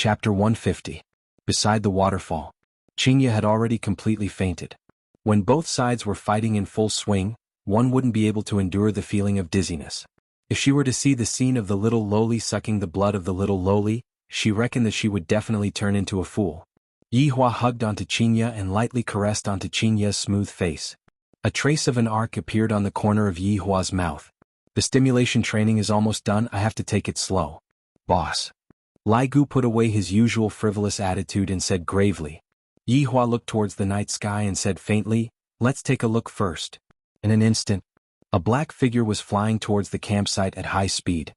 Chapter 150. Beside the waterfall. Xianxia had already completely fainted. When both sides were fighting in full swing, one wouldn't be able to endure the feeling of dizziness. If she were to see the scene of the little lowly sucking the blood of the little lowly, she reckoned that she would definitely turn into a fool. Yihua hugged onto Xianxia and lightly caressed onto Xianxia's smooth face. A trace of an arc appeared on the corner of Yihua's mouth. The stimulation training is almost done, I have to take it slow. Boss. Lai Gu put away his usual frivolous attitude and said gravely. Yihua looked towards the night sky and said faintly, let's take a look first. In an instant, a black figure was flying towards the campsite at high speed.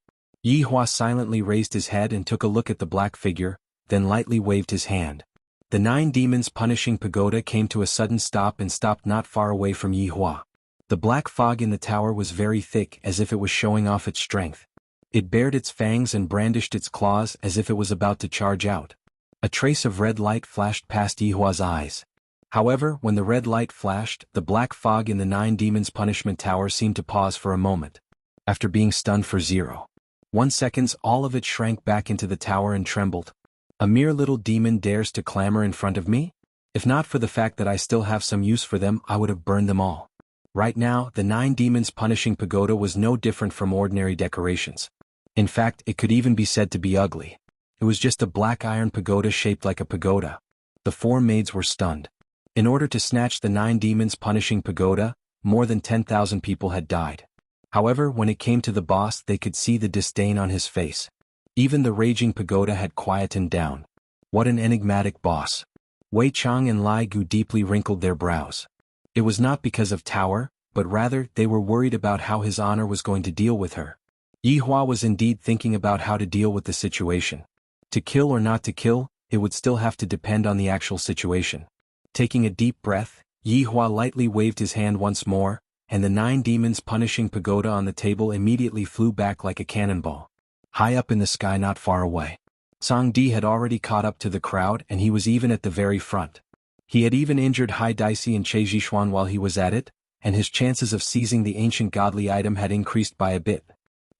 Yihua silently raised his head and took a look at the black figure, then lightly waved his hand. The 9 demons punishing pagoda came to a sudden stop and stopped not far away from Yihua. The black fog in the tower was very thick, as if it was showing off its strength. It bared its fangs and brandished its claws as if it was about to charge out. A trace of red light flashed past Yihua's eyes. However, when the red light flashed, the black fog in the 9 demons punishment tower seemed to pause for a moment. After being stunned for 0.1 seconds, all of it shrank back into the tower and trembled. A mere little demon dares to clamor in front of me? If not for the fact that I still have some use for them, I would have burned them all. Right now, the 9 demons punishing pagoda was no different from ordinary decorations. In fact, it could even be said to be ugly. It was just a black iron pagoda shaped like a pagoda. The 4 maids were stunned. In order to snatch the 9 demons punishing pagoda, more than 10,000 people had died. However, when it came to the boss, they could see the disdain on his face. Even the raging pagoda had quietened down. What an enigmatic boss. Wei Chang and Lai Gu deeply wrinkled their brows. It was not because of Tower, but rather they were worried about how his honor was going to deal with her. Yihua was indeed thinking about how to deal with the situation. To kill or not to kill, it would still have to depend on the actual situation. Taking a deep breath, Yihua lightly waved his hand once more, and the 9 demons punishing pagoda on the table immediately flew back like a cannonball. High up in the sky not far away. Song Di had already caught up to the crowd and he was even at the very front. He had even injured Hai Daisy and Che Zhishuan while he was at it, and his chances of seizing the ancient godly item had increased by a bit.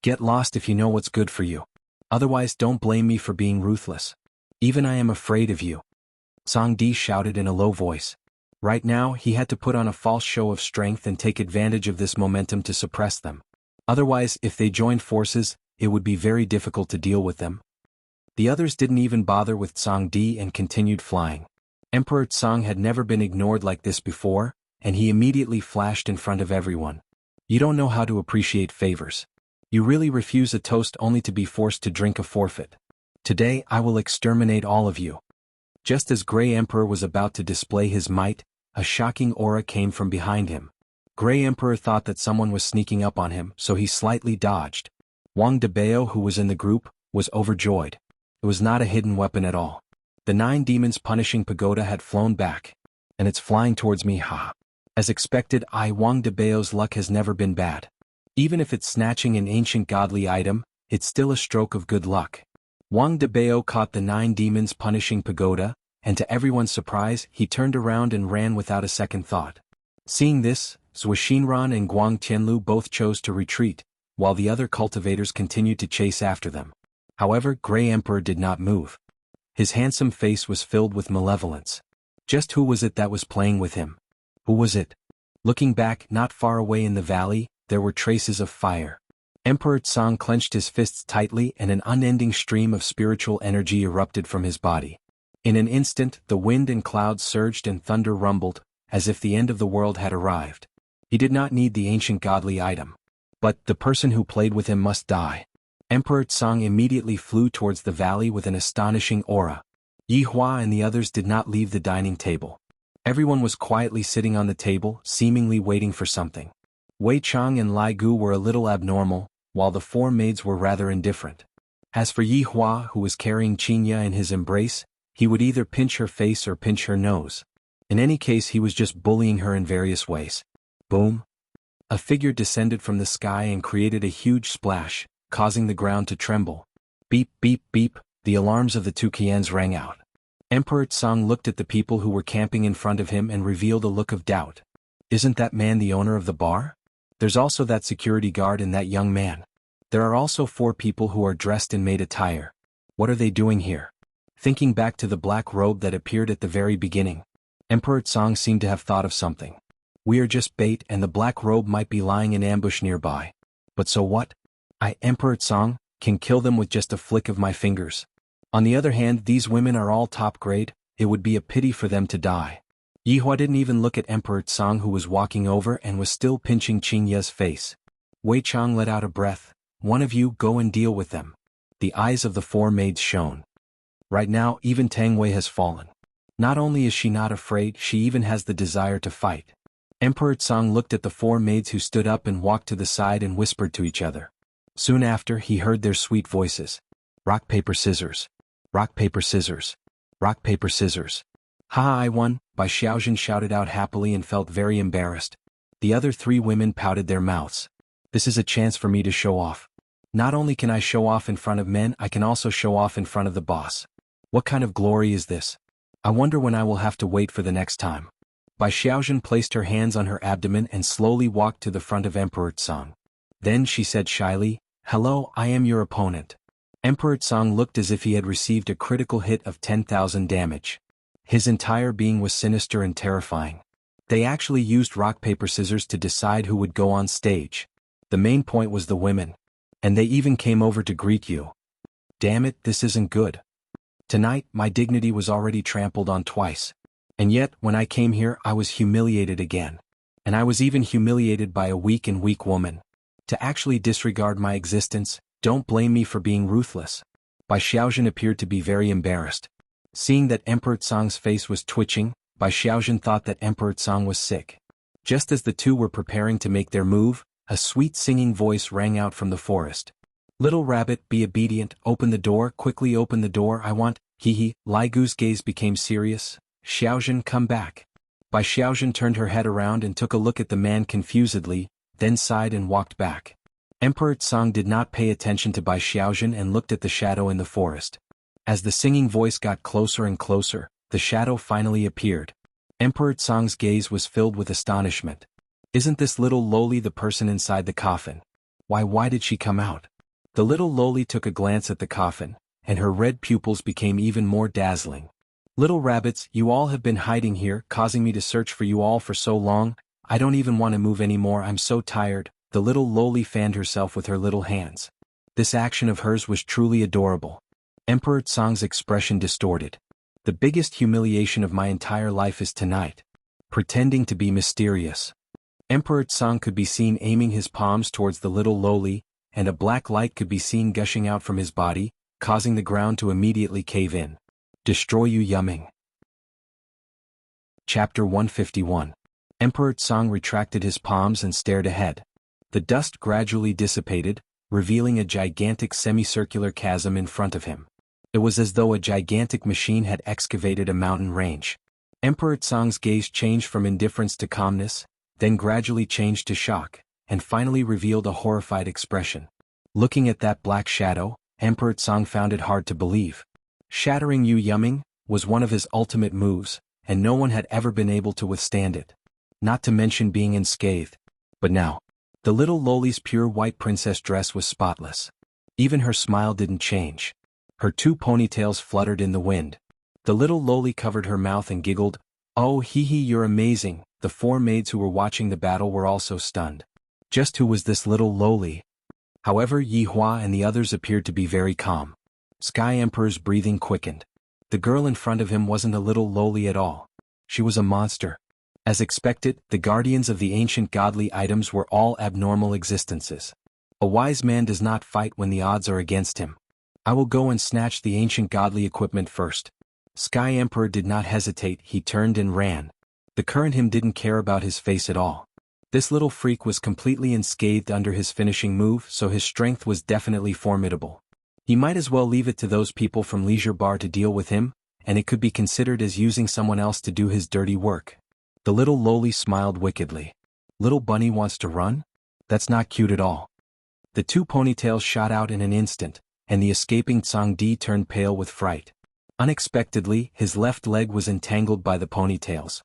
Get lost if you know what's good for you. Otherwise don't blame me for being ruthless. Even I am afraid of you. Song Di shouted in a low voice. Right now he had to put on a false show of strength and take advantage of this momentum to suppress them. Otherwise, if they joined forces, it would be very difficult to deal with them. The others didn't even bother with Song Di and continued flying. Emperor Tsang had never been ignored like this before, and he immediately flashed in front of everyone. You don't know how to appreciate favors. You really refuse a toast only to be forced to drink a forfeit. Today I will exterminate all of you. Just as Grey Emperor was about to display his might, a shocking aura came from behind him. Grey Emperor thought that someone was sneaking up on him, so he slightly dodged. Wang Debao, who was in the group, was overjoyed. It was not a hidden weapon at all. The 9 demons punishing pagoda had flown back. And it's flying towards me, ha. As expected, Wang Debao's luck has never been bad. Even if it's snatching an ancient godly item, it's still a stroke of good luck. Wang Debao caught the 9 demons punishing pagoda, and to everyone's surprise, he turned around and ran without a second thought. Seeing this, Xuanhuan and Guang Tianlu both chose to retreat, while the other cultivators continued to chase after them. However, Grey Emperor did not move. His handsome face was filled with malevolence. Just who was it that was playing with him? Who was it? Looking back, not far away in the valley, there were traces of fire. Emperor Tsang clenched his fists tightly and an unending stream of spiritual energy erupted from his body. In an instant, the wind and clouds surged and thunder rumbled, as if the end of the world had arrived. He did not need the ancient godly item. But the person who played with him must die. Emperor Tsang immediately flew towards the valley with an astonishing aura. Yihua and the others did not leave the dining table. Everyone was quietly sitting on the table, seemingly waiting for something. Wei Chang and Lai Gu were a little abnormal, while the 4 maids were rather indifferent. As for Yihua, who was carrying Xianxia in his embrace, he would either pinch her face or pinch her nose. In any case, he was just bullying her in various ways. Boom! A figure descended from the sky and created a huge splash, causing the ground to tremble. Beep, beep, beep, the alarms of the 2 Qians rang out. Emperor Tsang looked at the people who were camping in front of him and revealed a look of doubt. Isn't that man the owner of the bar? There's also that security guard and that young man. There are also 4 people who are dressed in maid attire. What are they doing here? Thinking back to the black robe that appeared at the very beginning, Emperor Tsang seemed to have thought of something. We are just bait and the black robe might be lying in ambush nearby. But so what? Emperor Tsang, can kill them with just a flick of my fingers. On the other hand, these women are all top grade, it would be a pity for them to die. Yihua didn't even look at Emperor Tsang, who was walking over and was still pinching Qingya's face. Wei Chang let out a breath. One of you go and deal with them. The eyes of the four maids shone. Right now, even Tang Wei has fallen. Not only is she not afraid, she even has the desire to fight. Emperor Tsang looked at the four maids who stood up and walked to the side and whispered to each other. Soon after, he heard their sweet voices. Rock, paper, scissors. Rock, paper, scissors. Rock, paper, scissors. Ha, I won, Bai Xiaojun shouted out happily and felt very embarrassed. The other three women pouted their mouths. This is a chance for me to show off. Not only can I show off in front of men, I can also show off in front of the boss. What kind of glory is this? I wonder when I will have to wait for the next time. Bai Xiaojun placed her hands on her abdomen and slowly walked to the front of Emperor Tsang. Then she said shyly, "Hello, I am your opponent." Emperor Tsang looked as if he had received a critical hit of 10,000 damage. His entire being was sinister and terrifying. They actually used rock, paper, scissors to decide who would go on stage. The main point was the women. And they even came over to greet you. Damn it, this isn't good. Tonight, my dignity was already trampled on twice. And yet, when I came here, I was humiliated again. And I was even humiliated by a weak woman. To actually disregard my existence, don't blame me for being ruthless. Bai Xiaojun appeared to be very embarrassed. Seeing that Emperor Tsang's face was twitching, Bai Xiaojun thought that Emperor Tsang was sick. Just as the two were preparing to make their move, a sweet singing voice rang out from the forest. Little rabbit, be obedient, open the door, quickly open the door, I want, hee. Lai Gu's gaze became serious. Xiaojun, come back. Bai Xiaojun turned her head around and took a look at the man confusedly, then sighed and walked back. Emperor Tsang did not pay attention to Bai Xiaojun and looked at the shadow in the forest. As the singing voice got closer and closer, the shadow finally appeared. Emperor Tsang's gaze was filled with astonishment. Isn't this little loli the person inside the coffin? Why did she come out? The little loli took a glance at the coffin, and her red pupils became even more dazzling. Little rabbits, you all have been hiding here, causing me to search for you all for so long. I don't even want to move anymore, I'm so tired. The little loli fanned herself with her little hands. This action of hers was truly adorable. Emperor Tsang's expression distorted. The biggest humiliation of my entire life is tonight. Pretending to be mysterious. Emperor Tsang could be seen aiming his palms towards the little loli, and a black light could be seen gushing out from his body, causing the ground to immediately cave in. Destroy you, Yumming. Chapter 151. Emperor Tsang retracted his palms and stared ahead. The dust gradually dissipated, revealing a gigantic semicircular chasm in front of him. It was as though a gigantic machine had excavated a mountain range. Emperor Tsang's gaze changed from indifference to calmness, then gradually changed to shock, and finally revealed a horrified expression. Looking at that black shadow, Emperor Tsang found it hard to believe. Shattering Yu Yumming was one of his ultimate moves, and no one had ever been able to withstand it. Not to mention being unscathed. But now, the little loli's pure white princess dress was spotless. Even her smile didn't change. Her two ponytails fluttered in the wind. The little loli covered her mouth and giggled. Oh, hee, you're amazing. The four maids who were watching the battle were also stunned. Just who was this little loli? However, Yihua and the others appeared to be very calm. Sky Emperor's breathing quickened. The girl in front of him wasn't a little loli at all. She was a monster. As expected, the guardians of the ancient godly items were all abnormal existences. A wise man does not fight when the odds are against him. I will go and snatch the ancient godly equipment first. Sky Emperor did not hesitate, he turned and ran. The current him didn't care about his face at all. This little freak was completely unscathed under his finishing move, so his strength was definitely formidable. He might as well leave it to those people from Leisure Bar to deal with him, and it could be considered as using someone else to do his dirty work. The little loli smiled wickedly. Little bunny wants to run? That's not cute at all. The two ponytails shot out in an instant, and the escaping Tsang Di turned pale with fright. Unexpectedly, his left leg was entangled by the ponytails.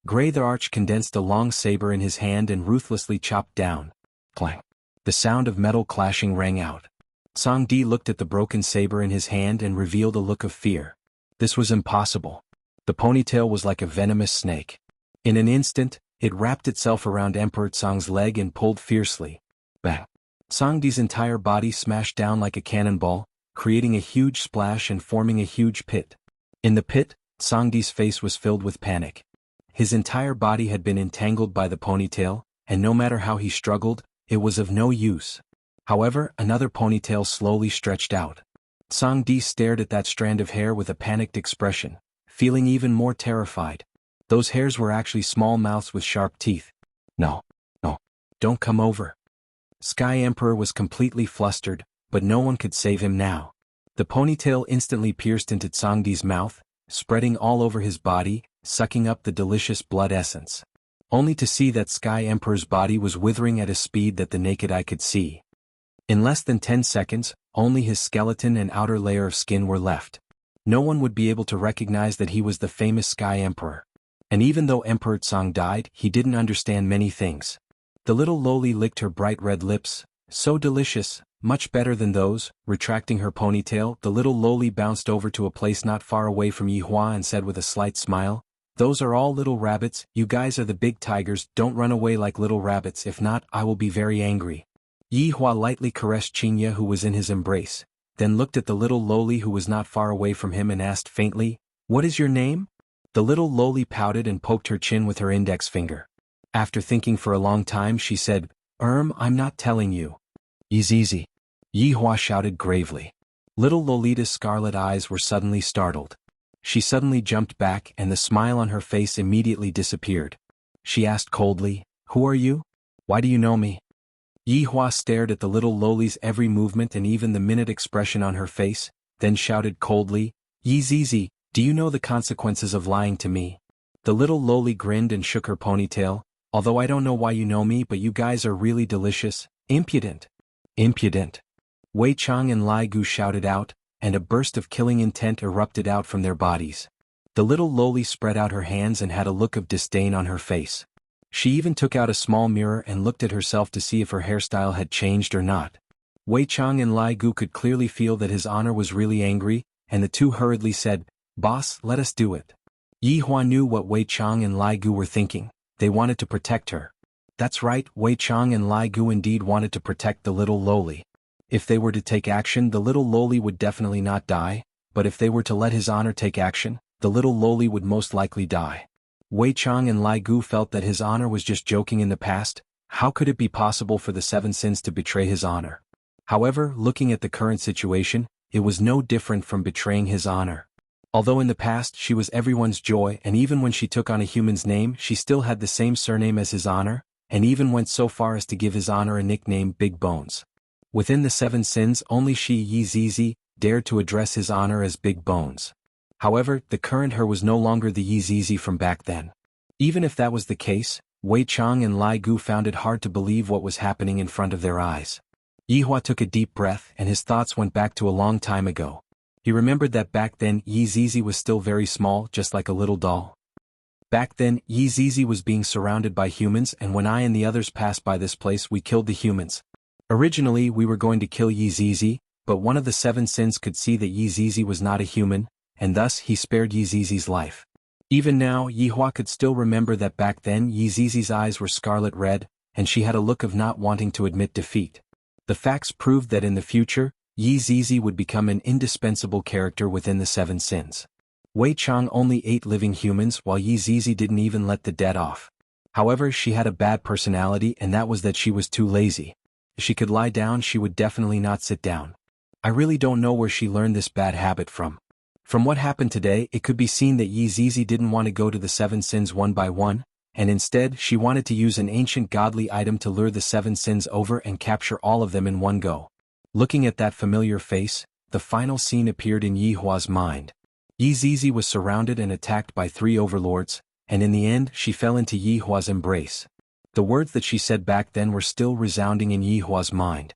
Gray the Arch condensed a long saber in his hand and ruthlessly chopped down. Clang. The sound of metal clashing rang out. Tsang Di looked at the broken saber in his hand and revealed a look of fear. This was impossible. The ponytail was like a venomous snake. In an instant, it wrapped itself around Emperor Tsang's leg and pulled fiercely. Bang! Tsangdi's entire body smashed down like a cannonball, creating a huge splash and forming a huge pit. In the pit, Tsangdi's face was filled with panic. His entire body had been entangled by the ponytail, and no matter how he struggled, it was of no use. However, another ponytail slowly stretched out. Tsangdi stared at that strand of hair with a panicked expression, feeling even more terrified. Those hairs were actually small mouths with sharp teeth. No, don't come over. Sky Emperor was completely flustered, but no one could save him now. The ponytail instantly pierced into Tsangdi's mouth, spreading all over his body, sucking up the delicious blood essence. Only to see that Sky Emperor's body was withering at a speed that the naked eye could see. In less than 10 seconds, only his skeleton and outer layer of skin were left. No one would be able to recognize that he was the famous Sky Emperor. And even though Emperor Tsang died, he didn't understand many things. The little loli licked her bright red lips, so delicious, much better than those. Retracting her ponytail, the little loli bounced over to a place not far away from Yihua and said with a slight smile, "Those are all little rabbits, you guys are the big tigers, don't run away like little rabbits, if not, I will be very angry." Yihua lightly caressed Xianxia who was in his embrace, then looked at the little loli who was not far away from him and asked faintly, "What is your name?" The little loli pouted and poked her chin with her index finger. After thinking for a long time she said, I'm not telling you." "Easy." Yihua shouted gravely. Little Lolita's scarlet eyes were suddenly startled. She suddenly jumped back and the smile on her face immediately disappeared. She asked coldly, "Who are you? Why do you know me?" Yihua stared at the little loli's every movement and even the minute expression on her face, then shouted coldly, "Zizi, do you know the consequences of lying to me?" The little loli grinned and shook her ponytail. "Although I don't know why you know me, but you guys are really delicious. Impudent." Impudent. Wei Chang and Lai Gu shouted out, and a burst of killing intent erupted out from their bodies. The little loli spread out her hands and had a look of disdain on her face. She even took out a small mirror and looked at herself to see if her hairstyle had changed or not. Wei Chang and Lai Gu could clearly feel that his honor was really angry, and the two hurriedly said, "Boss, let us do it." Yihua knew what Wei Chang and Lai Gu were thinking. They wanted to protect her. That's right, Wei Chang and Lai Gu indeed wanted to protect the little loli. If they were to take action, the little loli would definitely not die, but if they were to let his honor take action, the little loli would most likely die. Wei Chang and Lai Gu felt that his honor was just joking in the past. How could it be possible for the seven sins to betray his honor? However, looking at the current situation, it was no different from betraying his honor. Although in the past she was everyone's joy and even when she took on a human's name she still had the same surname as his honor, and even went so far as to give his honor a nickname Big Bones. Within the seven sins only she Yizizi dared to address his honor as Big Bones. However, the current her was no longer the Yizizi from back then. Even if that was the case, Wei Chang and Lai Gu found it hard to believe what was happening in front of their eyes. Yihua took a deep breath and his thoughts went back to a long time ago. He remembered that back then Yizizi was still very small, just like a little doll. Back then, Yizizi was being surrounded by humans and when I and the others passed by this place we killed the humans. Originally we were going to kill Yizizi, but one of the seven sins could see that Yizizi was not a human, and thus he spared Yizizi's life. Even now, Yihua could still remember that back then Yizizi's eyes were scarlet red, and she had a look of not wanting to admit defeat. The facts proved that in the future, Yizizi would become an indispensable character within the seven sins. Wei Chang only ate living humans while Yizizi didn't even let the dead off. However, she had a bad personality and that was that she was too lazy. If she could lie down she would definitely not sit down. I really don't know where she learned this bad habit from. From what happened today it could be seen that Yizizi didn't want to go to the seven sins one by one, and instead she wanted to use an ancient godly item to lure the seven sins over and capture all of them in one go. Looking at that familiar face, the final scene appeared in Yihua's mind. Yizizi was surrounded and attacked by three overlords, and in the end she fell into Yihua's embrace. The words that she said back then were still resounding in Yihua's mind.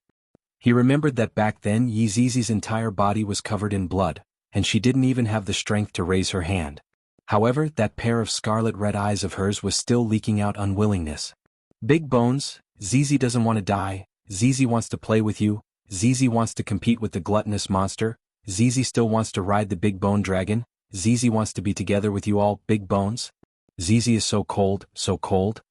He remembered that back then Yizizi's entire body was covered in blood, and she didn't even have the strength to raise her hand. However, that pair of scarlet red eyes of hers was still leaking out unwillingness. "Big Bones, Zizi doesn't want to die, Zizi wants to play with you, Zizi wants to compete with the gluttonous monster, Zizi still wants to ride the big bone dragon, Zizi wants to be together with you all, big bones? Zizi is so cold, so cold.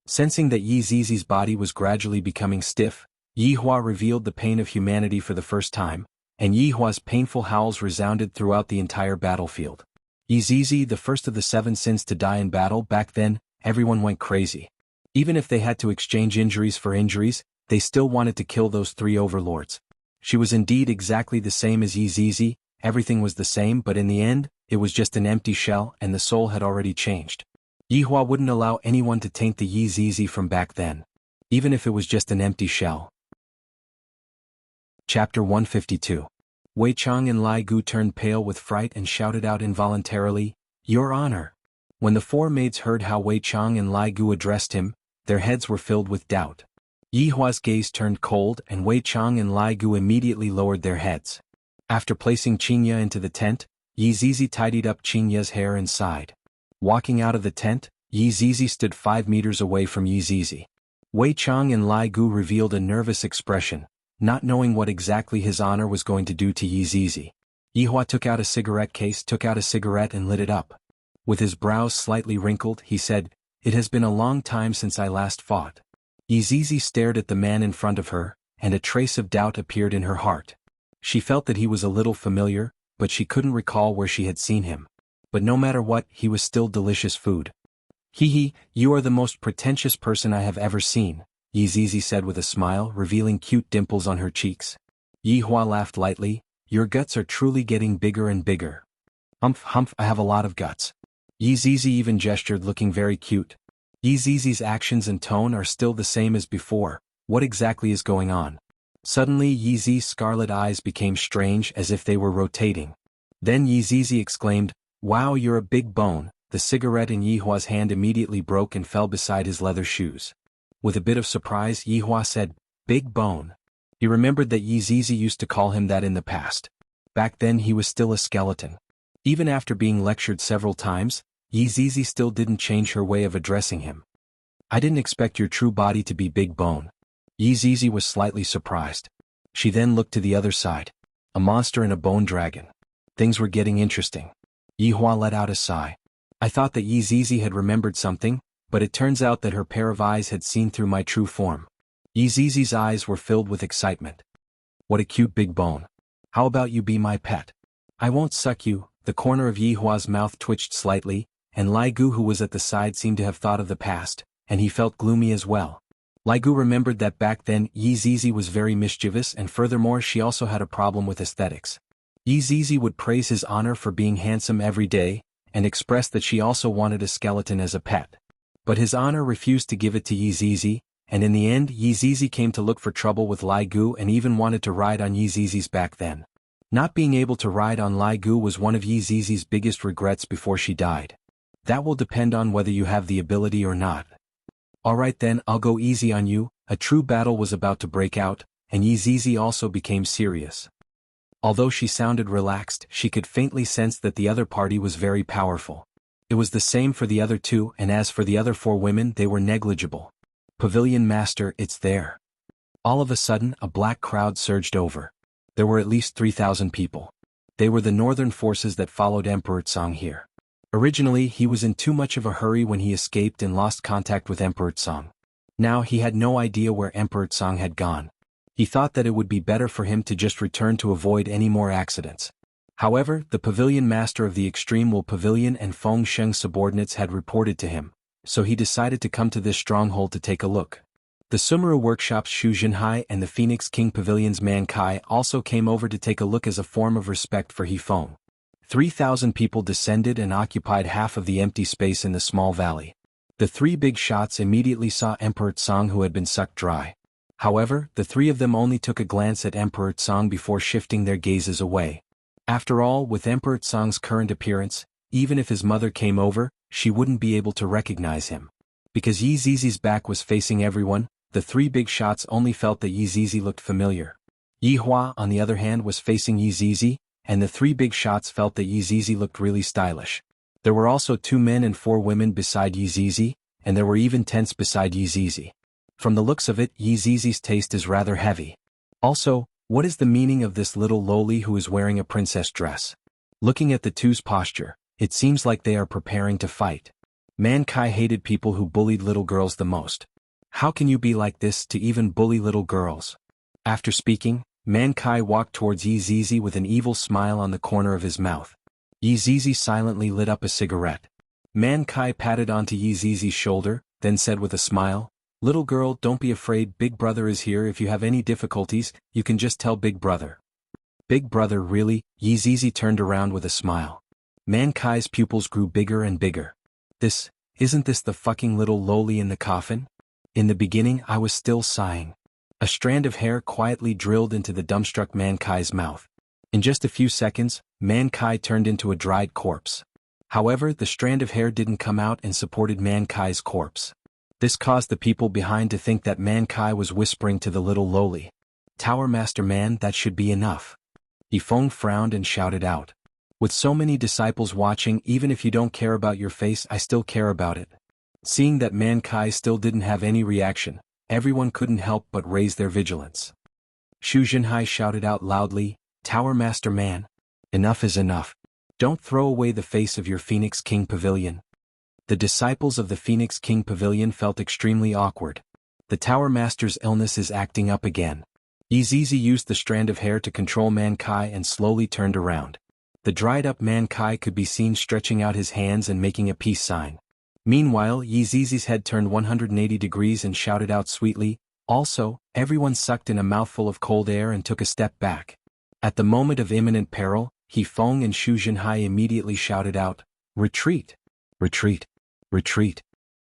Sensing that Yi Zizi's body was gradually becoming stiff, Yi Hua revealed the pain of humanity for the first time, and Yi Hua's painful howls resounded throughout the entire battlefield. Yi Zizi, the first of the 7 sins to die in battle. Back then, everyone went crazy. Even if they had to exchange injuries for injuries, they still wanted to kill those 3 overlords. She was indeed exactly the same as Yi Zizi, everything was the same, but in the end, it was just an empty shell and the soul had already changed. Yi Hua wouldn't allow anyone to taint the Yi Zizi from back then. Even if it was just an empty shell. Chapter 152. Wei Chang and Lai Gu turned pale with fright and shouted out involuntarily, "Your Honor!" When the 4 maids heard how Wei Chang and Lai Gu addressed him, their heads were filled with doubt. Yi Hua's gaze turned cold and Wei Chang and Lai Gu immediately lowered their heads. After placing Xianxia into the tent, Yi Zizi tidied up Xianxia's hair and sighed. Walking out of the tent, Yi Zizi stood 5 meters away from Yi Zizi. Wei Chang and Lai Gu revealed a nervous expression, not knowing what exactly His Honor was going to do to Yi Zizi. Yi Hua took out a cigarette case, took out a cigarette and lit it up. With his brows slightly wrinkled, he said, "It has been a long time since I last fought." Yi Zizi stared at the man in front of her, and a trace of doubt appeared in her heart. She felt that he was a little familiar, but she couldn't recall where she had seen him. But no matter what, he was still delicious food. "Hee, you are the most pretentious person I have ever seen," Yi Zizi said with a smile, revealing cute dimples on her cheeks. Yi Hua laughed lightly, "Your guts are truly getting bigger and bigger." Humph, I have a lot of guts." Yi Zizi even gestured, looking very cute. Yi Zizi's actions and tone are still the same as before. What exactly is going on? Suddenly Yi Zizi's scarlet eyes became strange, as if they were rotating. Then Yi Zizi exclaimed, "Wow, you're a big bone." The cigarette in Yi Hua's hand immediately broke and fell beside his leather shoes. With a bit of surprise, Yi Hua said, "Big bone." He remembered that Yi Zizi used to call him that in the past. Back then he was still a skeleton. Even after being lectured several times, Yi Zizi still didn't change her way of addressing him. "I didn't expect your true body to be big bone." Yi Zizi was slightly surprised. She then looked to the other side. A monster and a bone dragon. Things were getting interesting. Yi Hua let out a sigh. "I thought that Yi Zizi had remembered something, but it turns out that her pair of eyes had seen through my true form." Yi Zizi's eyes were filled with excitement. "What a cute big bone. How about you be my pet? I won't suck you." The corner of Yi Hua's mouth twitched slightly, and Lai Gu, who was at the side, seemed to have thought of the past, and he felt gloomy as well. Lai Gu remembered that back then Yi Zizi was very mischievous, and furthermore she also had a problem with aesthetics. Yi Zizi would praise His Honor for being handsome every day, and expressed that she also wanted a skeleton as a pet. But His Honor refused to give it to Yi Zizi, and in the end Yi Zizi came to look for trouble with Lai Gu and even wanted to ride on Yi Zizi's back then. Not being able to ride on Lai Gu was one of Yi Zizi's biggest regrets before she died. "That will depend on whether you have the ability or not." "Alright then, I'll go easy on you." A true battle was about to break out, and Yi Zizi also became serious. Although she sounded relaxed, she could faintly sense that the other party was very powerful. It was the same for the other 2, and as for the other 4 women, they were negligible. "Pavilion Master, it's there." All of a sudden, a black crowd surged over. There were at least 3,000 people. They were the northern forces that followed Emperor Tsong here. Originally, he was in too much of a hurry when he escaped and lost contact with Emperor Tsong. Now he had no idea where Emperor Tsong had gone. He thought that it would be better for him to just return to avoid any more accidents. However, the pavilion master of the Extreme Will Pavilion and Feng Sheng subordinates had reported to him, so he decided to come to this stronghold to take a look. The Sumeru Workshop's Xu Jinhai and the Phoenix King Pavilion's Man Kai also came over to take a look as a form of respect for He Feng. 3,000 people descended and occupied half of the empty space in the small valley. The 3 big shots immediately saw Emperor Tsong, who had been sucked dry. However, the 3 of them only took a glance at Emperor Tsong before shifting their gazes away. After all, with Emperor Tsong's current appearance, even if his mother came over, she wouldn't be able to recognize him. Because Yi Zizi's back was facing everyone, the 3 big shots only felt that Yi Zizi looked familiar. Yi Hua, on the other hand, was facing Yi Zizi, and the 3 big shots felt that Yi Zizi looked really stylish. There were also 2 men and 4 women beside Yi Zizi, and there were even tents beside Yi Zizi. From the looks of it, Yi Zizi's taste is rather heavy. Also, what is the meaning of this little lowly who is wearing a princess dress? Looking at the two's posture, It seems like they are preparing to fight. Man Kai hated people who bullied little girls the most. How can you be like this to even bully little girls? After speaking, Man Kai walked towards Yi Zizi with an evil smile on the corner of his mouth. Yi Zizi silently lit up a cigarette. Man Kai patted onto Yi Zizi's shoulder, then said with a smile, "Little girl, don't be afraid, Big Brother is here. If you have any difficulties, you can just tell Big Brother." Big Brother, really? Yi Zizi turned around with a smile. Man Kai's pupils grew bigger and bigger. Isn't this the fucking little loli in the coffin? In the beginning I was still sighing. A strand of hair quietly drilled into the dumbstruck Man Kai's mouth. In just a few seconds, Man Kai turned into a dried corpse. However, the strand of hair didn't come out and supported Man Kai's corpse. This caused the people behind to think that Man Kai was whispering to the little loli. "Tower Master Man, that should be enough." Yifeng frowned and shouted out. "With so many disciples watching, even if you don't care about your face, I still care about it." Seeing that Man Kai still didn't have any reaction, everyone couldn't help but raise their vigilance. Xu Zhenhai shouted out loudly, "Tower Master Man, enough is enough. Don't throw away the face of your Phoenix King Pavilion." The disciples of the Phoenix King Pavilion felt extremely awkward. The Tower Master's illness is acting up again. Yi Zizi used the strand of hair to control Man Kai and slowly turned around. The dried-up Man Kai could be seen stretching out his hands and making a peace sign. Meanwhile, Yi Zizi's head turned 180 degrees and shouted out sweetly, "Also." Everyone sucked in a mouthful of cold air and took a step back. At the moment of imminent peril, Yifeng and Xu Zhenhai immediately shouted out, "Retreat! Retreat! Retreat!"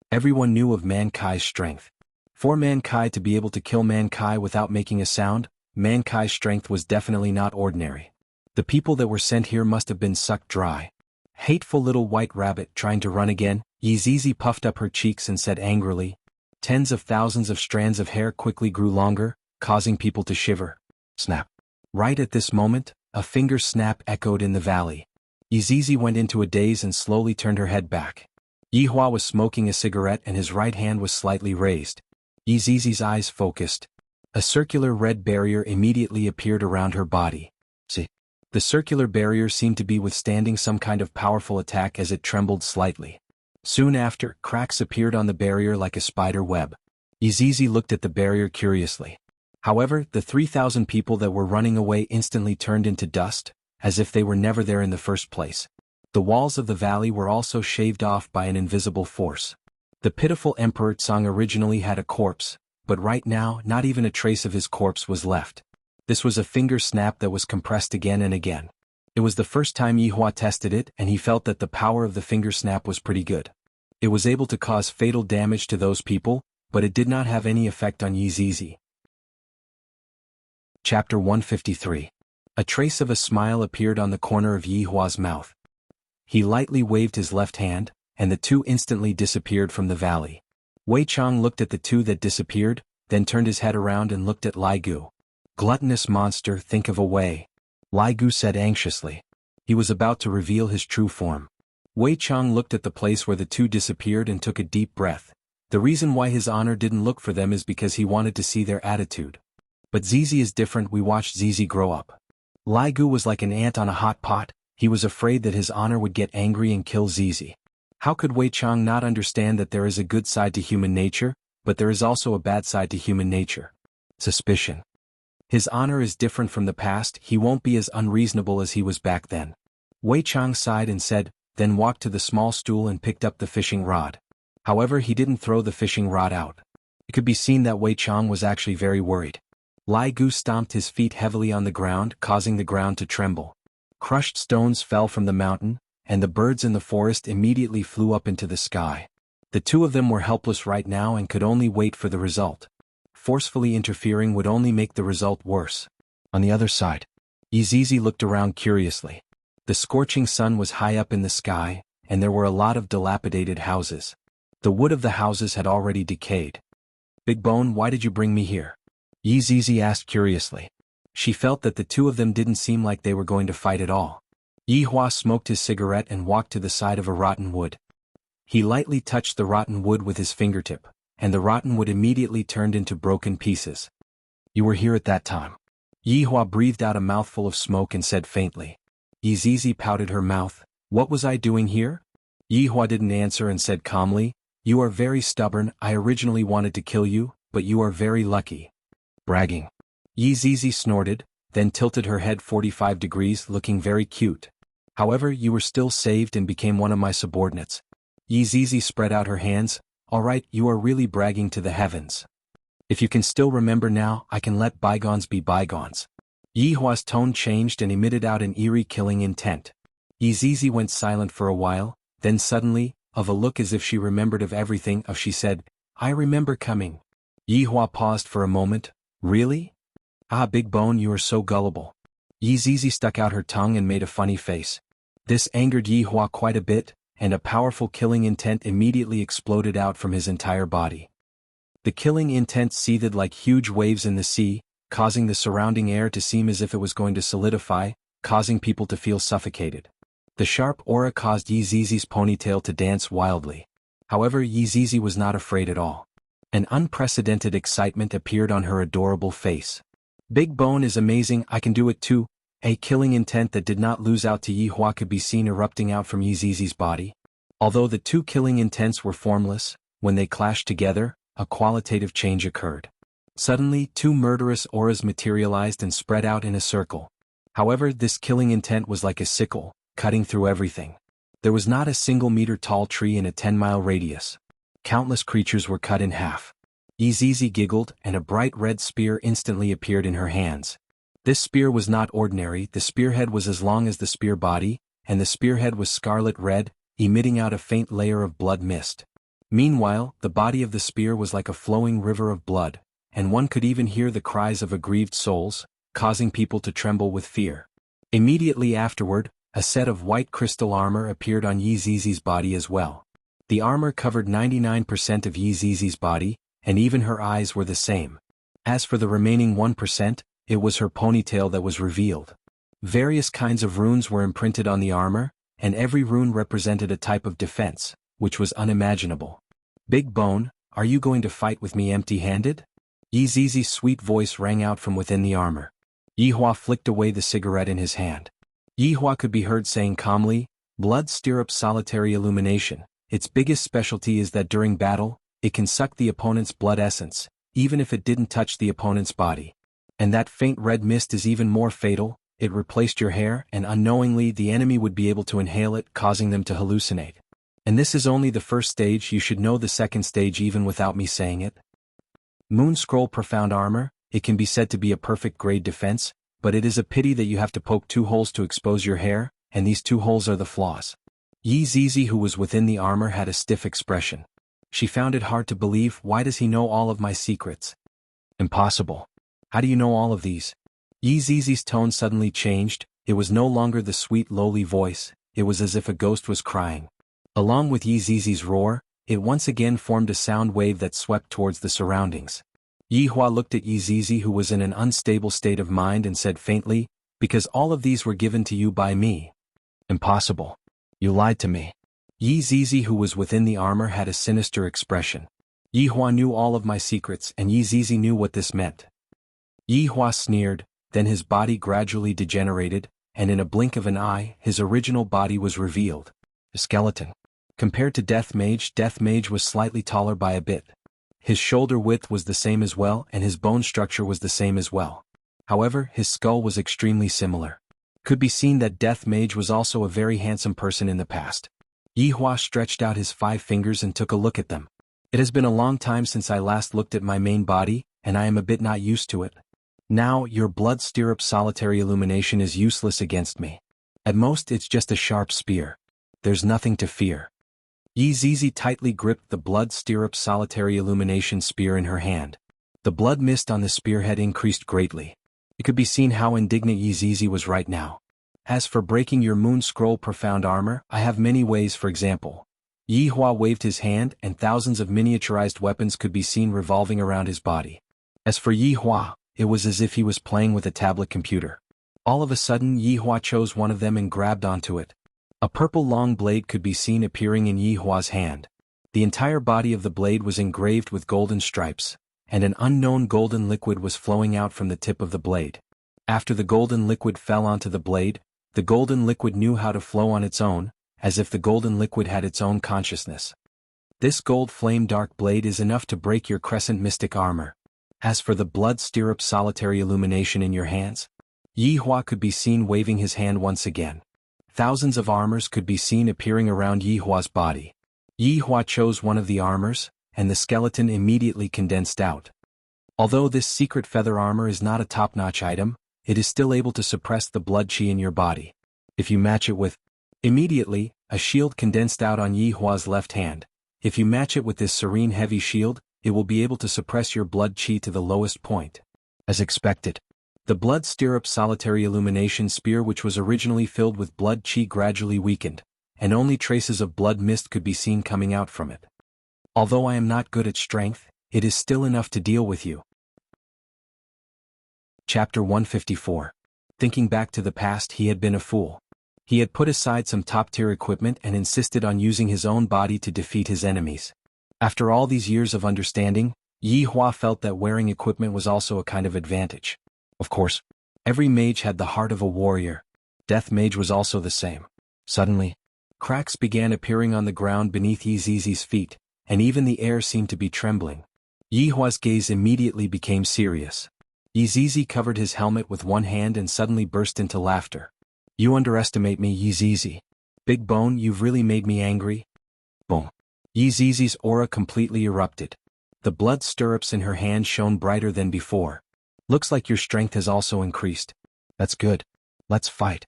Everyone knew of Man Kai's strength. For Man Kai to be able to kill Man Kai without making a sound, Man Kai's strength was definitely not ordinary. The people that were sent here must have been sucked dry. Hateful little white rabbit trying to run again. Yi Zizi puffed up her cheeks and said angrily. Tens of thousands of strands of hair quickly grew longer, causing people to shiver. Snap. Right at this moment, a finger snap echoed in the valley. Yi Zizi went into a daze and slowly turned her head back. Yi Hua was smoking a cigarette and his right hand was slightly raised. Yi Zizi's eyes focused. A circular red barrier immediately appeared around her body. See? The circular barrier seemed to be withstanding some kind of powerful attack as it trembled slightly. Soon after, cracks appeared on the barrier like a spider web. Yi Zizi looked at the barrier curiously. However, the 3,000 people that were running away instantly turned into dust, as if they were never there in the first place. The walls of the valley were also shaved off by an invisible force. The pitiful Emperor Tsang originally had a corpse, but right now not even a trace of his corpse was left. This was a finger snap that was compressed again and again. It was the first time Yi Hua tested it and he felt that the power of the finger snap was pretty good. It was able to cause fatal damage to those people, but it did not have any effect on Yi Zizi. Chapter 153. A trace of a smile appeared on the corner of Yi Hua's mouth. He lightly waved his left hand, and the two instantly disappeared from the valley. Wei Chang looked at the two that disappeared, then turned his head around and looked at Lai Gu. Gluttonous monster, think of a way. Lai Gu said anxiously. He was about to reveal his true form. Wei Chang looked at the place where the two disappeared and took a deep breath. The reason why his honor didn't look for them is because he wanted to see their attitude. But Zizi is different. We watched Zizi grow up. Lai Gu was like an ant on a hot pot. He was afraid that his honor would get angry and kill Zizi. How could Wei Chang not understand that there is a good side to human nature, but there is also a bad side to human nature? Suspicion. His honor is different from the past. He won't be as unreasonable as he was back then. Wei Chang sighed and said, then walked to the small stool and picked up the fishing rod. However, he didn't throw the fishing rod out. It could be seen that Wei Chang was actually very worried. Lai Gu stomped his feet heavily on the ground, causing the ground to tremble. Crushed stones fell from the mountain, and the birds in the forest immediately flew up into the sky. The two of them were helpless right now and could only wait for the result. Forcefully interfering would only make the result worse. On the other side, Yi Zizi looked around curiously. The scorching sun was high up in the sky, and there were a lot of dilapidated houses. The wood of the houses had already decayed. Big Bone, why did you bring me here? Yi Zizi asked curiously. She felt that the two of them didn't seem like they were going to fight at all. Yi Hua smoked his cigarette and walked to the side of a rotten wood. He lightly touched the rotten wood with his fingertip, and the rotten wood immediately turned into broken pieces. You were here at that time. Yi Hua breathed out a mouthful of smoke and said faintly. Yi Zizi pouted her mouth, What was I doing here? Yihua didn't answer and said calmly, "You are very stubborn. I originally wanted to kill you, but you are very lucky." Bragging. Yi Zizi snorted, then tilted her head 45 degrees, looking very cute. "However, you were still saved and became one of my subordinates." Yi Zizi spread out her hands. "All right, you are really bragging to the heavens. If you can still remember now, I can let bygones be bygones." Yihua's tone changed and emitted out an eerie killing intent. Yi Zizi went silent for a while, then suddenly, of a look as if she remembered of everything, she said, "I remember coming." Yihua paused for a moment. "Really? Ah, Big Bone, you are so gullible." Yi Zizi stuck out her tongue and made a funny face. This angered Yihua quite a bit, and a powerful killing intent immediately exploded out from his entire body. The killing intent seethed like huge waves in the sea, causing the surrounding air to seem as if it was going to solidify, causing people to feel suffocated. The sharp aura caused Yi Zizi's ponytail to dance wildly. However, Yi Zizi was not afraid at all. An unprecedented excitement appeared on her adorable face. "Big Bone is amazing, I can do it too." A killing intent that did not lose out to Yihua could be seen erupting out from Yi Zizi's body. Although the two killing intents were formless, when they clashed together, a qualitative change occurred. Suddenly, two murderous auras materialized and spread out in a circle. However, this killing intent was like a sickle, cutting through everything. There was not a single meter-tall tree in a 10-mile radius. Countless creatures were cut in half. Yi Zizi giggled, and a bright red spear instantly appeared in her hands. This spear was not ordinary. The spearhead was as long as the spear body, and the spearhead was scarlet red, emitting out a faint layer of blood mist. Meanwhile, the body of the spear was like a flowing river of blood, and one could even hear the cries of aggrieved souls, causing people to tremble with fear. Immediately afterward, a set of white crystal armor appeared on Yi Zizi's body as well. The armor covered 99% of Yi Zizi's body, and even her eyes were the same. As for the remaining 1%, it was her ponytail that was revealed. Various kinds of runes were imprinted on the armor, and every rune represented a type of defense, which was unimaginable. "Big Bone, are you going to fight with me empty-handed?" Yi Zizi's sweet voice rang out from within the armor. Yihua flicked away the cigarette in his hand. Yihua could be heard saying calmly, "Blood stirrup solitary illumination. Its biggest specialty is that during battle, it can suck the opponent's blood essence, even if it didn't touch the opponent's body. And that faint red mist is even more fatal. It replaced your hair, and unknowingly the enemy would be able to inhale it, causing them to hallucinate. And this is only the first stage. You should know the second stage even without me saying it." Moon Scroll Profound Armor. It can be said to be a perfect grade defense, but it is a pity that you have to poke 2 holes to expose your hair, and these 2 holes are the flaws. Yi Zizi, who was within the armor, had a stiff expression. She found it hard to believe. "Why does he know all of my secrets?" "Impossible. How do you know all of these?" Yi Zizi's tone suddenly changed. It was no longer the sweet lowly voice, it was as if a ghost was crying. Along with Yi Zizi's roar, it once again formed a sound wave that swept towards the surroundings. Yihua looked at Yi Zizi, who was in an unstable state of mind, and said faintly, "Because all of these were given to you by me." "Impossible. You lied to me." Yi Zizi, who was within the armor, had a sinister expression. "Yihua knew all of my secrets, and Yi Zizi knew what this meant." Yihua sneered, then his body gradually degenerated, and in a blink of an eye, his original body was revealed. A skeleton. Compared to Death Mage was slightly taller by a bit. His shoulder width was the same as well, and his bone structure was the same as well. However, his skull was extremely similar. Could be seen that Death Mage was also a very handsome person in the past. Yihua stretched out his 5 fingers and took a look at them. "It has been a long time since I last looked at my main body, and I am a bit not used to it. Now, your blood stirrup solitary illumination is useless against me. At most, it's just a sharp spear. There's nothing to fear." Yi Zizi tightly gripped the blood stirrup solitary illumination spear in her hand. The blood mist on the spearhead increased greatly. It could be seen how indignant Yi Zizi was right now. "As for breaking your Moon Scroll Profound Armor, I have many ways. For example." Yihua waved his hand, and thousands of miniaturized weapons could be seen revolving around his body. As for Yihua, it was as if he was playing with a tablet computer. All of a sudden, Yihua chose one of them and grabbed onto it. A purple long blade could be seen appearing in Yihua's hand. The entire body of the blade was engraved with golden stripes, and an unknown golden liquid was flowing out from the tip of the blade. After the golden liquid fell onto the blade, the golden liquid knew how to flow on its own, as if the golden liquid had its own consciousness. This gold flame dark blade is enough to break your crescent mystic armor. As for the blood stirrup solitary illumination in your hands, Yi Hua could be seen waving his hand once again. Thousands of armors could be seen appearing around Yi Hua's body. Yi Hua chose one of the armors, and the skeleton immediately condensed out. Although this secret feather armor is not a top-notch item, it is still able to suppress the blood chi in your body. If you match it with... Immediately, a shield condensed out on Yi Hua's left hand. If you match it with this serene heavy shield, it will be able to suppress your blood chi to the lowest point. As expected, the blood stirrup solitary illumination spear which was originally filled with blood chi gradually weakened, and only traces of blood mist could be seen coming out from it. Although I am not good at strength, it is still enough to deal with you. Chapter 154. Thinking back to the past, he had been a fool. He had put aside some top-tier equipment and insisted on using his own body to defeat his enemies. After all these years of understanding, Yi Hua felt that wearing equipment was also a kind of advantage. Of course, every mage had the heart of a warrior. Death Mage was also the same. Suddenly, cracks began appearing on the ground beneath Yi Zizi's feet, and even the air seemed to be trembling. Yi Hua's gaze immediately became serious. Yi Zizi covered his helmet with one hand and suddenly burst into laughter. You underestimate me, Yi Zizi. Big Bone, you've really made me angry. Boom. Yi Zizi's aura completely erupted. The blood stirrups in her hand shone brighter than before. Looks like your strength has also increased. That's good. Let's fight.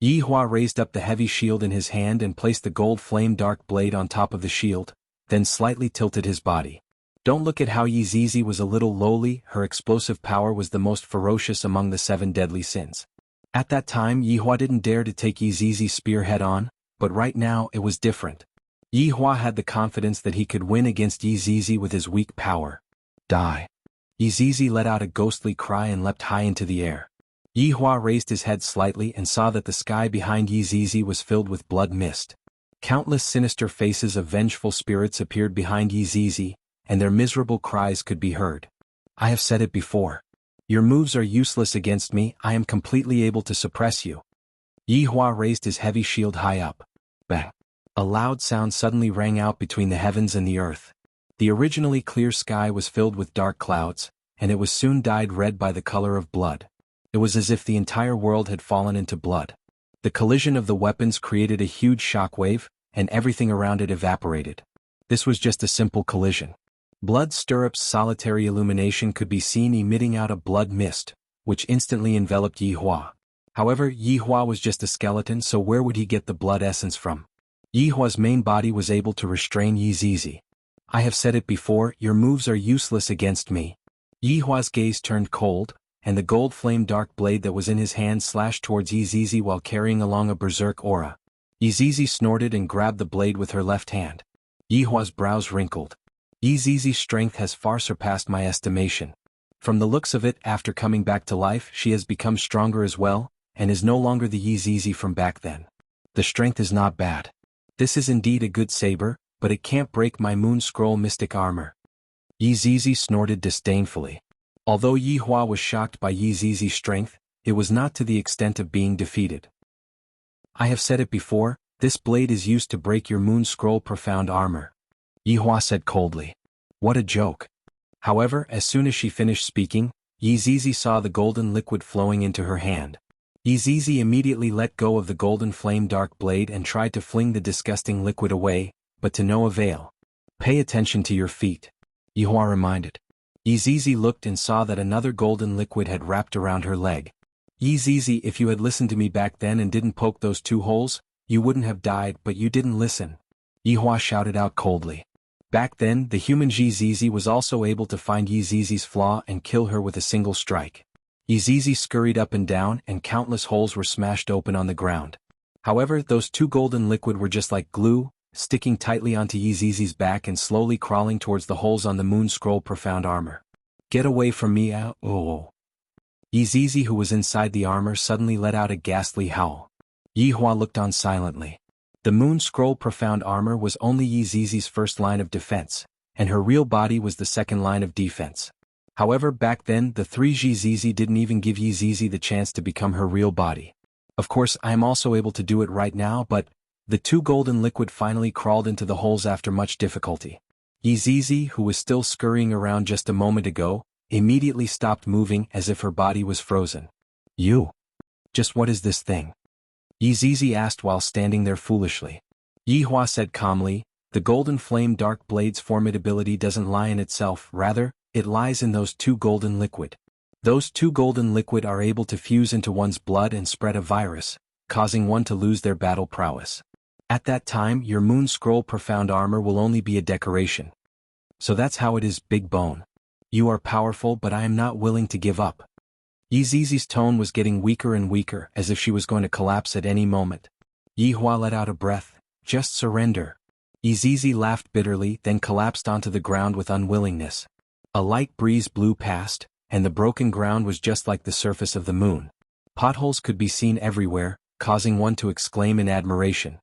Yi Hua raised up the heavy shield in his hand and placed the gold flame dark blade on top of the shield, then slightly tilted his body. Don't look at how Yi Zizi was a little lowly, her explosive power was the most ferocious among the 7 deadly sins. At that time Yi Hua didn't dare to take Yi Zizi's spear head-on, but right now it was different. Yi Hua had the confidence that he could win against Yi Zizi with his weak power. Die. Yi Zizi let out a ghostly cry and leapt high into the air. Yi Hua raised his head slightly and saw that the sky behind Yi Zizi was filled with blood mist. Countless sinister faces of vengeful spirits appeared behind Yi Zizi, and their miserable cries could be heard. I have said it before. Your moves are useless against me, I am completely able to suppress you. Yi Hua raised his heavy shield high up. Bang! A loud sound suddenly rang out between the heavens and the earth. The originally clear sky was filled with dark clouds, and it was soon dyed red by the color of blood. It was as if the entire world had fallen into blood. The collision of the weapons created a huge shockwave, and everything around it evaporated. This was just a simple collision. Blood stirrups solitary illumination could be seen emitting out a blood mist, which instantly enveloped Yi Hua. However, Yi Hua was just a skeleton, so where would he get the blood essence from? Yi Hua's main body was able to restrain Yi Zizi. I have said it before, your moves are useless against me. Yi Hua's gaze turned cold, and the gold flame dark blade that was in his hand slashed towards Yi Zizi while carrying along a berserk aura. Yi Zizi snorted and grabbed the blade with her left hand. Yi Hua's brows wrinkled. Yi Zizi's strength has far surpassed my estimation. From the looks of it, after coming back to life, she has become stronger as well, and is no longer the Yi Zizi from back then. The strength is not bad. This is indeed a good saber, but it can't break my moon scroll mystic armor. Yi Zizi snorted disdainfully. Although Yi Hua was shocked by Yi Zizi's strength, it was not to the extent of being defeated. I have said it before, this blade is used to break your moon scroll profound armor. Yi Hua said coldly. What a joke. However, as soon as she finished speaking, Yi Zizi saw the golden liquid flowing into her hand. Yi Zizi immediately let go of the golden flame dark blade and tried to fling the disgusting liquid away, but to no avail. Pay attention to your feet, Yi Hua reminded. Yi Zizi looked and saw that another golden liquid had wrapped around her leg. Yi Zizi, if you had listened to me back then and didn't poke those 2 holes, you wouldn't have died, but you didn't listen. Yi Hua shouted out coldly. Back then, the human Yi Zizi was also able to find Yi Zizi's flaw and kill her with a single strike. Yi Zizi scurried up and down, and countless holes were smashed open on the ground. However, those 2 golden liquid were just like glue, sticking tightly onto Yi Zizi's back and slowly crawling towards the holes on the moon scroll profound armor. Get away from me, oh. Yi Zizi, who was inside the armor, suddenly let out a ghastly howl. Yi Hua looked on silently. The moon scroll profound armor was only Yi Zizi's first line of defense, and her real body was the second line of defense. However, back then, the 3 Yi Zizi didn't even give Yi Zizi the chance to become her real body. Of course, I am also able to do it right now, but The two golden liquid finally crawled into the holes after much difficulty. Yizizi, who was still scurrying around just a moment ago, immediately stopped moving as if her body was frozen. You? Just what is this thing? Yizizi asked while standing there foolishly. Yihua said calmly, the golden flame dark blade's formidability doesn't lie in itself, rather, it lies in those two golden liquid. Those two golden liquid are able to fuse into one's blood and spread a virus, causing one to lose their battle prowess. At that time your moon scroll profound armor will only be a decoration. So that's how it is, Big Bone. You are powerful, but I am not willing to give up. Yizizi's tone was getting weaker and weaker, as if she was going to collapse at any moment. Yihua let out a breath. Just surrender. Yizizi laughed bitterly, then collapsed onto the ground with unwillingness. A light breeze blew past, and the broken ground was just like the surface of the moon. Potholes could be seen everywhere, causing one to exclaim in admiration.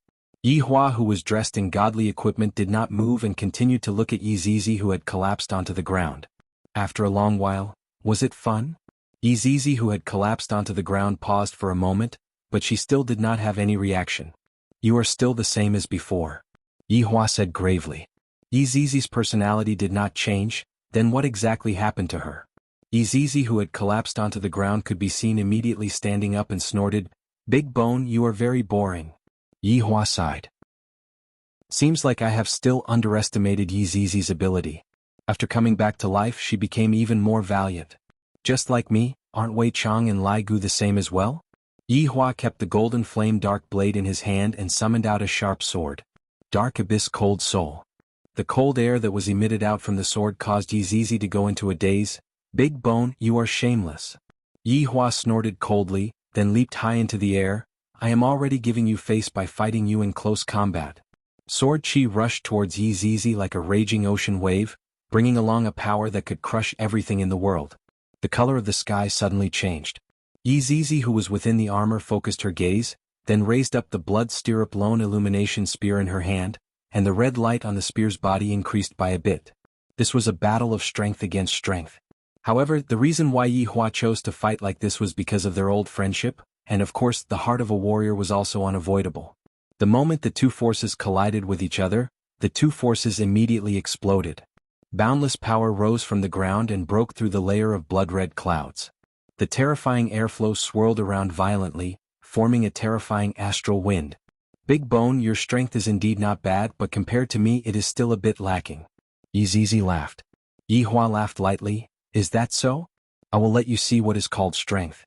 Yihua, who was dressed in godly equipment, did not move and continued to look at Yizizi, who had collapsed onto the ground. After a long while, was it fun? Yizizi, who had collapsed onto the ground, paused for a moment, but she still did not have any reaction. You are still the same as before. Yihua said gravely. Yizizi's personality did not change. Then what exactly happened to her? Yizizi, who had collapsed onto the ground, could be seen immediately standing up and snorted, Big Bone, you are very boring. Yihua sighed. Seems like I have still underestimated Yizizi's ability. After coming back to life, she became even more valiant. Just like me, aren't Wei Chang and Lai Gu the same as well? Yihua kept the golden flame dark blade in his hand and summoned out a sharp sword. Dark Abyss Cold Soul. The cold air that was emitted out from the sword caused Yizizi to go into a daze. Big Bone, you are shameless. Yihua snorted coldly, then leaped high into the air. I am already giving you face by fighting you in close combat. Sword Chi rushed towards Yizizi like a raging ocean wave, bringing along a power that could crush everything in the world. The color of the sky suddenly changed. Yizizi, who was within the armor, focused her gaze, then raised up the blood stirrup lone illumination spear in her hand, and the red light on the spear's body increased by a bit. This was a battle of strength against strength. However, the reason why Yihua chose to fight like this was because of their old friendship, and of course the heart of a warrior was also unavoidable. The moment the two forces collided with each other, the two forces immediately exploded. Boundless power rose from the ground and broke through the layer of blood-red clouds. The terrifying airflow swirled around violently, forming a terrifying astral wind. Big Bone, your strength is indeed not bad, but compared to me it is still a bit lacking. Yizizi laughed. Yihua laughed lightly. Is that so? I will let you see what is called strength.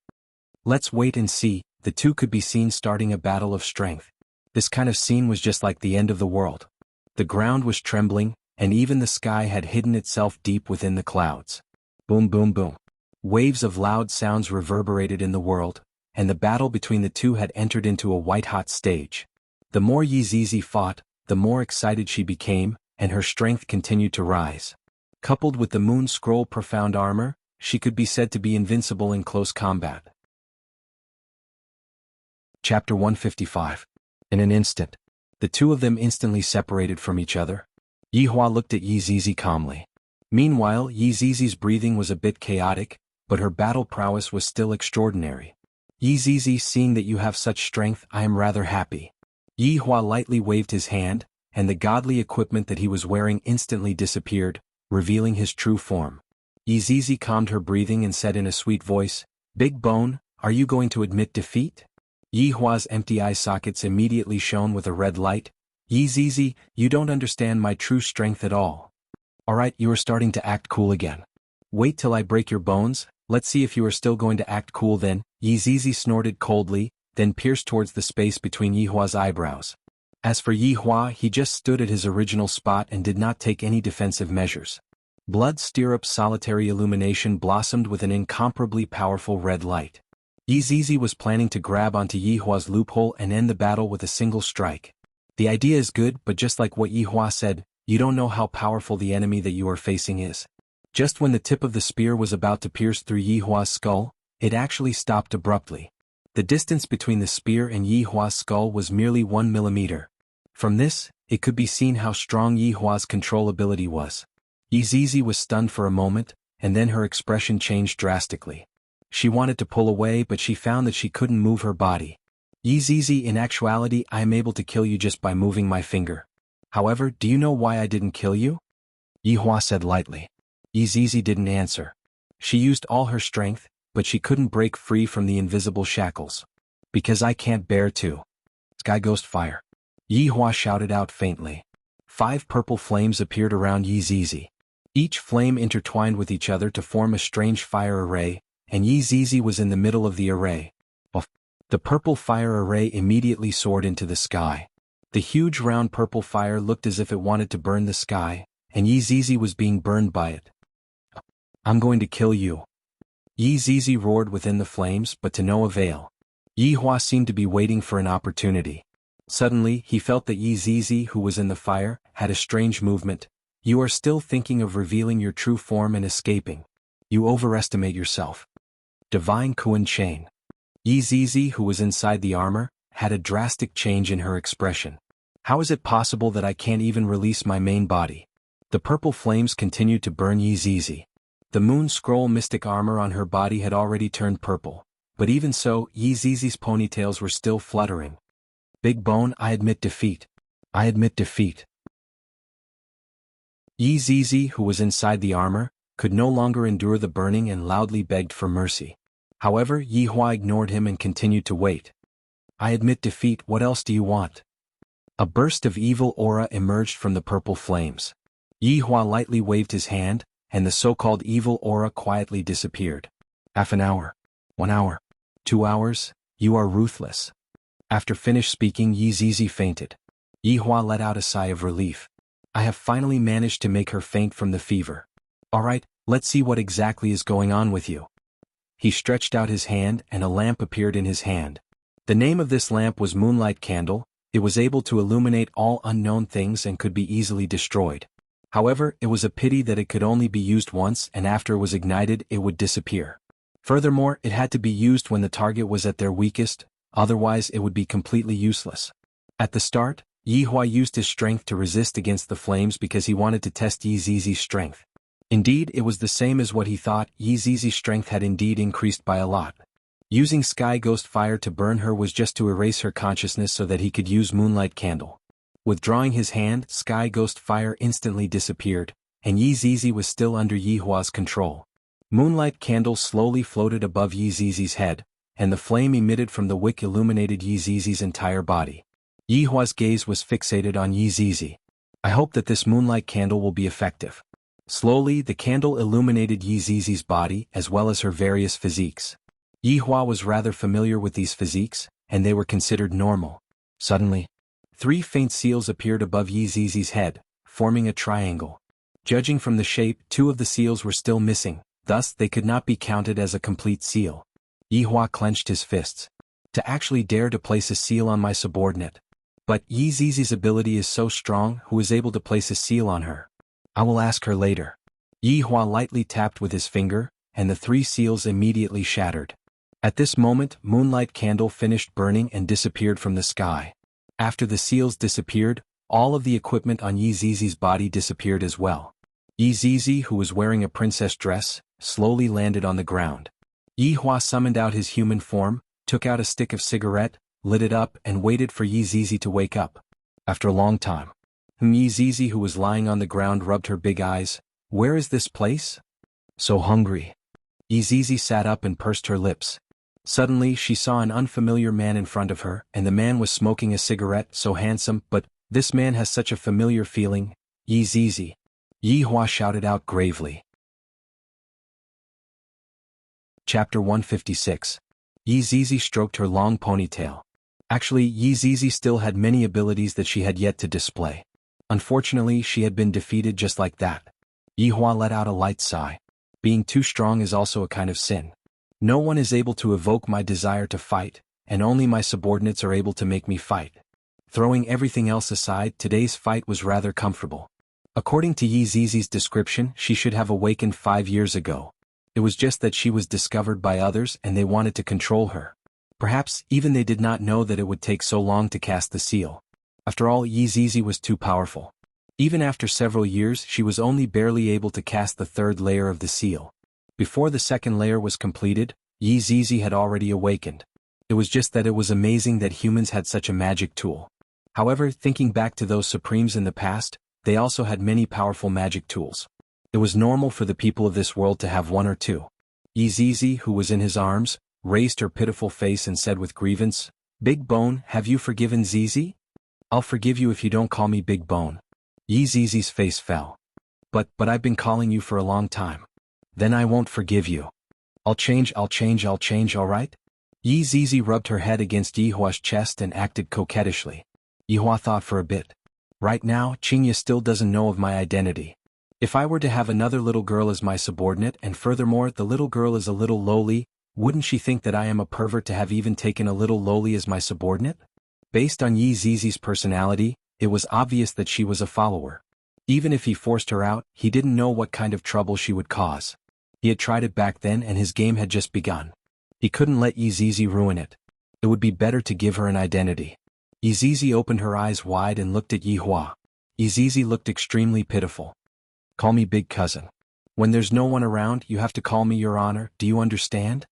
Let's wait and see. The two could be seen starting a battle of strength. This kind of scene was just like the end of the world. The ground was trembling, and even the sky had hidden itself deep within the clouds. Boom boom boom. Waves of loud sounds reverberated in the world, and the battle between the two had entered into a white-hot stage. The more Yizizi fought, the more excited she became, and her strength continued to rise. Coupled with the moon scroll profound armor, she could be said to be invincible in close combat. Chapter 155. In an instant, the two of them instantly separated from each other. Yihua looked at Yizizi calmly. Meanwhile, Yizizi's breathing was a bit chaotic, but her battle prowess was still extraordinary. Yizizi, seeing that you have such strength, I am rather happy. Yihua lightly waved his hand, and the godly equipment that he was wearing instantly disappeared, revealing his true form. Yizizi calmed her breathing and said in a sweet voice, Big Bone, are you going to admit defeat? Yihua's empty eye sockets immediately shone with a red light. Yizizi, you don't understand my true strength at all. Alright, you are starting to act cool again. Wait till I break your bones, let's see if you are still going to act cool then. Yizizi snorted coldly, then pierced towards the space between Yihua's eyebrows. As for Yihua, he just stood at his original spot and did not take any defensive measures. Blood Stirrup's solitary illumination blossomed with an incomparably powerful red light. Yizizi was planning to grab onto Yihua's loophole and end the battle with a single strike. The idea is good, but just like what Yihua said, you don't know how powerful the enemy that you are facing is. Just when the tip of the spear was about to pierce through Yihua's skull, it actually stopped abruptly. The distance between the spear and Yihua's skull was merely 1 millimeter. From this, it could be seen how strong Yihua's control ability was. Yizizi was stunned for a moment, and then her expression changed drastically. She wanted to pull away, but she found that she couldn't move her body. Yizizi, in actuality I am able to kill you just by moving my finger. However, do you know why I didn't kill you? Yihua said lightly. Yizizi didn't answer. She used all her strength, but she couldn't break free from the invisible shackles. Because I can't bear to. Sky Ghost Fire. Yihua shouted out faintly. 5 purple flames appeared around Yizizi. Each flame intertwined with each other to form a strange fire array, and Yizizi was in the middle of the array. The purple fire array immediately soared into the sky. The huge round purple fire looked as if it wanted to burn the sky, and Yizizi was being burned by it. I'm going to kill you. Yizizi roared within the flames, but to no avail. Yihua seemed to be waiting for an opportunity. Suddenly, he felt that Yizizi, who was in the fire, had a strange movement. You are still thinking of revealing your true form and escaping. You overestimate yourself. Divine Kuan Chain. Yizizi, who was inside the armor, had a drastic change in her expression. How is it possible that I can't even release my main body? The purple flames continued to burn Yizizi. The moon scroll mystic armor on her body had already turned purple, but even so, Yizizi's ponytails were still fluttering. Big Bone, I admit defeat. I admit defeat. Yizizi, who was inside the armor, could no longer endure the burning and loudly begged for mercy. However, Yihua ignored him and continued to wait. I admit defeat, what else do you want? A burst of evil aura emerged from the purple flames. Yihua lightly waved his hand, and the so-called evil aura quietly disappeared. Half an hour. 1 hour. 2 hours, you are ruthless. After finished speaking, Yizizi fainted. Yihua let out a sigh of relief. I have finally managed to make her faint from the fever. Alright, let's see what exactly is going on with you. He stretched out his hand and a lamp appeared in his hand. The name of this lamp was Moonlight Candle. It was able to illuminate all unknown things and could be easily destroyed. However, it was a pity that it could only be used once and after it was ignited it would disappear. Furthermore, it had to be used when the target was at their weakest, otherwise it would be completely useless. At the start, Yihua used his strength to resist against the flames because he wanted to test Yizizi's strength. Indeed, it was the same as what he thought. Yizizi's strength had indeed increased by a lot. Using Sky Ghost Fire to burn her was just to erase her consciousness so that he could use Moonlight Candle. Withdrawing his hand, Sky Ghost Fire instantly disappeared, and Yizizi was still under Yihua's control. Moonlight Candle slowly floated above Yizizi's head, and the flame emitted from the wick illuminated Yizizi's entire body. Yihua's gaze was fixated on Yizizi. I hope that this Moonlight Candle will be effective. Slowly, the candle illuminated Yizizi's body as well as her various physiques. Yihua was rather familiar with these physiques, and they were considered normal. Suddenly, 3 faint seals appeared above Yizizi's head, forming a triangle. Judging from the shape, 2 of the seals were still missing, thus they could not be counted as a complete seal. Yihua clenched his fists. To actually dare to place a seal on my subordinate. But Yizizi's ability is so strong, who is able to place a seal on her? I will ask her later. Yihua lightly tapped with his finger, and the 3 seals immediately shattered. At this moment, Moonlight Candle finished burning and disappeared from the sky. After the seals disappeared, all of the equipment on Yizizi's body disappeared as well. Yizizi, who was wearing a princess dress, slowly landed on the ground. Yihua summoned out his human form, took out a stick of cigarette, lit it up and waited for Yizizi to wake up. After a long time, Yizizi, who was lying on the ground, rubbed her big eyes. Where is this place? So hungry. Yizizi sat up and pursed her lips. Suddenly she saw an unfamiliar man in front of her, and the man was smoking a cigarette, so handsome, but this man has such a familiar feeling. Yizizi. Yihua shouted out gravely. Chapter 156. Yizizi stroked her long ponytail. Actually, Yizizi still had many abilities that she had yet to display. Unfortunately, she had been defeated just like that. Yihua let out a light sigh. Being too strong is also a kind of sin. No one is able to evoke my desire to fight, and only my subordinates are able to make me fight. Throwing everything else aside, today's fight was rather comfortable. According to Yizizi's description, she should have awakened 5 years ago. It was just that she was discovered by others and they wanted to control her. Perhaps even they did not know that it would take so long to cast the seal. After all, Yizizi was too powerful. Even after several years, she was only barely able to cast the 3rd layer of the seal. Before the 2nd layer was completed, Yizizi had already awakened. It was just that it was amazing that humans had such a magic tool. However, thinking back to those supremes in the past, they also had many powerful magic tools. It was normal for the people of this world to have one or two. Zizi, who was in his arms, raised her pitiful face and said with grievance, "Big Bone, have you forgiven Zizi? I'll forgive you if you don't call me Big Bone." Zizi's face fell. But I've been calling you for a long time. Then I won't forgive you. I'll change, alright? Zizi rubbed her head against Yihua's chest and acted coquettishly. Yihua thought for a bit. Right now, Xianxia still doesn't know of my identity. If I were to have another little girl as my subordinate and furthermore the little girl is a little lowly, wouldn't she think that I am a pervert to have even taken a little lowly as my subordinate? Based on Zizi's personality, it was obvious that she was a follower. Even if he forced her out, he didn't know what kind of trouble she would cause. He had tried it back then and his game had just begun. He couldn't let Zizi ruin it. It would be better to give her an identity. Zizi opened her eyes wide and looked at Yihua. Zizi looked extremely pitiful. "Call me big cousin. When there's no one around, you have to call me your honor, do you understand?"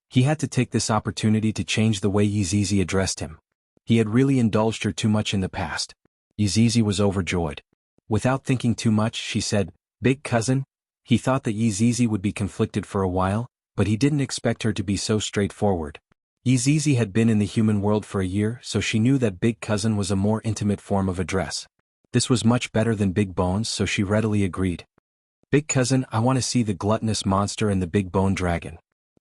He had to take this opportunity to change the way Zizi addressed him. He had really indulged her too much in the past. Zizi was overjoyed. Without thinking too much, she said, "Big cousin." He thought that Zizi would be conflicted for a while, but he didn't expect her to be so straightforward. Zizi had been in the human world for a year, so she knew that big cousin was a more intimate form of address. This was much better than big bones, so she readily agreed. "Big cousin, I want to see the gluttonous monster and the big bone dragon."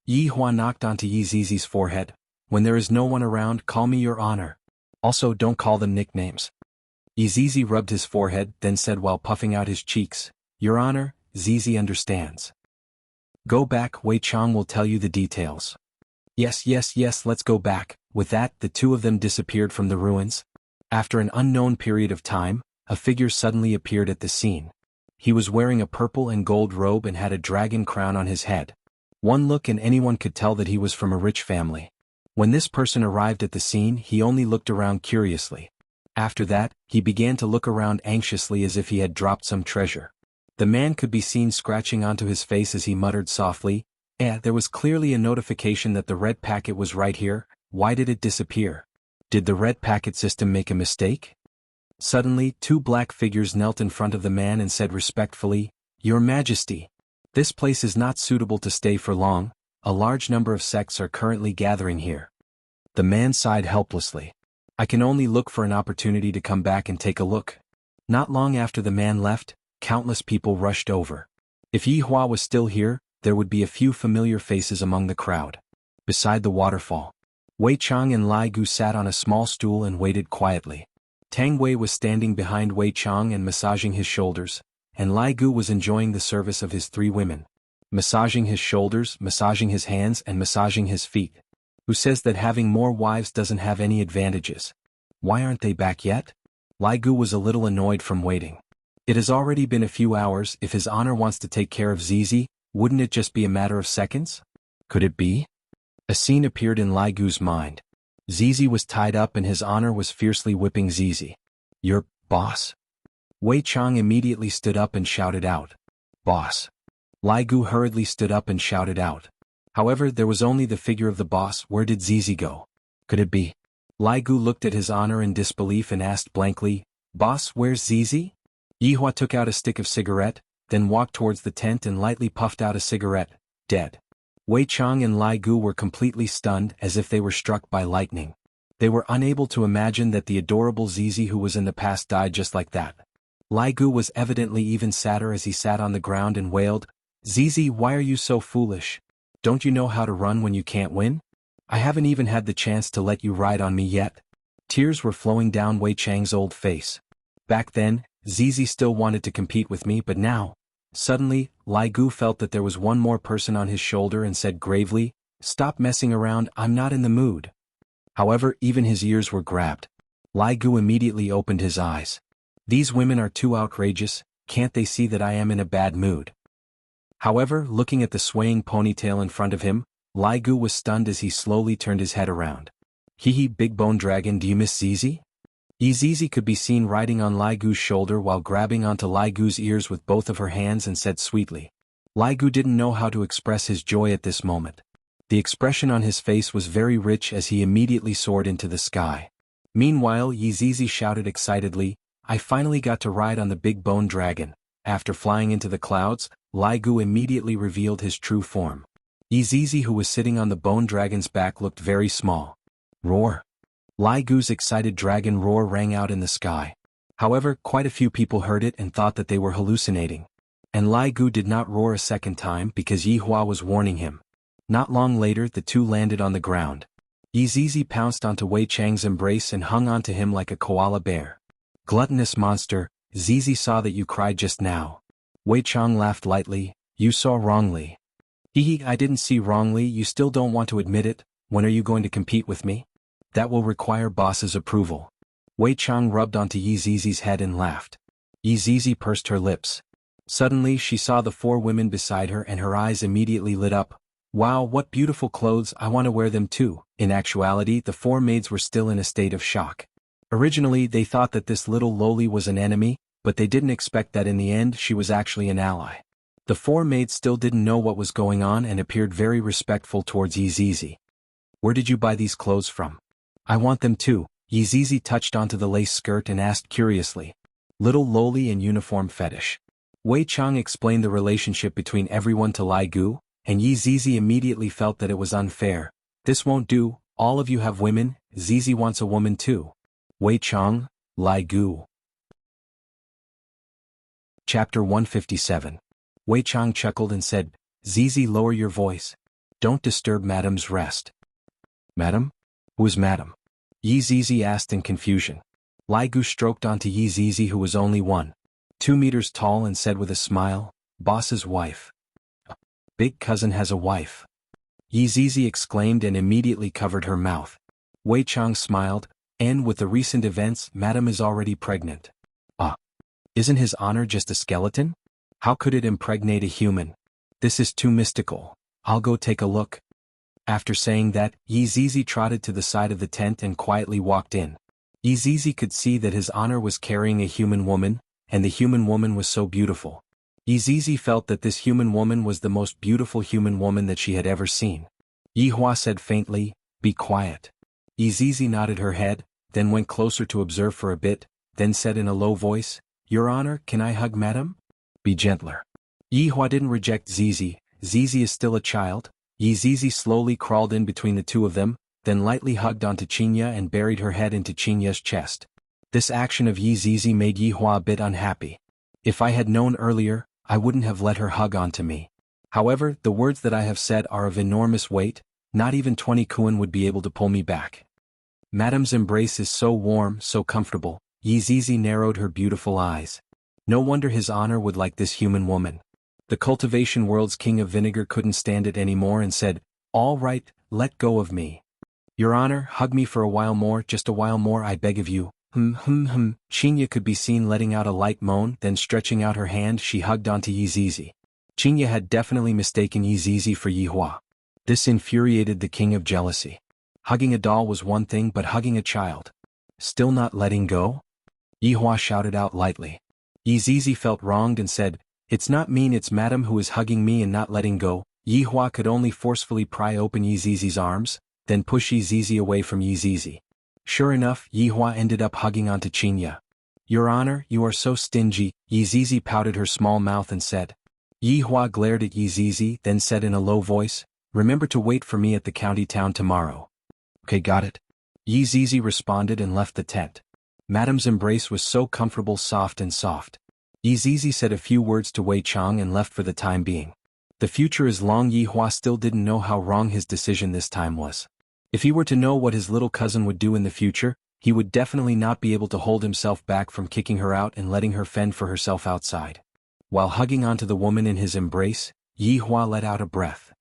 Yihua knocked onto Zizi's forehead. "When there is no one around, call me your honor. Also, don't call them nicknames." Zizi rubbed his forehead, then said while puffing out his cheeks, "Your honor, Zizi understands. Go back, Wei Chang will tell you the details." Yes, let's go back." With that, the two of them disappeared from the ruins. After an unknown period of time, a figure suddenly appeared at the scene. He was wearing a purple and gold robe and had a dragon crown on his head. One look and anyone could tell that he was from a rich family. When this person arrived at the scene, he only looked around curiously. After that, he began to look around anxiously as if he had dropped some treasure. The man could be seen scratching onto his face as he muttered softly, there was clearly a notification that the red packet was right here. Why did it disappear? Did the red packet system make a mistake?" Suddenly, two black figures knelt in front of the man and said respectfully, "Your Majesty, this place is not suitable to stay for long. A large number of sects are currently gathering here." The man sighed helplessly. "I can only look for an opportunity to come back and take a look." Not long after the man left, countless people rushed over. If Yihua was still here, there would be a few familiar faces among the crowd. Beside the waterfall, Wei Chang and Lai Gu sat on a small stool and waited quietly. Tang Wei was standing behind Wei Chang and massaging his shoulders, and Lai Gu was enjoying the service of his three women. Massaging his shoulders, massaging his hands and massaging his feet. Who says that having more wives doesn't have any advantages? Why aren't they back yet? Lai Gu was a little annoyed from waiting. It has already been a few hours. If his honor wants to take care of Zizi, wouldn't it just be a matter of seconds? Could it be? A scene appeared in Lai Gu's mind. Zizi was tied up and his honor was fiercely whipping Zizi. "Your boss?" Wei Chang immediately stood up and shouted out, "Boss." Lai Gu hurriedly stood up and shouted out. However, there was only the figure of the boss. Where did Zizi go? Could it be? Lai Gu looked at his honor in disbelief and asked blankly, "Boss, where's Zizi?" Yihua took out a stick of cigarette, then walked towards the tent and lightly puffed out a cigarette. Dead. Wei Chang and Lai Gu were completely stunned, as if they were struck by lightning. They were unable to imagine that the adorable Zizi who was in the past died just like that. Lai Gu was evidently even sadder as he sat on the ground and wailed, "Zizi, why are you so foolish? Don't you know how to run when you can't win? I haven't even had the chance to let you ride on me yet." Tears were flowing down Wei Chang's old face. Back then, Zizi still wanted to compete with me, but now... Suddenly, Lai Gu felt that there was one more person on his shoulder and said gravely, "Stop messing around, I'm not in the mood." However, even his ears were grabbed. Lai Gu immediately opened his eyes. "These women are too outrageous, can't they see that I am in a bad mood?" However, looking at the swaying ponytail in front of him, Lai Gu was stunned as he slowly turned his head around. "Hee, big bone dragon, do you miss Zizi?" Zizi could be seen riding on Lai Gu's shoulder while grabbing onto Lai Gu's ears with both of her hands and said sweetly. Lai Gu didn't know how to express his joy at this moment. The expression on his face was very rich as he immediately soared into the sky. Meanwhile, Yizizi shouted excitedly, "I finally got to ride on the big bone dragon." After flying into the clouds, Lai Gu immediately revealed his true form. Yizizi, who was sitting on the bone dragon's back, looked very small. Roar! Lai Gu's excited dragon roar rang out in the sky. However, quite a few people heard it and thought that they were hallucinating. And Lai Gu did not roar a second time because Yi Hua was warning him. Not long later, the two landed on the ground. Yizizi pounced onto Wei Chang's embrace and hung onto him like a koala bear. "Gluttonous monster, Zizi saw that you cried just now." Wei Chang laughed lightly. "You saw wrongly." "Hehe, I didn't see wrongly. You still don't want to admit it. When are you going to compete with me?" "That will require boss's approval." Wei Chang rubbed onto Yizizi's head and laughed. Yizizi pursed her lips. Suddenly she saw the four women beside her and her eyes immediately lit up. "Wow, what beautiful clothes, I want to wear them too." In actuality, the four maids were still in a state of shock. Originally, they thought that this little loli was an enemy, but they didn't expect that in the end she was actually an ally. The four maids still didn't know what was going on and appeared very respectful towards Yizizi. "Where did you buy these clothes from?" "I want them too." Yizizi touched onto the lace skirt and asked curiously. "Little loli and uniform fetish." Wei Chang explained the relationship between everyone to Lai Gu, and Yizizi immediately felt that it was unfair. "This won't do, all of you have women, Zizi wants a woman too." Wei Chang, Lai Gu. Chapter 157. Wei Chang chuckled and said, "Zizi, lower your voice. Don't disturb Madam's rest." "Madam? Who is Madam?" Yizizi asked in confusion. Lai Gu stroked onto Yizizi, who was only 1.2 meters tall, and said with a smile, "Boss's wife." "Big cousin has a wife?" Yizizi exclaimed and immediately covered her mouth. Wei Chang smiled, "And with the recent events, Madam is already pregnant." Isn't his honor just a skeleton? How could it impregnate a human? This is too mystical. I'll go take a look." After saying that, Yizizi trotted to the side of the tent and quietly walked in. Yizizi could see that his honor was carrying a human woman, and the human woman was so beautiful. Yizizi felt that this human woman was the most beautiful human woman that she had ever seen. Yi Hua said faintly, "Be quiet." Yizizi nodded her head, then went closer to observe for a bit, then said in a low voice, "Your honor, can I hug Madam?" "Be gentler." Yi Hua didn't reject Zizi. Zizi is still a child. Yizizi slowly crawled in between the two of them, then lightly hugged onto Xianxia and buried her head into Xianxia's chest. This action of Yizizi made Yi Hua a bit unhappy. "If I had known earlier, I wouldn't have let her hug onto me. However, the words that I have said are of enormous weight, not even 20 kuan would be able to pull me back." Madam's embrace is so warm, so comfortable. Yizizi narrowed her beautiful eyes. No wonder his honor would like this human woman. The cultivation world's king of vinegar couldn't stand it anymore and said, "All right, let go of me. Your honor, hug me for a while more, just a while more, I beg of you." Xianxia could be seen letting out a light moan, then stretching out her hand she hugged onto Yizizi. Xianxia had definitely mistaken Yizizi for Yi Hua. This infuriated the king of jealousy. Hugging a doll was one thing, but hugging a child. Still not letting go? Yi Hua shouted out lightly. Yizizi felt wronged and said, "It's not mean, it's Madam who is hugging me and not letting go." Yi Hua could only forcefully pry open Yizizi's arms, then push Yizizi away from Yizizi. Sure enough, Yi Hua ended up hugging onto Xianxia. "Your honor, you are so stingy," Yizizi pouted her small mouth and said. Yi Hua glared at Yizizi, then said in a low voice, "Remember to wait for me at the county town tomorrow." "Okay, got it." Yizizi responded and left the tent. Madam's embrace was so comfortable, soft and soft. Yizizi said a few words to Wei Chang and left for the time being. The future is long. Yi Hua still didn't know how wrong his decision this time was. If he were to know what his little cousin would do in the future, he would definitely not be able to hold himself back from kicking her out and letting her fend for herself outside. While hugging onto the woman in his embrace, Yi Hua let out a breath.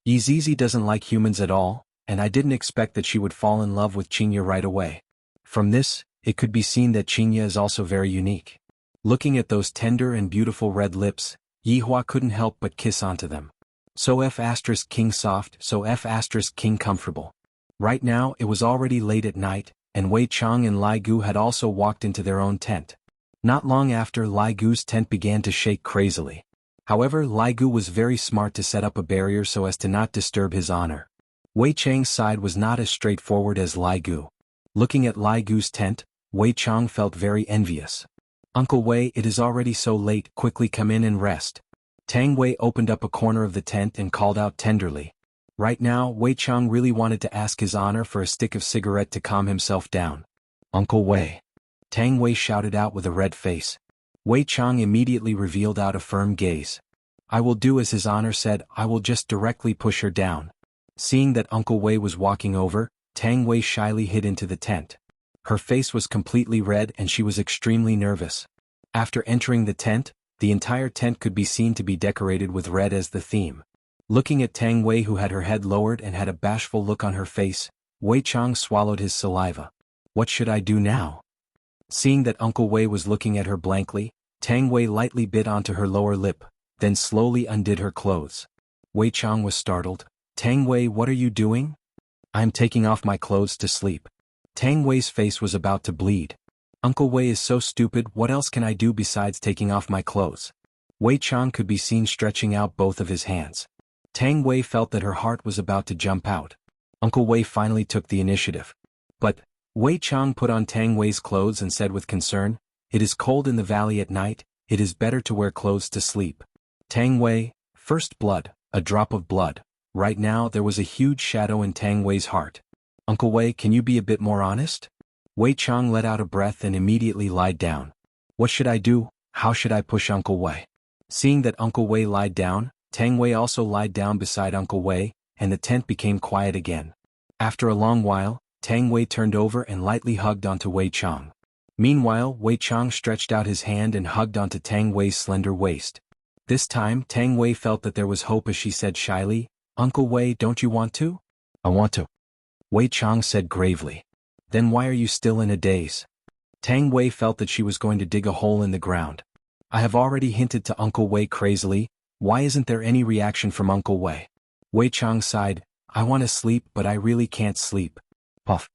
Yizizi doesn't like humans at all, and I didn't expect that she would fall in love with Xianxia right away. From this, it could be seen that Xianxia is also very unique. Looking at those tender and beautiful red lips, Yi Hua couldn't help but kiss onto them. So King soft, so King comfortable. Right now it was already late at night, and Wei Chang and Lai Gu had also walked into their own tent. Not long after, Lai Gu's tent began to shake crazily. However, Lai Gu was very smart to set up a barrier so as to not disturb his honor. Wei Chang's side was not as straightforward as Lai Gu. Looking at Lai Gu's tent, Wei Chang felt very envious. "Uncle Wei, it is already so late, quickly come in and rest." Tang Wei opened up a corner of the tent and called out tenderly. Right now, Wei Chang really wanted to ask his honor for a stick of cigarette to calm himself down. "Uncle Wei!" Tang Wei shouted out with a red face. Wei Chang immediately revealed out a firm gaze. "I will do as his honor said, I will just directly push her down." Seeing that Uncle Wei was walking over, Tang Wei shyly hid into the tent. Her face was completely red and she was extremely nervous. After entering the tent, the entire tent could be seen to be decorated with red as the theme. Looking at Tang Wei, who had her head lowered and had a bashful look on her face, Wei Chang swallowed his saliva. What should I do now? Seeing that Uncle Wei was looking at her blankly, Tang Wei lightly bit onto her lower lip, then slowly undid her clothes. Wei Chang was startled. "Tang Wei, what are you doing?" "I am taking off my clothes to sleep." Tang Wei's face was about to bleed. "Uncle Wei is so stupid, what else can I do besides taking off my clothes?" Wei Chang could be seen stretching out both of his hands. Tang Wei felt that her heart was about to jump out. Uncle Wei finally took the initiative. But Wei Chang put on Tang Wei's clothes and said with concern, "It is cold in the valley at night, it is better to wear clothes to sleep." Tang Wei, first blood, a drop of blood. Right now there was a huge shadow in Tang Wei's heart. "Uncle Wei, can you be a bit more honest?" Wei Chang let out a breath and immediately lied down. "What should I do? How should I push Uncle Wei?" Seeing that Uncle Wei lied down, Tang Wei also lied down beside Uncle Wei, and the tent became quiet again. After a long while, Tang Wei turned over and lightly hugged onto Wei Chang. Meanwhile, Wei Chang stretched out his hand and hugged onto Tang Wei's slender waist. This time, Tang Wei felt that there was hope as she said shyly, "Uncle Wei, don't you want to?" "I want to," Wei Chang said gravely. "Then why are you still in a daze?" Tang Wei felt that she was going to dig a hole in the ground. "I have already hinted to Uncle Wei crazily, why isn't there any reaction from Uncle Wei?" Wei Chang sighed, "I want to sleep but I really can't sleep." Puff.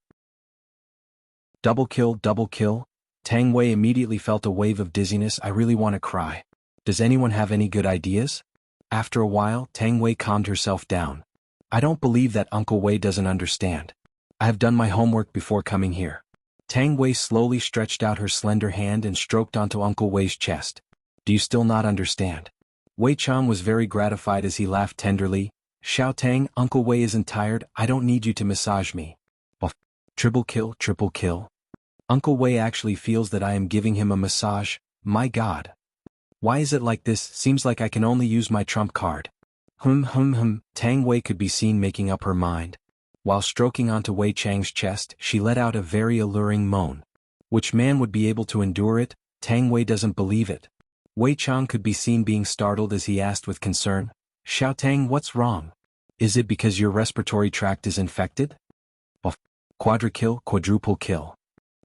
Double kill, double kill. Tang Wei immediately felt a wave of dizziness. "I really want to cry. Does anyone have any good ideas?" After a while, Tang Wei calmed herself down. "I don't believe that Uncle Wei doesn't understand. I have done my homework before coming here." Tang Wei slowly stretched out her slender hand and stroked onto Uncle Wei's chest. "Do you still not understand?" Wei Chang was very gratified as he laughed tenderly. "Xiao Tang, Uncle Wei isn't tired, I don't need you to massage me." Buff. Triple kill, triple kill. Uncle Wei actually feels that I am giving him a massage, my god. Why is it like this? Seems like I can only use my trump card. Tang Wei could be seen making up her mind. While stroking onto Wei Chang's chest, she let out a very alluring moan. Which man would be able to endure it? Tang Wei doesn't believe it. Wei Chang could be seen being startled as he asked with concern, "Xiao Tang, what's wrong? Is it because your respiratory tract is infected?" Quadrukill, quadruple kill.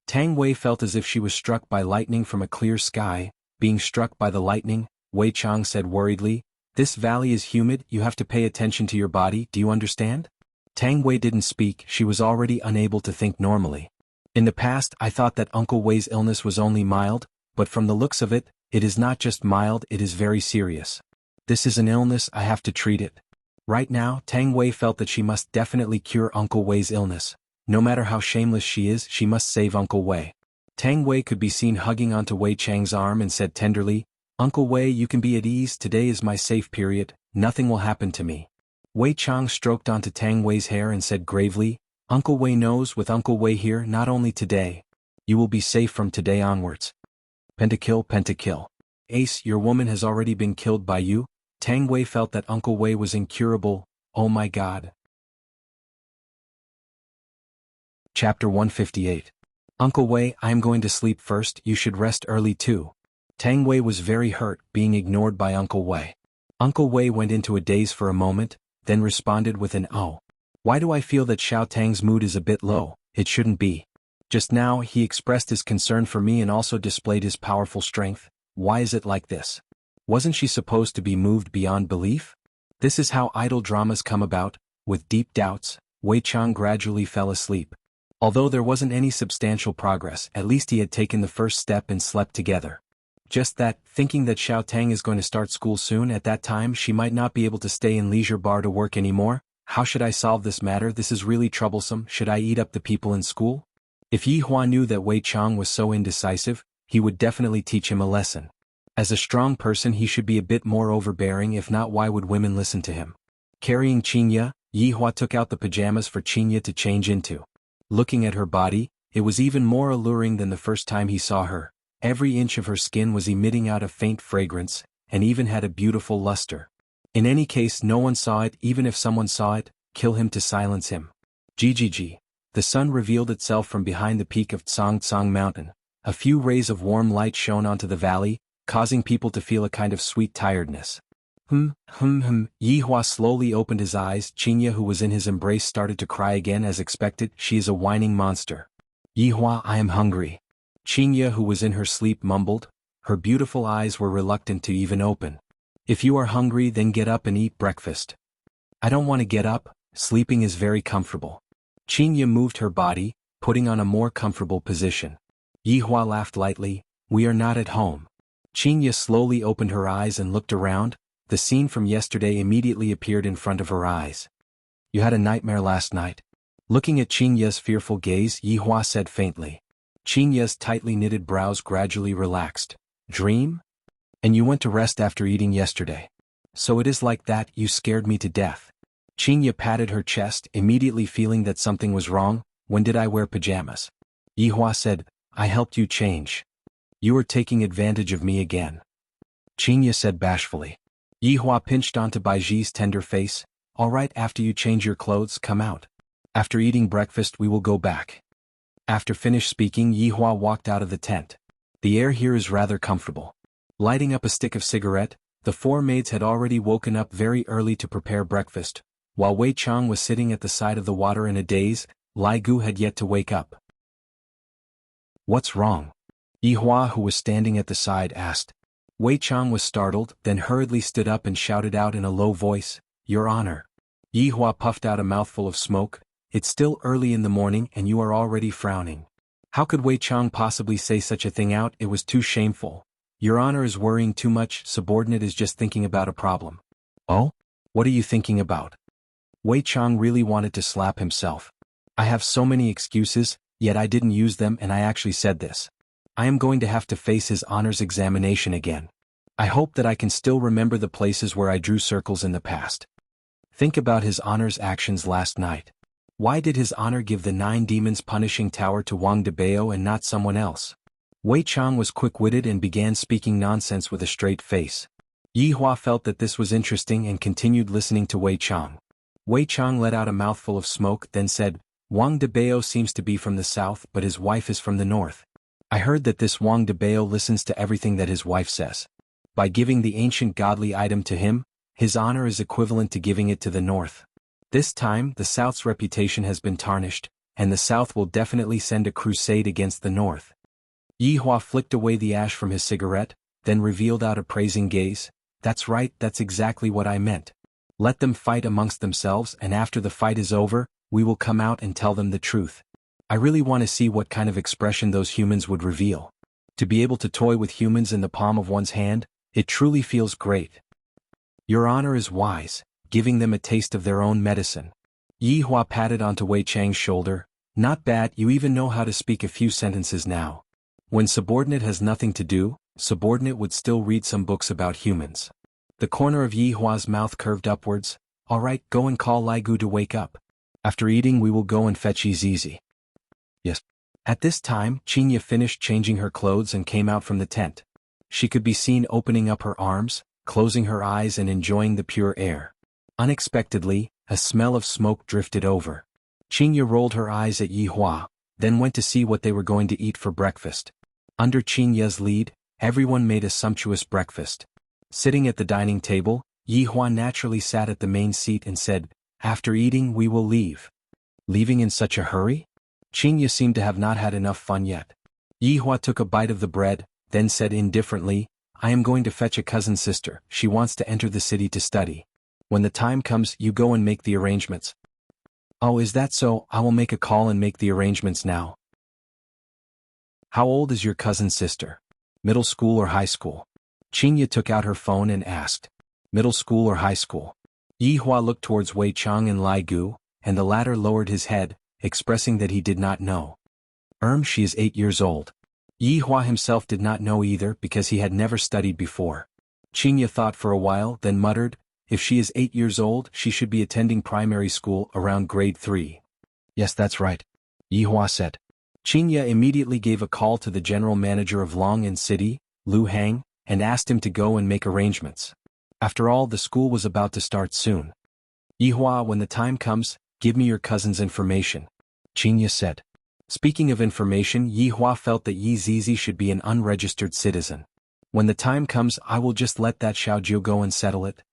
Tang Wei felt as if she was struck by lightning from a clear sky. Being struck by the lightning, Wei Chang said worriedly, "This valley is humid, you have to pay attention to your body, do you understand?" Tang Wei didn't speak, she was already unable to think normally. "In the past I thought that Uncle Wei's illness was only mild, but from the looks of it, it is not just mild, it is very serious. This is an illness, I have to treat it." Right now, Tang Wei felt that she must definitely cure Uncle Wei's illness. No matter how shameless she is, she must save Uncle Wei. Tang Wei could be seen hugging onto Wei Chang's arm and said tenderly, "Uncle Wei, you can be at ease, today is my safe period, nothing will happen to me." Wei Chang stroked onto Tang Wei's hair and said gravely, "Uncle Wei knows, with Uncle Wei here, not only today. You will be safe from today onwards." Pentakill, pentakill. "Ace, your woman has already been killed by you." Tang Wei felt that Uncle Wei was incurable, oh my god. Chapter 158. "Uncle Wei, I am going to sleep first, you should rest early too." Tang Wei was very hurt, being ignored by Uncle Wei. Uncle Wei went into a daze for a moment, then responded with an "oh. Why do I feel that Xiao Tang's mood is a bit low? It shouldn't be. Just now he expressed his concern for me and also displayed his powerful strength. Why is it like this? Wasn't she supposed to be moved beyond belief?" This is how idle dramas come about. With deep doubts, Wei Chang gradually fell asleep. Although there wasn't any substantial progress, at least he had taken the first step and slept together. Just that, thinking that Xiao Tang is going to start school soon, at that time she might not be able to stay in leisure bar to work anymore. How should I solve this matter? This is really troublesome. Should I eat up the people in school? If Yi Hua knew that Wei Chang was so indecisive, he would definitely teach him a lesson. As a strong person he should be a bit more overbearing, if not why would women listen to him? Carrying Xianxia, Yi Hua took out the pajamas for Xianxia to change into. Looking at her body, it was even more alluring than the first time he saw her. Every inch of her skin was emitting out a faint fragrance, and even had a beautiful luster. In any case no one saw it. Even if someone saw it, kill him to silence him. GGG. The sun revealed itself from behind the peak of Tsang Mountain. A few rays of warm light shone onto the valley, causing people to feel a kind of sweet tiredness. Yi Hua slowly opened his eyes. Xianxia, who was in his embrace, started to cry again as expected. She is a whining monster. Yi Hua, I am hungry. Xianxia, who was in her sleep, mumbled. Her beautiful eyes were reluctant to even open. If you are hungry, then get up and eat breakfast. I don't want to get up, sleeping is very comfortable. Xianxia moved her body, putting on a more comfortable position. Yi Hua laughed lightly. We are not at home. Xianxia slowly opened her eyes and looked around. The scene from yesterday immediately appeared in front of her eyes. You had a nightmare last night. Looking at Xianxia's fearful gaze, Yi Hua said faintly. Xianxia's tightly knitted brows gradually relaxed. Dream? And you went to rest after eating yesterday. So it is like that. You scared me to death. Xianxia patted her chest, immediately feeling that something was wrong. When did I wear pajamas? Yi Hua said, I helped you change. You are taking advantage of me again. Xianxia said bashfully. Yi Hua pinched onto Baiji's tender face. All right, after you change your clothes, come out. After eating breakfast we will go back. After finished speaking, Yi Hua walked out of the tent. The air here is rather comfortable. Lighting up a stick of cigarette, the four maids had already woken up very early to prepare breakfast. While Wei Chang was sitting at the side of the water in a daze, Lai Gu had yet to wake up. What's wrong? Yi Hua, who was standing at the side, asked. Wei Chang was startled, then hurriedly stood up and shouted out in a low voice, Your Honor. Yi Hua puffed out a mouthful of smoke. It's still early in the morning and you are already frowning. How could Wei Chang possibly say such a thing out? It was too shameful. Your Honor is worrying too much. Subordinate is just thinking about a problem. Oh? What are you thinking about? Wei Chang really wanted to slap himself. I have so many excuses, yet I didn't use them, and I actually said this. I am going to have to face his honor's examination again. I hope that I can still remember the places where I drew circles in the past. Think about his honor's actions last night. Why did his honor give the 9 demons punishing tower to Wang Debao and not someone else? Wei Chang was quick-witted and began speaking nonsense with a straight face. Yi Hua felt that this was interesting and continued listening to Wei Chang. Wei Chang let out a mouthful of smoke, then said, Wang Debao seems to be from the south, but his wife is from the north. I heard that this Wang Debao listens to everything that his wife says. By giving the ancient godly item to him, his honor is equivalent to giving it to the north. This time, the South's reputation has been tarnished, and the South will definitely send a crusade against the North. Yi Hua flicked away the ash from his cigarette, then revealed out a praising gaze. That's right, that's exactly what I meant. Let them fight amongst themselves, and after the fight is over, we will come out and tell them the truth. I really want to see what kind of expression those humans would reveal. To be able to toy with humans in the palm of one's hand, it truly feels great. Your honor is wise, giving them a taste of their own medicine. Yi Hua patted onto Wei Chang's shoulder. Not bad, you even know how to speak a few sentences now. When subordinate has nothing to do, subordinate would still read some books about humans. The corner of Yi Hua's mouth curved upwards. All right, go and call Lai Gu to wake up. After eating we will go and fetch Zizi. Yes. At this time, Xianxia finished changing her clothes and came out from the tent. She could be seen opening up her arms, closing her eyes and enjoying the pure air. Unexpectedly, a smell of smoke drifted over. Xianxia rolled her eyes at Yi Hua, then went to see what they were going to eat for breakfast. Under Xianxia's lead, everyone made a sumptuous breakfast. Sitting at the dining table, Yi Hua naturally sat at the main seat and said, After eating we will leave. Leaving in such a hurry? Xianxia seemed to have not had enough fun yet. Yi Hua took a bite of the bread, then said indifferently, I am going to fetch a cousin sister. She wants to enter the city to study. When the time comes, you go and make the arrangements. Oh, is that so? I will make a call and make the arrangements now. How old is your cousin sister? Middle school or high school? Xianxia took out her phone and asked. Middle school or high school? Yi Hua looked towards Wei Chang and Lai Gu, and the latter lowered his head, expressing that he did not know. She is 8 years old. Yi Hua himself did not know either because he had never studied before. Xianxia thought for a while, then muttered, if she is 8 years old, she should be attending primary school around grade 3. Yes, that's right, Yi Hua said. Xianxia immediately gave a call to the general manager of Long City, Lu Hang, and asked him to go and make arrangements. After all, the school was about to start soon. Yi Hua, when the time comes, give me your cousin's information, Xianxia said. Speaking of information, Yi Hua felt that Yi Zizi should be an unregistered citizen. When the time comes, I will just let that Xiaojiu go and settle it.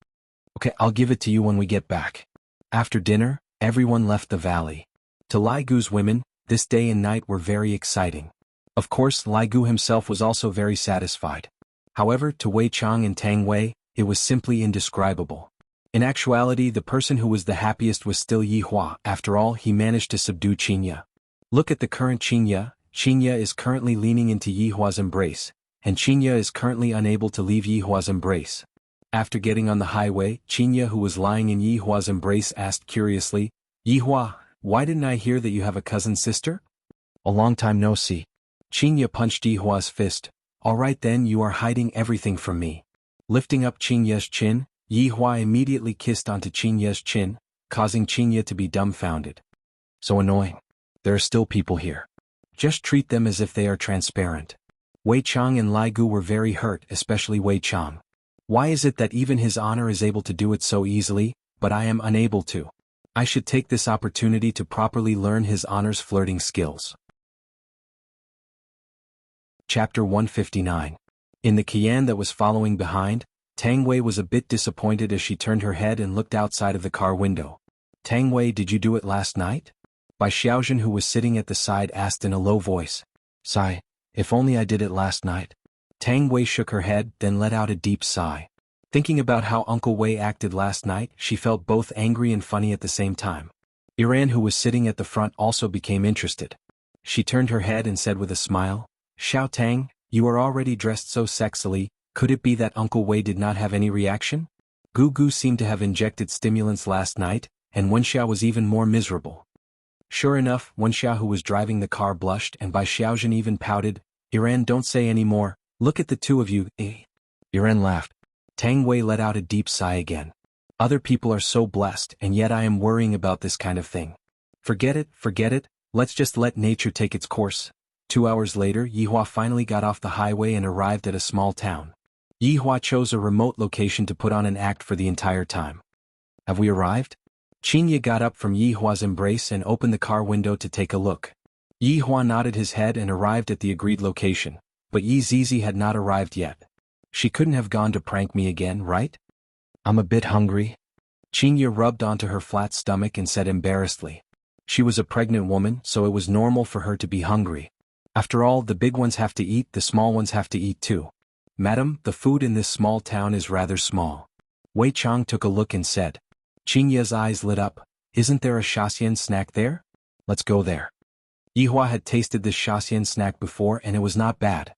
Okay, I'll give it to you when we get back. After dinner, everyone left the valley. To Lai Gu's women, this day and night were very exciting. Of course, Lai Gu himself was also very satisfied. However, to Wei Chang and Tang Wei, it was simply indescribable. In actuality, the person who was the happiest was still Yi Hua. After all, he managed to subdue Xianxia. Look at the current Xianxia. Xianxia is currently leaning into Yi Hua's embrace, and Xianxia is currently unable to leave Yi Hua's embrace. After getting on the highway, Xianxia, who was lying in Yi Hua's embrace, asked curiously, Yi Hua, why didn't I hear that you have a cousin sister? A long time no see. Xianxia punched Yi Hua's fist. All right then, you are hiding everything from me. Lifting up Xianxia's chin, Yi Hua immediately kissed onto Xianxia's chin, causing Xianxia to be dumbfounded. So annoying. There are still people here. Just treat them as if they are transparent. Wei Chang and Lai Gu were very hurt, especially Wei Chang. Why is it that even his honor is able to do it so easily, but I am unable to? I should take this opportunity to properly learn his honor's flirting skills. Chapter 159. In the Qian that was following behind, Tang Wei was a bit disappointed as she turned her head and looked outside of the car window. Tang Wei, did you do it last night? Bai Xiaozhen, who was sitting at the side, asked in a low voice. Sigh, if only I did it last night. Tang Wei shook her head, then let out a deep sigh. Thinking about how Uncle Wei acted last night, she felt both angry and funny at the same time. Iran, who was sitting at the front, also became interested. She turned her head and said with a smile, Xiao Tang, you are already dressed so sexily, could it be that Uncle Wei did not have any reaction? Gu Gu seemed to have injected stimulants last night, and Wenxia was even more miserable. Sure enough, Wenxia, who was driving the car, blushed, and Bai Xiaozhen even pouted. Iran, don't say any more, look at the two of you, eh? Iran laughed. Tang Wei let out a deep sigh again. Other people are so blessed, and yet I am worrying about this kind of thing. Forget it, let's just let nature take its course. 2 hours later, Yi Hua finally got off the highway and arrived at a small town. Yi Hua chose a remote location to put on an act for the entire time. Have we arrived? Xianxia got up from Yi Hua's embrace and opened the car window to take a look. Yi Hua nodded his head and arrived at the agreed location, but Yi Zizi had not arrived yet. She couldn't have gone to prank me again, right? I'm a bit hungry. Xianxia rubbed onto her flat stomach and said embarrassedly. She was a pregnant woman, so it was normal for her to be hungry. After all, the big ones have to eat, the small ones have to eat too. Madam, the food in this small town is rather small. Wei Chang took a look and said. Xianxia's eyes lit up. Isn't there a xiaxian snack there? Let's go there. Yi Hua had tasted this xiaxian snack before and it was not bad.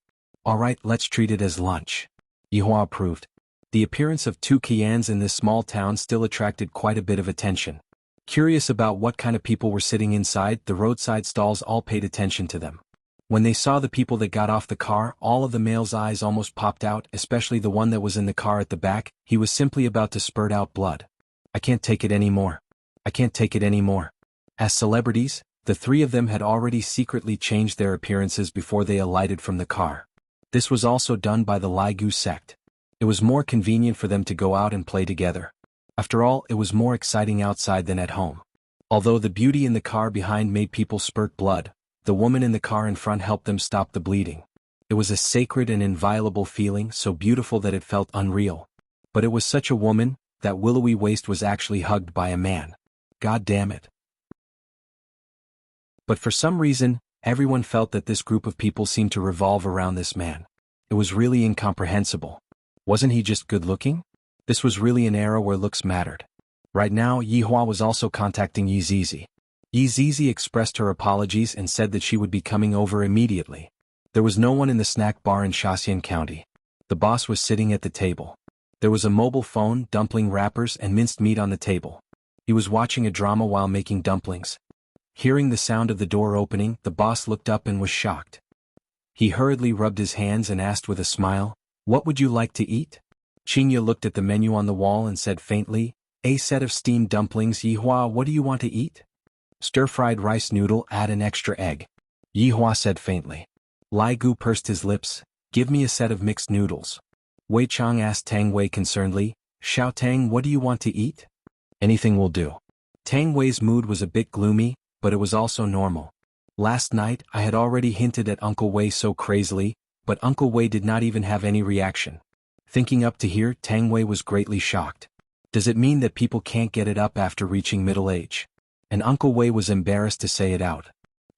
Alright, let's treat it as lunch. Yi Hua approved. The appearance of 2 Qians in this small town still attracted quite a bit of attention. Curious about what kind of people were sitting inside, the roadside stalls all paid attention to them. When they saw the people that got off the car, all of the males' eyes almost popped out, especially the one that was in the car at the back. He was simply about to spurt out blood. I can't take it anymore. I can't take it anymore. As celebrities, the 3 of them had already secretly changed their appearances before they alighted from the car. This was also done by the Lai Gu sect. It was more convenient for them to go out and play together. After all, it was more exciting outside than at home. Although the beauty in the car behind made people spurt blood, the woman in the car in front helped them stop the bleeding. It was a sacred and inviolable feeling, so beautiful that it felt unreal. But it was such a woman, that willowy waist was actually hugged by a man. God damn it. But for some reason, everyone felt that this group of people seemed to revolve around this man. It was really incomprehensible. Wasn't he just good looking? This was really an era where looks mattered. Right now, Yi Hua was also contacting Yi Zizi. Yi Zizi expressed her apologies and said that she would be coming over immediately. There was no one in the snack bar in Xianxia County. The boss was sitting at the table. There was a mobile phone, dumpling wrappers, and minced meat on the table. He was watching a drama while making dumplings. Hearing the sound of the door opening, the boss looked up and was shocked. He hurriedly rubbed his hands and asked with a smile, "What would you like to eat?" Xianxia looked at the menu on the wall and said faintly, "A set of steamed dumplings. Yihua, what do you want to eat?" "Stir-fried rice noodle, add an extra egg," Yihua said faintly. Lai Gu pursed his lips, "Give me a set of mixed noodles." Wei Chang asked Tang Wei concernedly, "Xiao Tang, what do you want to eat?" "Anything will do." Tang Wei's mood was a bit gloomy, but it was also normal. Last night, I had already hinted at Uncle Wei so crazily, but Uncle Wei did not even have any reaction. Thinking up to here, Tang Wei was greatly shocked. Does it mean that people can't get it up after reaching middle age? And Uncle Wei was embarrassed to say it out.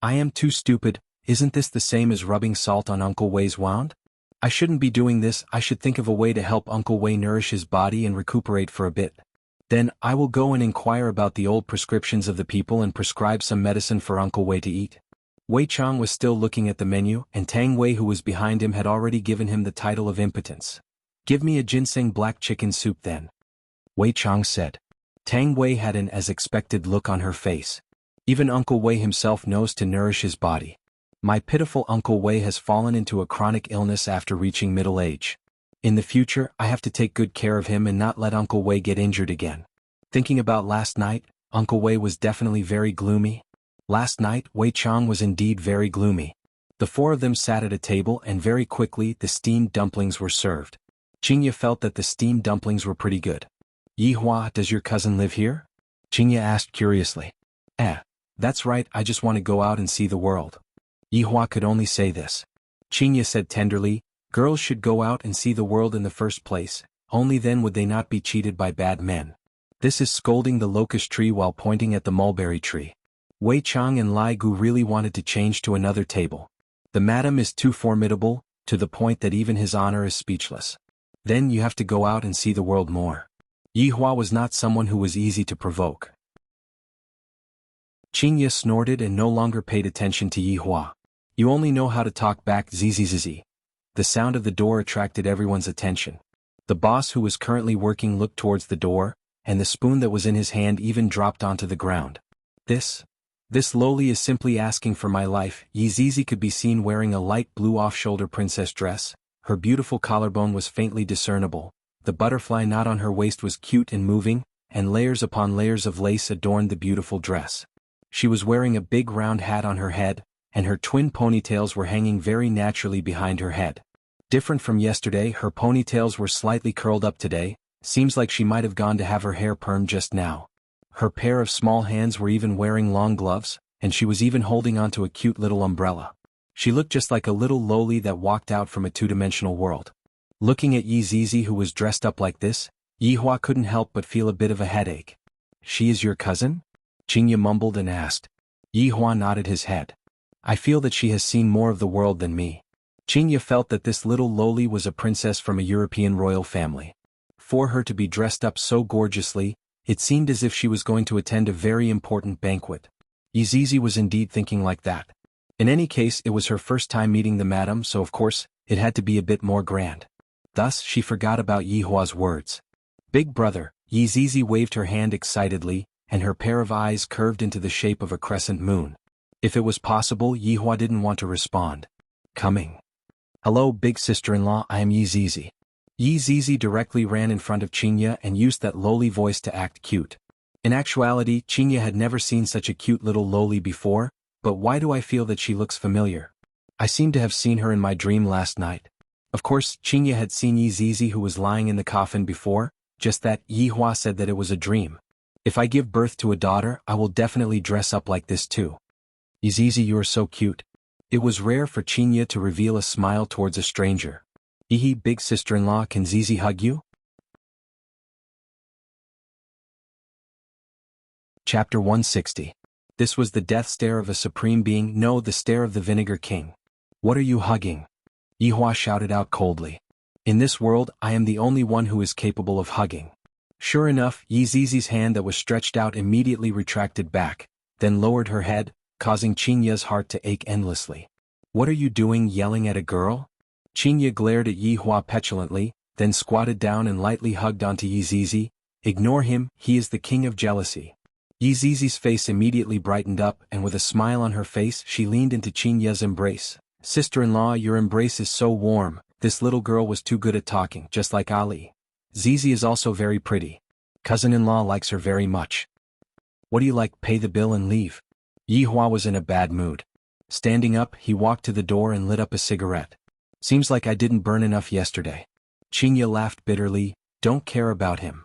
"I am too stupid. Isn't this the same as rubbing salt on Uncle Wei's wound? I shouldn't be doing this. I should think of a way to help Uncle Wei nourish his body and recuperate for a bit. Then, I will go and inquire about the old prescriptions of the people and prescribe some medicine for Uncle Wei to eat." Wei Chang was still looking at the menu, and Tang Wei, who was behind him, had already given him the title of impotence. "Give me a ginseng black chicken soup then," Wei Chang said. Tang Wei had an as-expected look on her face. Even Uncle Wei himself knows to nourish his body. My pitiful Uncle Wei has fallen into a chronic illness after reaching middle age. In the future, I have to take good care of him and not let Uncle Wei get injured again. Thinking about last night, Uncle Wei was definitely very gloomy. Last night, Wei Chang was indeed very gloomy. The four of them sat at a table and very quickly the steamed dumplings were served. Xianxia felt that the steamed dumplings were pretty good. "Yihua, does your cousin live here?" Xianxia asked curiously. That's right, I just want to go out and see the world." Yihua could only say this. Xianxia said tenderly, "Girls should go out and see the world in the first place, only then would they not be cheated by bad men. This is scolding the locust tree while pointing at the mulberry tree." Wei Chang and Lai Gu really wanted to change to another table. The madam is too formidable, to the point that even his honor is speechless. Then you have to go out and see the world more. Yihua was not someone who was easy to provoke. Xianxia snorted and no longer paid attention to Yihua. "You only know how to talk back, zzz." The sound of the door attracted everyone's attention. The boss, who was currently working, looked towards the door, and the spoon that was in his hand even dropped onto the ground. This lowly is simply asking for my life." Zizi could be seen wearing a light blue off-shoulder princess dress. Her beautiful collarbone was faintly discernible. The butterfly knot on her waist was cute and moving, and layers upon layers of lace adorned the beautiful dress. She was wearing a big round hat on her head, and her twin ponytails were hanging very naturally behind her head. Different from yesterday, her ponytails were slightly curled up today. Seems like she might have gone to have her hair permed just now. Her pair of small hands were even wearing long gloves, and she was even holding onto a cute little umbrella. She looked just like a little loli that walked out from a two-dimensional world. Looking at Yi Zizi, who was dressed up like this, Yihua couldn't help but feel a bit of a headache. "She is your cousin?" Xianxia mumbled and asked. Yihua nodded his head. "I feel that she has seen more of the world than me." Xianxia felt that this little loli was a princess from a European royal family. For her to be dressed up so gorgeously, it seemed as if she was going to attend a very important banquet. Yizizi was indeed thinking like that. In any case, it was her first time meeting the madam, so of course, it had to be a bit more grand. Thus, she forgot about Yihua's words. "Big brother," Yizizi waved her hand excitedly, and her pair of eyes curved into the shape of a crescent moon. If it was possible, Yihua didn't want to respond. "Coming." "Hello, big sister-in-law, I am Yizizi." Yizizi directly ran in front of Xianxia and used that lowly voice to act cute. In actuality, Xianxia had never seen such a cute little lowly before, but why do I feel that she looks familiar? I seem to have seen her in my dream last night. Of course, Xianxia had seen Yizizi, who was lying in the coffin before, just that Yihua said that it was a dream. If I give birth to a daughter, I will definitely dress up like this too. "Yizizi, you are so cute." It was rare for Xianxia to reveal a smile towards a stranger. "Ihi, big sister-in-law, can Zizi hug you?" Chapter 160. This was the death stare of a supreme being, no, the stare of the Vinegar King. "What are you hugging?" Yihua shouted out coldly. "In this world, I am the only one who is capable of hugging." Sure enough, Yizizi's hand that was stretched out immediately retracted back, then lowered her head, causing Xianxia's heart to ache endlessly. What are you doing yelling at a girl? Xianxia glared at Yi Hua petulantly, then squatted down and lightly hugged onto Yi Zizi. Ignore him, he is the king of jealousy. Yi Zizi's face immediately brightened up, and with a smile on her face she leaned into Xianxia's embrace. Sister-in-law, your embrace is so warm. This little girl was too good at talking, just like Ali. Zizi is also very pretty. Cousin-in-law likes her very much. What do you like? Pay the bill and leave. Yi Hua was in a bad mood. Standing up, he walked to the door and lit up a cigarette. Seems like I didn't burn enough yesterday. Xianxia laughed bitterly. Don't care about him.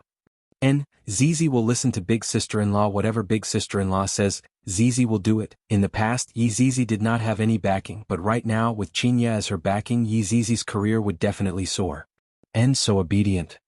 Zizi will listen to big sister-in-law. Whatever big sister-in-law says, Zizi will do it. In the past, Yi Zizi did not have any backing, but right now, with Xianxia as her backing, Yi Zizi's career would definitely soar. And so obedient.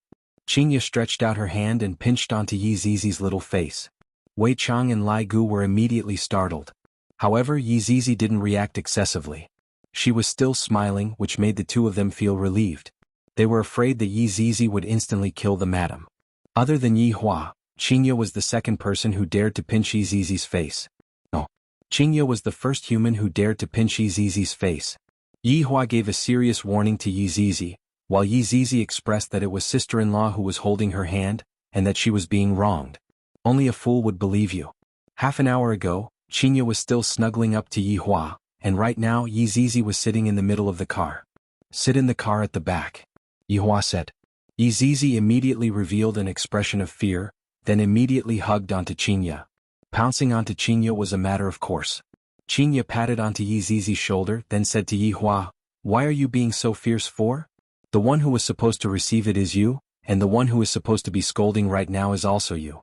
Xianxia stretched out her hand and pinched onto Yi Zizi's little face. Wei Chang and Lai Gu were immediately startled. However, Yi Zizi didn't react excessively. She was still smiling, which made the two of them feel relieved. They were afraid that Yi Zizi would instantly kill the madam. Other than Yi Hua, Xianxia was the second person who dared to pinch Yi Zizi's face. No. Xianxia was the first human who dared to pinch Yi Zizi's face. Yi Hua gave a serious warning to Yi Zizi, while Yi Zizi expressed that it was sister-in-law who was holding her hand, and that she was being wronged. Only a fool would believe you. Half an hour ago, Xianxia was still snuggling up to Yi Hua, and right now Yi Zizi was sitting in the middle of the car. Sit in the car at the back. Yi Hua said. Yi Zizi immediately revealed an expression of fear, then immediately hugged onto Xianxia. Pouncing onto Xianxia was a matter of course. Xianxia patted onto Yi Zizi's shoulder, then said to Yi Hua, "Why are you being so fierce for? The one who was supposed to receive it is you, and the one who is supposed to be scolding right now is also you."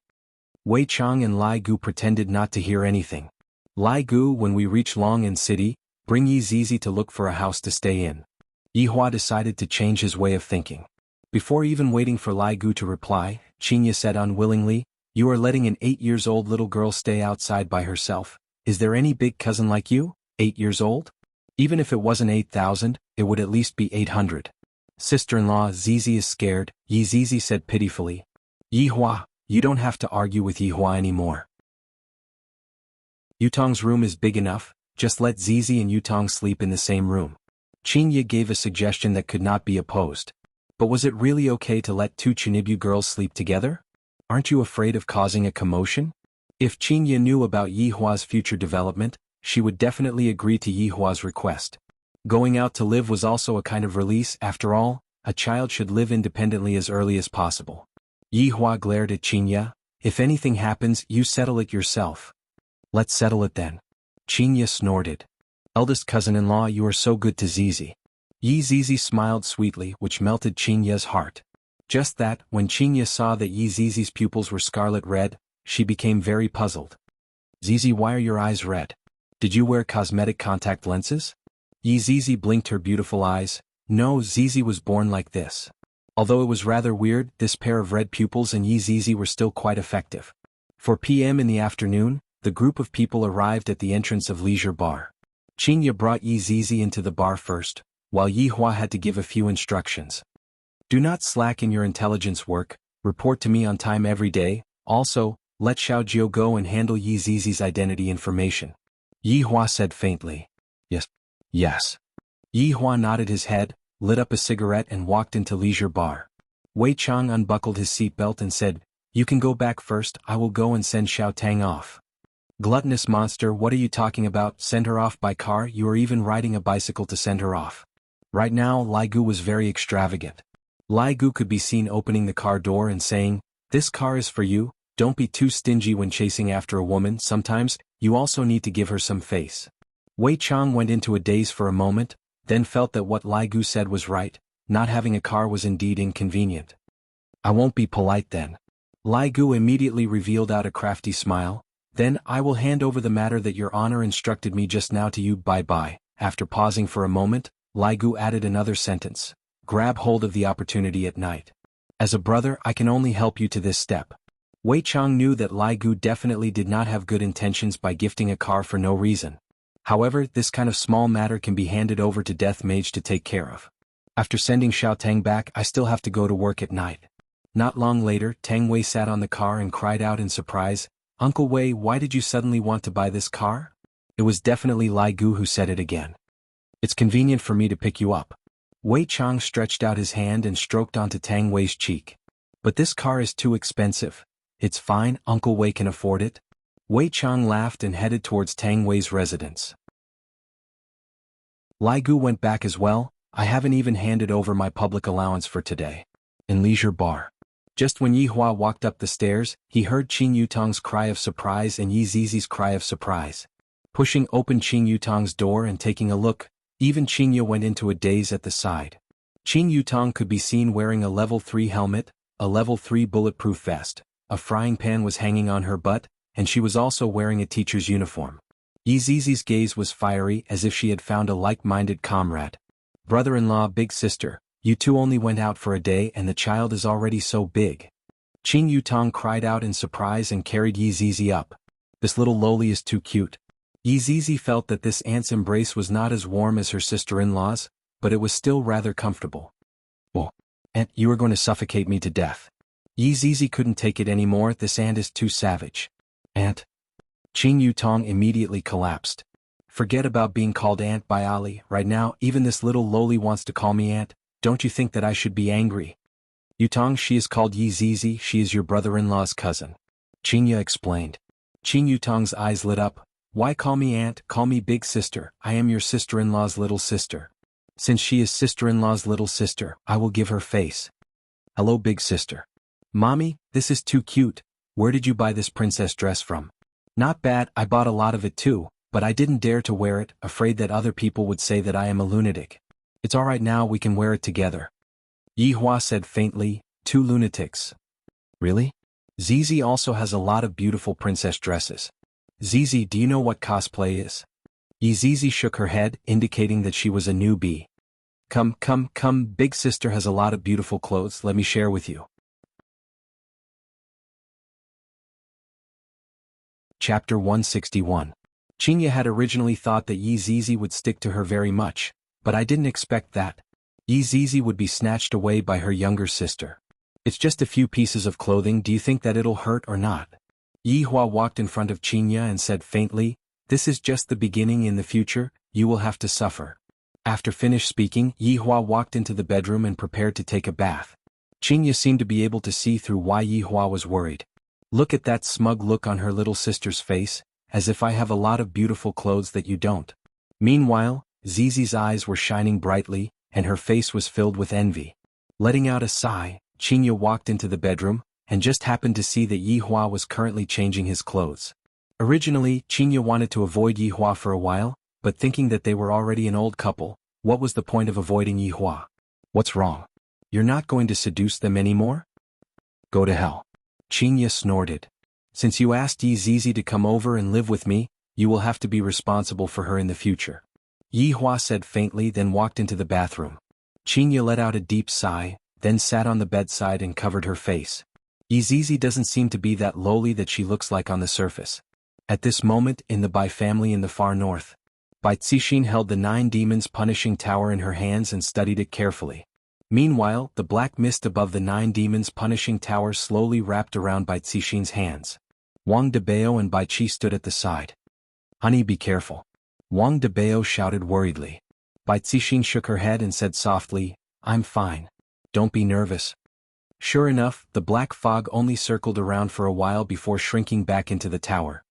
Wei Chang and Lai Gu pretended not to hear anything. Lai Gu, when we reach Long'an City, bring Yi Zizi to look for a house to stay in. Yi Hua decided to change his way of thinking. Before even waiting for Lai Gu to reply, Xianxia said unwillingly, "You are letting an 8-year-old little girl stay outside by herself. Is there any big cousin like you, 8 years old? Even if it wasn't 8,000, it would at least be 800. Sister-in-law, Zizi is scared," Yi Zizi said pitifully. "Yi Hua, you don't have to argue with Yi Hua anymore. Yutong's room is big enough, just let Zizi and Yutong sleep in the same room." Xianxia gave a suggestion that could not be opposed. But was it really okay to let two Chinibu girls sleep together? Aren't you afraid of causing a commotion? If Xianxia knew about Yi Hua's future development, she would definitely agree to Yi Hua's request. Going out to live was also a kind of release. After all, a child should live independently as early as possible. Yi Hua glared at Xianxia. "If anything happens, you settle it yourself." "Let's settle it then." Xianxia snorted. "Eldest cousin-in-law, you are so good to Zizi." Yi Zizi smiled sweetly, which melted Xianxia's heart. Just that, when Xianxia saw that Yi Zizi's pupils were scarlet red, she became very puzzled. "Zizi, why are your eyes red? Did you wear cosmetic contact lenses?" Yi Zizi blinked her beautiful eyes. "No, Zizi was born like this." Although it was rather weird, this pair of red pupils and Yi Zizi were still quite effective. 4 p.m. in the afternoon, the group of people arrived at the entrance of Leisure Bar. Xianxia brought Yi Zizi into the bar first, while Yi Hua had to give a few instructions. "Do not slack in your intelligence work, report to me on time every day, also, let Xiao Jiu go and handle Yi Zizi's identity information." Yi Hua said faintly. "Yes. Yes." Yi Hua nodded his head, lit up a cigarette and walked into Leisure Bar. Wei Chang unbuckled his seatbelt and said, "You can go back first, I will go and send Xiao Tang off." "Gluttonous monster, what are you talking about? Send her off by car? You are even riding a bicycle to send her off." Right now, Lai Gu was very extravagant. Lai Gu could be seen opening the car door and saying, "This car is for you, don't be too stingy when chasing after a woman, sometimes, you also need to give her some face." Wei Chang went into a daze for a moment, then felt that what Lai Gu said was right, not having a car was indeed inconvenient. "I won't be polite then." Lai Gu immediately revealed out a crafty smile. "Then I will hand over the matter that your honor instructed me just now to you, bye-bye." After pausing for a moment, Lai Gu added another sentence. "Grab hold of the opportunity at night. As a brother, I can only help you to this step." Wei Chang knew that Lai Gu definitely did not have good intentions by gifting a car for no reason. However, this kind of small matter can be handed over to Death Mage to take care of. "After sending Xiao Tang back, I still have to go to work at night." Not long later, Tang Wei sat on the car and cried out in surprise, "Uncle Wei, why did you suddenly want to buy this car?" It was definitely Lai Gu who said it again. It's convenient for me to pick you up. Wei Chang stretched out his hand and stroked onto Tang Wei's cheek. But this car is too expensive. It's fine, Uncle Wei can afford it. Wei Chang laughed and headed towards Tang Wei's residence. Lai Gu went back as well. I haven't even handed over my public allowance for today. In leisure bar. Just when Yi Hua walked up the stairs, he heard Qing Yutong's cry of surprise and Yi Zizi's cry of surprise. Pushing open Qing Yutong's door and taking a look, even Qingya went into a daze at the side. Qing Yutong could be seen wearing a level 3 helmet, a level 3 bulletproof vest, a frying pan was hanging on her butt, and she was also wearing a teacher's uniform. Yi Zizi's gaze was fiery as if she had found a like-minded comrade. Brother-in-law, big sister, you two only went out for a day and the child is already so big. Qing Yutong cried out in surprise and carried Yi Zizi up. This little loli is too cute. Yi Zizi felt that this aunt's embrace was not as warm as her sister-in-law's, but it was still rather comfortable. Oh, aunt, you are going to suffocate me to death. Yi Zizi couldn't take it anymore, this aunt is too savage. Aunt. Qing Yutong immediately collapsed. Forget about being called aunt by Ali, right now even this little loli wants to call me aunt, don't you think that I should be angry? Yutong, she is called Yi Zizi, she is your brother-in-law's cousin. Qingya explained. Qing Yutong's eyes lit up. Why call me aunt, call me big sister, I am your sister-in-law's little sister. Since she is sister-in-law's little sister, I will give her face. Hello big sister. Mommy, this is too cute, where did you buy this princess dress from? Not bad, I bought a lot of it too, but I didn't dare to wear it, afraid that other people would say that I am a lunatic. It's alright now, we can wear it together. Yi Hua said faintly, 2 lunatics. Really? Zizi also has a lot of beautiful princess dresses. Zizi, do you know what cosplay is? Yi Zizi shook her head, indicating that she was a newbie. Come, big sister has a lot of beautiful clothes, let me share with you. Chapter 161. Qingya had originally thought that Yi Zizi would stick to her very much, but I didn't expect that. Yi Zizi would be snatched away by her younger sister. It's just a few pieces of clothing, do you think that it'll hurt or not? Yi Hua walked in front of Qingya and said faintly, this is just the beginning, in the future, you will have to suffer. After finished speaking, Yi Hua walked into the bedroom and prepared to take a bath. Qingya seemed to be able to see through why Yi Hua was worried. Look at that smug look on her little sister's face, as if I have a lot of beautiful clothes that you don't. Meanwhile, Zizi's eyes were shining brightly, and her face was filled with envy. Letting out a sigh, Qingya walked into the bedroom, and just happened to see that Yi Hua was currently changing his clothes. Originally, Qingya wanted to avoid Yi Hua for a while, but thinking that they were already an old couple, what was the point of avoiding Yi Hua? What's wrong? You're not going to seduce them anymore? Go to hell. Qingya snorted. Since you asked Yi Zizi to come over and live with me, you will have to be responsible for her in the future. Yi Hua said faintly, then walked into the bathroom. Qingya let out a deep sigh, then sat on the bedside and covered her face. Yi Zizi doesn't seem to be that lowly that she looks like on the surface. At this moment, in the Bai family in the far north, Bai Cixin held the 9 demons punishing tower in her hands and studied it carefully. Meanwhile, the black mist above the 9 demons punishing tower slowly wrapped around Bai Cixin's hands. Wang Debao and Bai Qi stood at the side. Honey, be careful. Wang Debao shouted worriedly. Bai Cixin shook her head and said softly, I'm fine. Don't be nervous. Sure enough, the black fog only circled around for a while before shrinking back into the tower.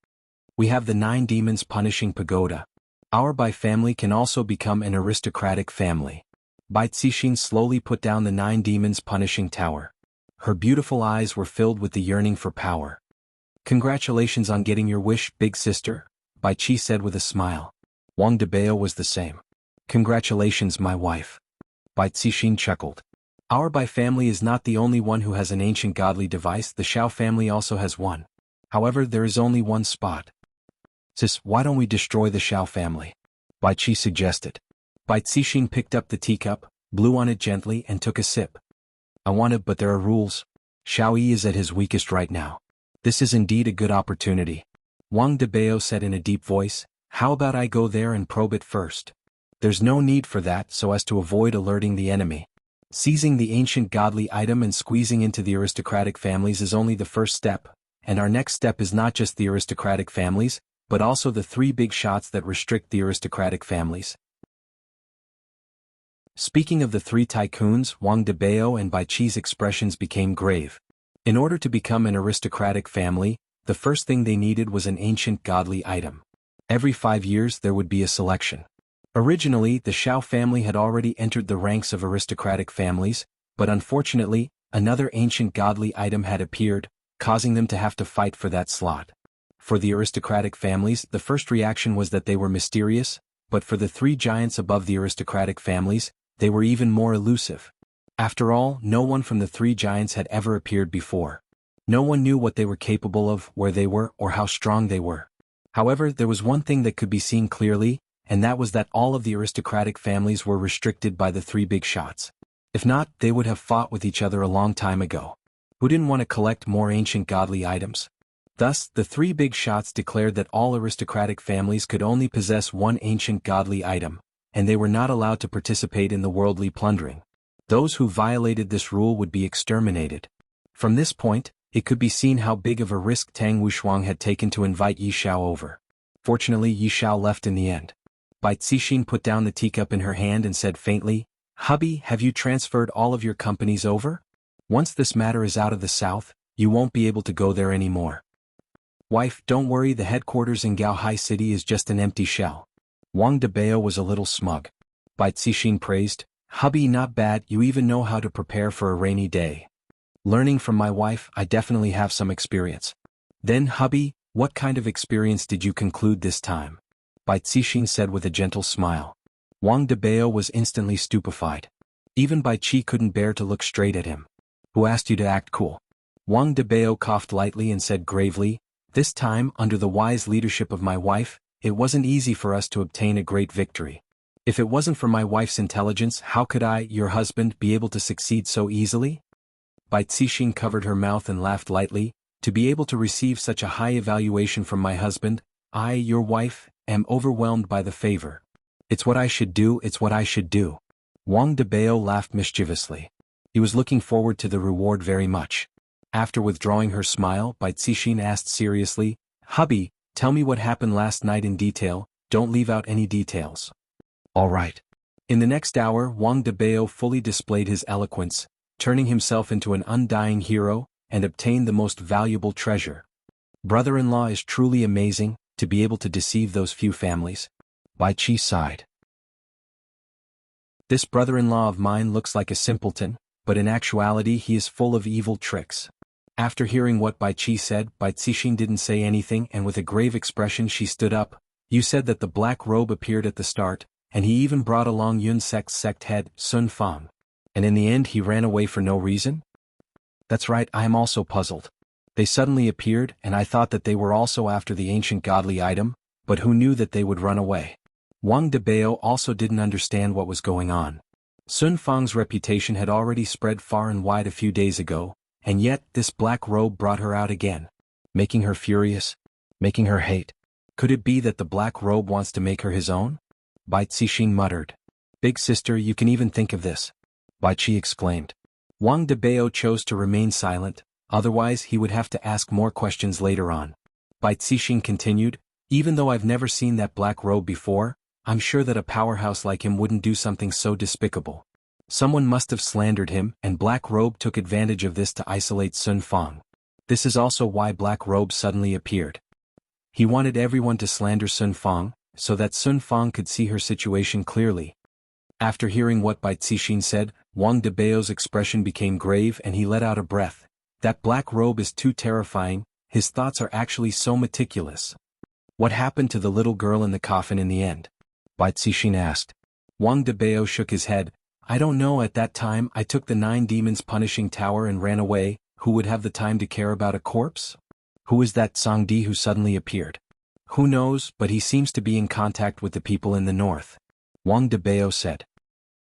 We have the 9 demons punishing pagoda. Our Bai family can also become an aristocratic family. Bai Cixin slowly put down the 9 demons punishing tower. Her beautiful eyes were filled with the yearning for power. Congratulations on getting your wish, big sister, Bai Qi said with a smile. Wang Debao was the same. Congratulations, my wife. Bai Cixin chuckled. Our Bai family is not the only one who has an ancient godly device, the Xiao family also has one. However, there is only one spot. Sis, why don't we destroy the Xiao family? Bai Qi suggested. Bai Cixin picked up the teacup, blew on it gently and took a sip. I want it, but there are rules. Xiao Yi is at his weakest right now. This is indeed a good opportunity. Wang Debao said in a deep voice, how about I go there and probe it first? There's no need for that so as to avoid alerting the enemy. Seizing the ancient godly item and squeezing into the aristocratic families is only the first step, and our next step is not just the aristocratic families, but also the 3 big shots that restrict the aristocratic families. Speaking of the three tycoons, Wang Debao and Bai Qi's expressions became grave. In order to become an aristocratic family, the first thing they needed was an ancient godly item. Every 5 years there would be a selection. Originally, the Xiao family had already entered the ranks of aristocratic families, but unfortunately, another ancient godly item had appeared, causing them to have to fight for that slot. For the aristocratic families, the first reaction was that they were mysterious, but for the three giants above the aristocratic families, they were even more elusive. After all, no one from the three giants had ever appeared before. No one knew what they were capable of, where they were, or how strong they were. However, there was one thing that could be seen clearly, and that was that all of the aristocratic families were restricted by the three big shots. If not, they would have fought with each other a long time ago. Who didn't want to collect more ancient godly items? Thus, the three big shots declared that all aristocratic families could only possess one ancient godly item, and they were not allowed to participate in the worldly plundering. Those who violated this rule would be exterminated. From this point, it could be seen how big of a risk Tang Wuxuang had taken to invite Yi Xiao over. Fortunately, Yi Xiao left in the end. Bai Cixin put down the teacup in her hand and said faintly, "Hubby, have you transferred all of your companies over? Once this matter is out of the south, you won't be able to go there anymore." "Wife, don't worry, the headquarters in Gaohai City is just an empty shell." Wang Debao was a little smug. Bai Cixin praised, "Hubby, not bad, you even know how to prepare for a rainy day." "Learning from my wife, I definitely have some experience." "Then, hubby, what kind of experience did you conclude this time?" Bai Cixin said with a gentle smile. Wang Debao was instantly stupefied. Even Bai Qi couldn't bear to look straight at him. "Who asked you to act cool?" Wang Debao coughed lightly and said gravely, "This time, under the wise leadership of my wife, it wasn't easy for us to obtain a great victory. If it wasn't for my wife's intelligence, how could I, your husband, be able to succeed so easily?" Bai Cixin covered her mouth and laughed lightly. "To be able to receive such a high evaluation from my husband, I, your wife, am overwhelmed by the favor. It's what I should do, it's what I should do." Wang Debao laughed mischievously. He was looking forward to the reward very much. After withdrawing her smile, Bai Cixin asked seriously, "Hubby, tell me what happened last night in detail, don't leave out any details." "All right." In the next hour, Wang Debao fully displayed his eloquence, turning himself into an undying hero, and obtained the most valuable treasure. Brother-in-law is truly amazing, to be able to deceive those few families. Bai Qi sighed. "This brother-in-law of mine looks like a simpleton, but in actuality he is full of evil tricks." After hearing what Bai Qi said, Bai Cixin didn't say anything, and with a grave expression she stood up. "You said that the black robe appeared at the start, and he even brought along Yun Sect's sect head, Sun Fang. And in the end he ran away for no reason?" "That's right, I am also puzzled. They suddenly appeared, and I thought that they were also after the ancient godly item, but who knew that they would run away?" Wang Debao also didn't understand what was going on. Sun Fang's reputation had already spread far and wide a few days ago, and yet this black robe brought her out again. Making her furious? Making her hate? Could it be that the black robe wants to make her his own? Bai Cixin muttered. "Big sister, you can even think of this," Bai Qi exclaimed. Wang Debao chose to remain silent, otherwise he would have to ask more questions later on. Bai Cixin continued, "Even though I've never seen that black robe before, I'm sure that a powerhouse like him wouldn't do something so despicable. Someone must have slandered him, and Black Robe took advantage of this to isolate Sun Fang. This is also why Black Robe suddenly appeared. He wanted everyone to slander Sun Fang, so that Sun Fang could see her situation clearly." After hearing what Bai Cixin said, Wang Debao's expression became grave and he let out a breath. "That Black Robe is too terrifying, his thoughts are actually so meticulous." "What happened to the little girl in the coffin in the end?" Bai Cixin asked. Wang Debao shook his head. "I don't know, at that time I took the 9 demons punishing tower and ran away. Who would have the time to care about a corpse? Who is that Sangdi who suddenly appeared?" "Who knows, but he seems to be in contact with the people in the north," Wang Debao said.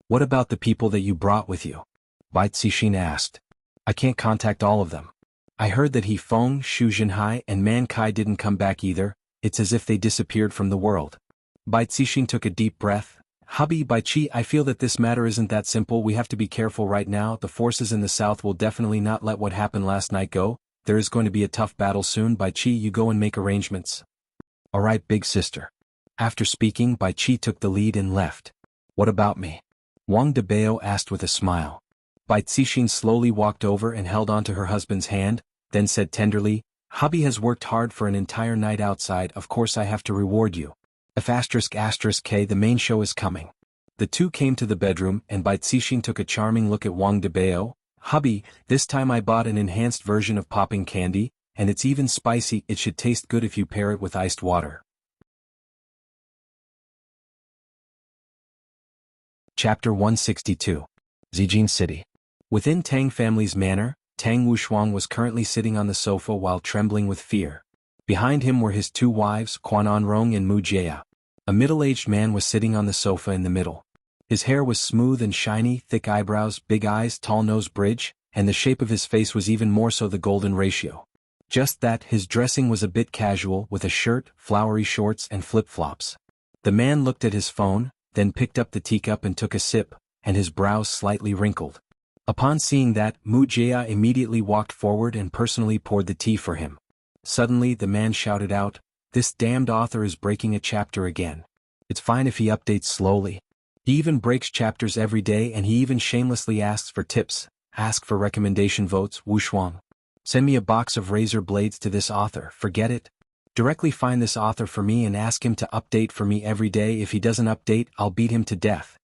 "What about the people that you brought with you?" Bai Cixin asked. "I can't contact all of them. I heard that He Feng, Shu Zhenhai and Man Kai didn't come back either. It's as if they disappeared from the world." Bai Cixin took a deep breath. "Hubby, Bai Qi, I feel that this matter isn't that simple. We have to be careful right now. The forces in the south will definitely not let what happened last night go. There is going to be a tough battle soon. Bai Qi, you go and make arrangements." "All right, big sister." After speaking, Bai Qi took the lead and left. "What about me?" Wang Debao asked with a smile. Bai Cixin slowly walked over and held onto her husband's hand, then said tenderly, "Hubby has worked hard for an entire night outside, of course I have to reward you. F***K the main show is coming." The two came to the bedroom and Bai Cixin took a charming look at Wang Debao. "Hubby, this time I bought an enhanced version of popping candy, and it's even spicy. It should taste good if you pair it with iced water." Chapter 162. Zijin City. Within Tang family's manor, Tang Wuxuang was currently sitting on the sofa while trembling with fear. Behind him were his two wives, Xuanhuan and Mujia. A middle-aged man was sitting on the sofa in the middle. His hair was smooth and shiny, thick eyebrows, big eyes, tall nose bridge, and the shape of his face was even more so the golden ratio. Just that, his dressing was a bit casual, with a shirt, flowery shorts and flip-flops. The man looked at his phone, then picked up the teacup and took a sip, and his brows slightly wrinkled. Upon seeing that, Mujia immediately walked forward and personally poured the tea for him. Suddenly the man shouted out, "This damned author is breaking a chapter again. It's fine if he updates slowly. He even breaks chapters every day and he even shamelessly asks for tips, ask for recommendation votes. Wuxuang. Send me a box of razor blades to this author, forget it. Directly find this author for me and ask him to update for me every day. If he doesn't update, I'll beat him to death."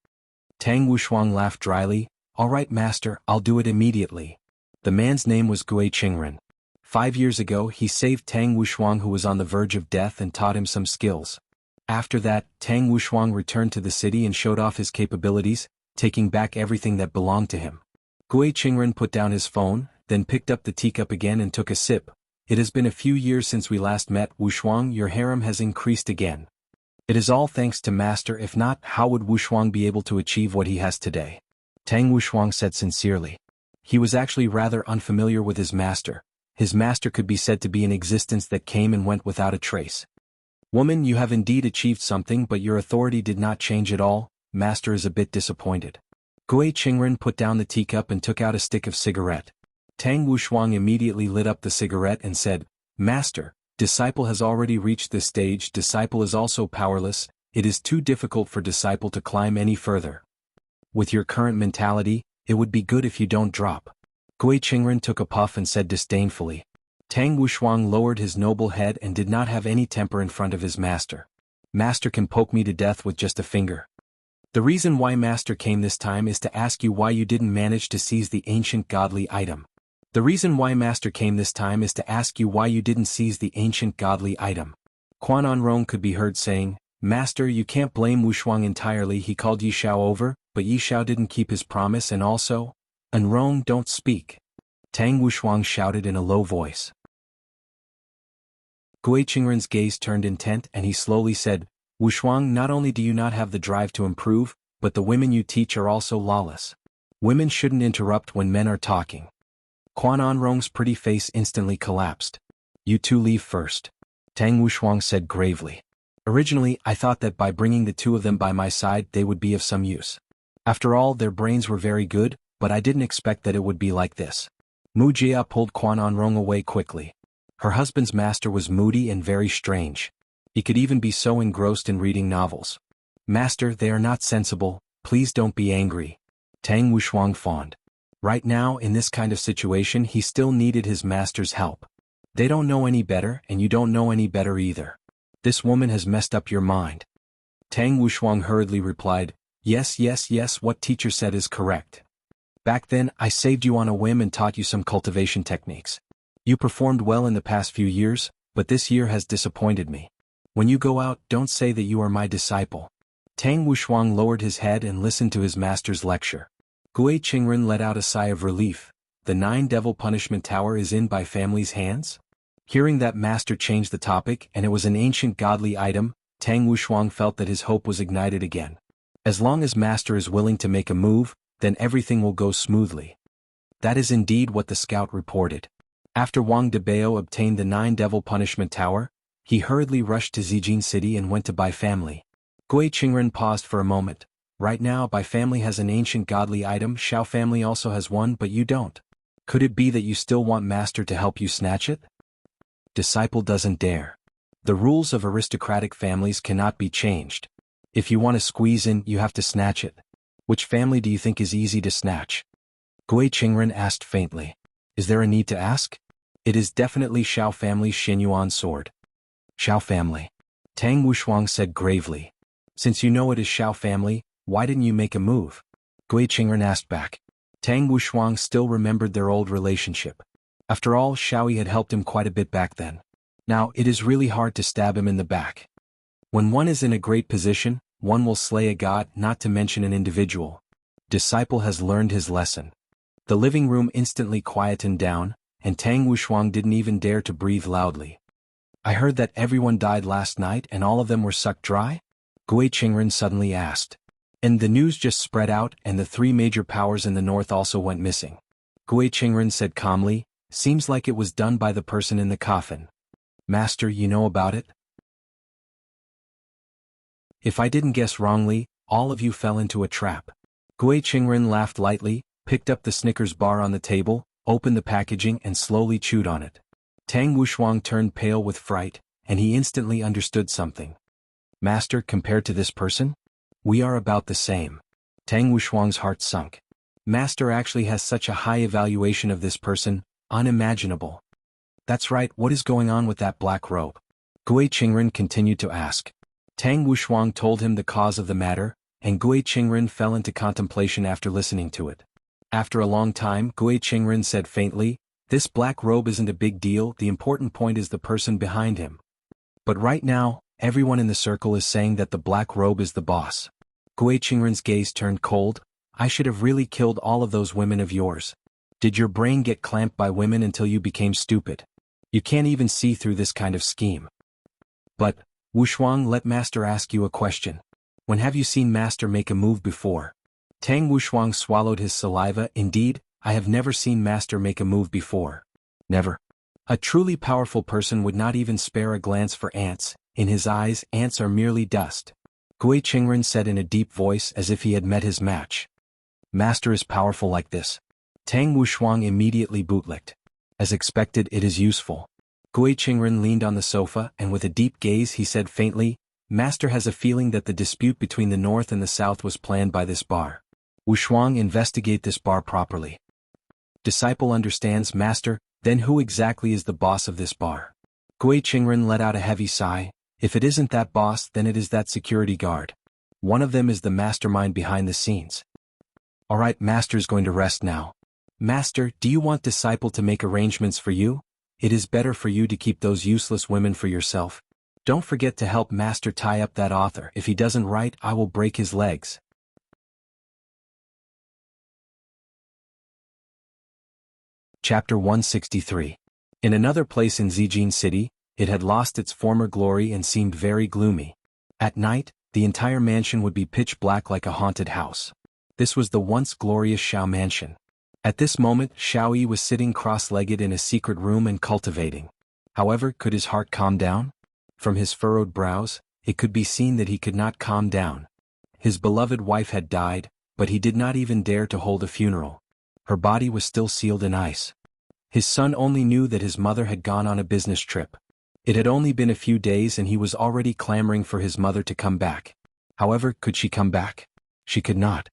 Tang Wuxuang laughed dryly. "All right, master, I'll do it immediately." The man's name was Gui Qingren. 5 years ago he saved Tang Wuxuang who was on the verge of death and taught him some skills. After that, Tang Wuxuang returned to the city and showed off his capabilities, taking back everything that belonged to him. Gui Qingren put down his phone, then picked up the teacup again and took a sip. "It has been a few years since we last met, Wuxuang. Your harem has increased again. It is all thanks to master. If not, how would Wuxuang be able to achieve what he has today?" Tang Wuxuang said sincerely. He was actually rather unfamiliar with his master. His master could be said to be an existence that came and went without a trace. "Woman, you have indeed achieved something, but your authority did not change at all. Master is a bit disappointed." Gui Qingren put down the teacup and took out a stick of cigarette. Tang Wuxuang immediately lit up the cigarette and said, "Master, disciple has already reached this stage. Disciple is also powerless. It is too difficult for disciple to climb any further. With your current mentality, it would be good if you don't drop." Gui Qingren took a puff and said disdainfully. Tang Wuxuang lowered his noble head and did not have any temper in front of his master. "Master can poke me to death with just a finger. The reason why master came this time is to ask you why you didn't manage to seize the ancient godly item. The reason why master came this time is to ask you why you didn't seize the ancient godly item." Xuanhuan could be heard saying, "Master, you can't blame Wuxuang entirely. He called Yixiao, but Yixiao didn't keep his promise and also, Anrong, don't speak." Tang Wuxuang shouted in a low voice. Gui Qingren's gaze turned intent and he slowly said, "Wuxuang, not only do you not have the drive to improve, but the women you teach are also lawless. Women shouldn't interrupt when men are talking." Xuanhuan's pretty face instantly collapsed. "You two leave first," Tang Wuxuang said gravely. "Originally, I thought that by bringing the two of them by my side they would be of some use. After all, their brains were very good, but I didn't expect that it would be like this." Mujia pulled Xuanhuan away quickly. Her husband's master was moody and very strange. He could even be so engrossed in reading novels. "Master, they are not sensible, please don't be angry." Tang Wuxuang fawned. Right now, in this kind of situation, he still needed his master's help. "They don't know any better and you don't know any better either. This woman has messed up your mind." Tang Wuxuang hurriedly replied, Yes, what teacher said is correct. Back then, I saved you on a whim and taught you some cultivation techniques. You performed well in the past few years, but this year has disappointed me. When you go out, don't say that you are my disciple." Tang Wuxuang lowered his head and listened to his master's lecture. Gui Qingren let out a sigh of relief. "The 9-devil punishment tower is in Bai family's hands?" Hearing that master changed the topic and it was an ancient godly item, Tang Wuxuang felt that his hope was ignited again. As long as master is willing to make a move, then everything will go smoothly. That is indeed what the scout reported. After Wang Debao obtained the 9-devil punishment tower, he hurriedly rushed to Zijin City and went to Bai family. Gui Qingren paused for a moment. "Right now Bai family has an ancient godly item, Xiao family also has one, but you don't. Could it be that you still want master to help you snatch it?" Disciple doesn't dare. The rules of aristocratic families cannot be changed. If you want to squeeze in, you have to snatch it. Which family do you think is easy to snatch? Gui Qingren asked faintly. Is there a need to ask? It is definitely Xiao family's Xuanhuan sword. Xiao family. Tang Wushuang said gravely. Since you know it is Xiao family, why didn't you make a move? Gui Qingren asked back. Tang Wushuang still remembered their old relationship. After all, Xiaoyi had helped him quite a bit back then. Now, it is really hard to stab him in the back. When one is in a great position, one will slay a god, not to mention an individual. Disciple has learned his lesson. The living room instantly quietened down, and Tang Wushuang didn't even dare to breathe loudly. I heard that everyone died last night and all of them were sucked dry? Gui Qingren suddenly asked. And the news just spread out and the three major powers in the north also went missing. Gui Qingren said calmly, seems like it was done by the person in the coffin. Master, you know about it? If I didn't guess wrongly, all of you fell into a trap. Gui Qingren laughed lightly, picked up the Snickers bar on the table, opened the packaging and slowly chewed on it. Tang Wushuang turned pale with fright, and he instantly understood something. Master, compared to this person? We are about the same. Tang Wushuang's heart sunk. Master actually has such a high evaluation of this person, unimaginable. That's right, what is going on with that black robe? Gui Qingren continued to ask. Tang Wushuang told him the cause of the matter, and Gui Qingren fell into contemplation after listening to it. After a long time, Gui Qingren said faintly, this black robe isn't a big deal, the important point is the person behind him. But right now, everyone in the circle is saying that the black robe is the boss. Gui Qingren's gaze turned cold. I should have really killed all of those women of yours. Did your brain get clamped by women until you became stupid? You can't even see through this kind of scheme. But, Wushuang, let Master ask you a question. When have you seen Master make a move before? Tang Wushuang swallowed his saliva. Indeed, I have never seen Master make a move before. Never. A truly powerful person would not even spare a glance for ants. In his eyes, ants are merely dust. Gui Qingren said in a deep voice as if he had met his match. Master is powerful like this. Tang Wushuang immediately bootlicked. As expected, it is useful. Gui Qingren leaned on the sofa and with a deep gaze he said faintly, Master has a feeling that the dispute between the north and the south was planned by this bar. Wushuang, investigate this bar properly. Disciple understands, Master, then who exactly is the boss of this bar? Gui Qingren let out a heavy sigh. If it isn't that boss, then it is that security guard. One of them is the mastermind behind the scenes. Alright, Master's going to rest now. Master, do you want Disciple to make arrangements for you? It is better for you to keep those useless women for yourself. Don't forget to help Master tie up that author. If he doesn't write, I will break his legs. Chapter 163. In another place in Zijin City, it had lost its former glory and seemed very gloomy. At night, the entire mansion would be pitch black like a haunted house. This was the once glorious Xiao mansion. At this moment, Xiaoyi was sitting cross-legged in a secret room and cultivating. However, could his heart calm down? From his furrowed brows, it could be seen that he could not calm down. His beloved wife had died, but he did not even dare to hold a funeral. Her body was still sealed in ice. His son only knew that his mother had gone on a business trip. It had only been a few days and he was already clamoring for his mother to come back. However, could she come back? She could not.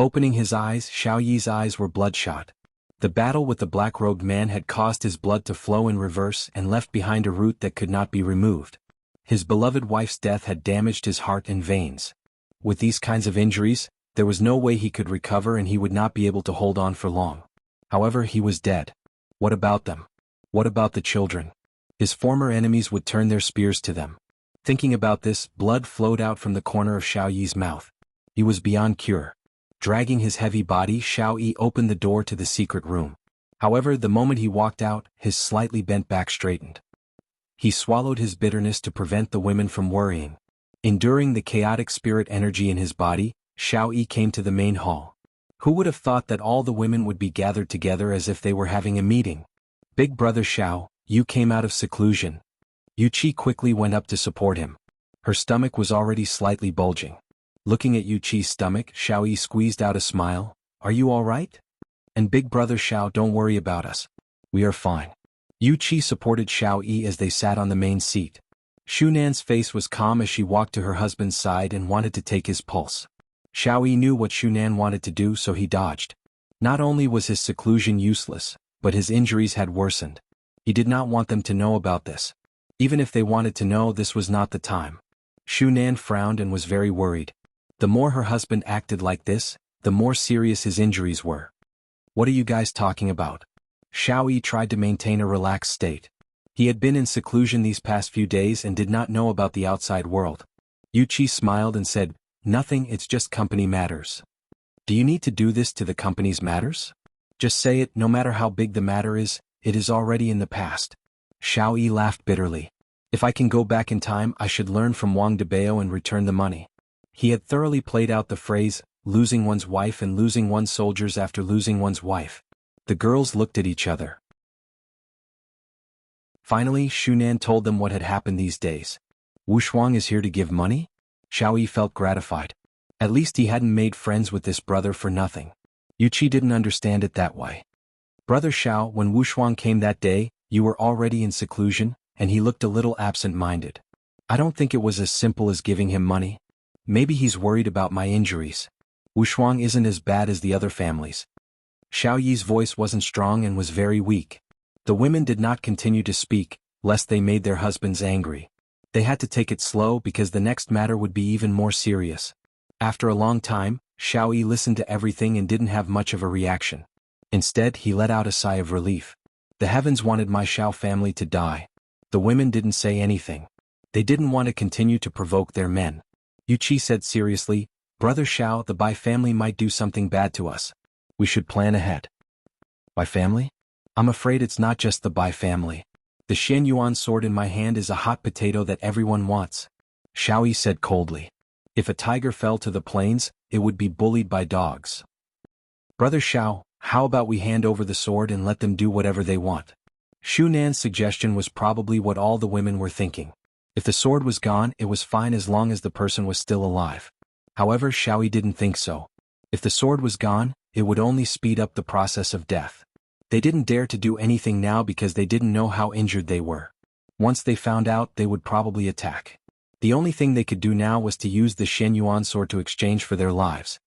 Opening his eyes, Xiaoyi's eyes were bloodshot. The battle with the black-robed man had caused his blood to flow in reverse and left behind a root that could not be removed. His beloved wife's death had damaged his heart and veins. With these kinds of injuries, there was no way he could recover and he would not be able to hold on for long. However, he was dead. What about them? What about the children? His former enemies would turn their spears to them. Thinking about this, blood flowed out from the corner of Xiaoyi's mouth. He was beyond cure. Dragging his heavy body, Xiaoyi opened the door to the secret room. However, the moment he walked out, his slightly bent back straightened. He swallowed his bitterness to prevent the women from worrying. Enduring the chaotic spirit energy in his body, Xiaoyi came to the main hall. Who would have thought that all the women would be gathered together as if they were having a meeting? Big brother Xiao, you came out of seclusion. Yuqi quickly went up to support him. Her stomach was already slightly bulging. Looking at Yuqi's stomach, Xiaoyi squeezed out a smile. Are you all right? And big brother Xiao, don't worry about us. We are fine. Yuqi supported Xiaoyi as they sat on the main seat. Xunan's face was calm as she walked to her husband's side and wanted to take his pulse. Xiao Yi knew what Xuanhuan wanted to do, so he dodged. Not only was his seclusion useless, but his injuries had worsened. He did not want them to know about this. Even if they wanted to know, this was not the time. Xuanhuan frowned and was very worried. The more her husband acted like this, the more serious his injuries were. What are you guys talking about? Xiao Yi tried to maintain a relaxed state. He had been in seclusion these past few days and did not know about the outside world. Yuqi smiled and said, "Nothing, it's just company matters." "Do you need to do this to the company's matters? Just say it, no matter how big the matter is, it is already in the past." Xiao Yi laughed bitterly. If I can go back in time, I should learn from Wang Debao and return the money. He had thoroughly played out the phrase, losing one's wife and losing one's soldiers after losing one's wife. The girls looked at each other. Finally, Xuanhuan told them what had happened these days. Wuxia is here to give money? Xiao Yi felt gratified. At least he hadn't made friends with this brother for nothing. Yuqi didn't understand it that way. "Brother Xiao, when Wuxia came that day, you were already in seclusion," and he looked a little absent-minded. "I don't think it was as simple as giving him money. Maybe he's worried about my injuries. Wuxia isn't as bad as the other families." Xiao Yi's voice wasn't strong and was very weak. The women did not continue to speak, lest they made their husbands angry. They had to take it slow because the next matter would be even more serious. After a long time, Xiao Yi listened to everything and didn't have much of a reaction. Instead, he let out a sigh of relief. The heavens wanted my Xiao family to die. The women didn't say anything. They didn't want to continue to provoke their men. Yuqi said seriously, "Brother Xiao, the Bai family might do something bad to us. We should plan ahead." "Bai family? I'm afraid it's not just the Bai family. The xuanhuan sword in my hand is a hot potato that everyone wants," Xiao Yi said coldly. "If a tiger fell to the plains, it would be bullied by dogs. Brother Xiao, how about we hand over the sword and let them do whatever they want?" Xuanhuan's suggestion was probably what all the women were thinking. If the sword was gone, it was fine as long as the person was still alive. However, Xiao Yi didn't think so. If the sword was gone, it would only speed up the process of death. They didn't dare to do anything now because they didn't know how injured they were. Once they found out, they would probably attack. The only thing they could do now was to use the xuanhuan sword to exchange for their lives.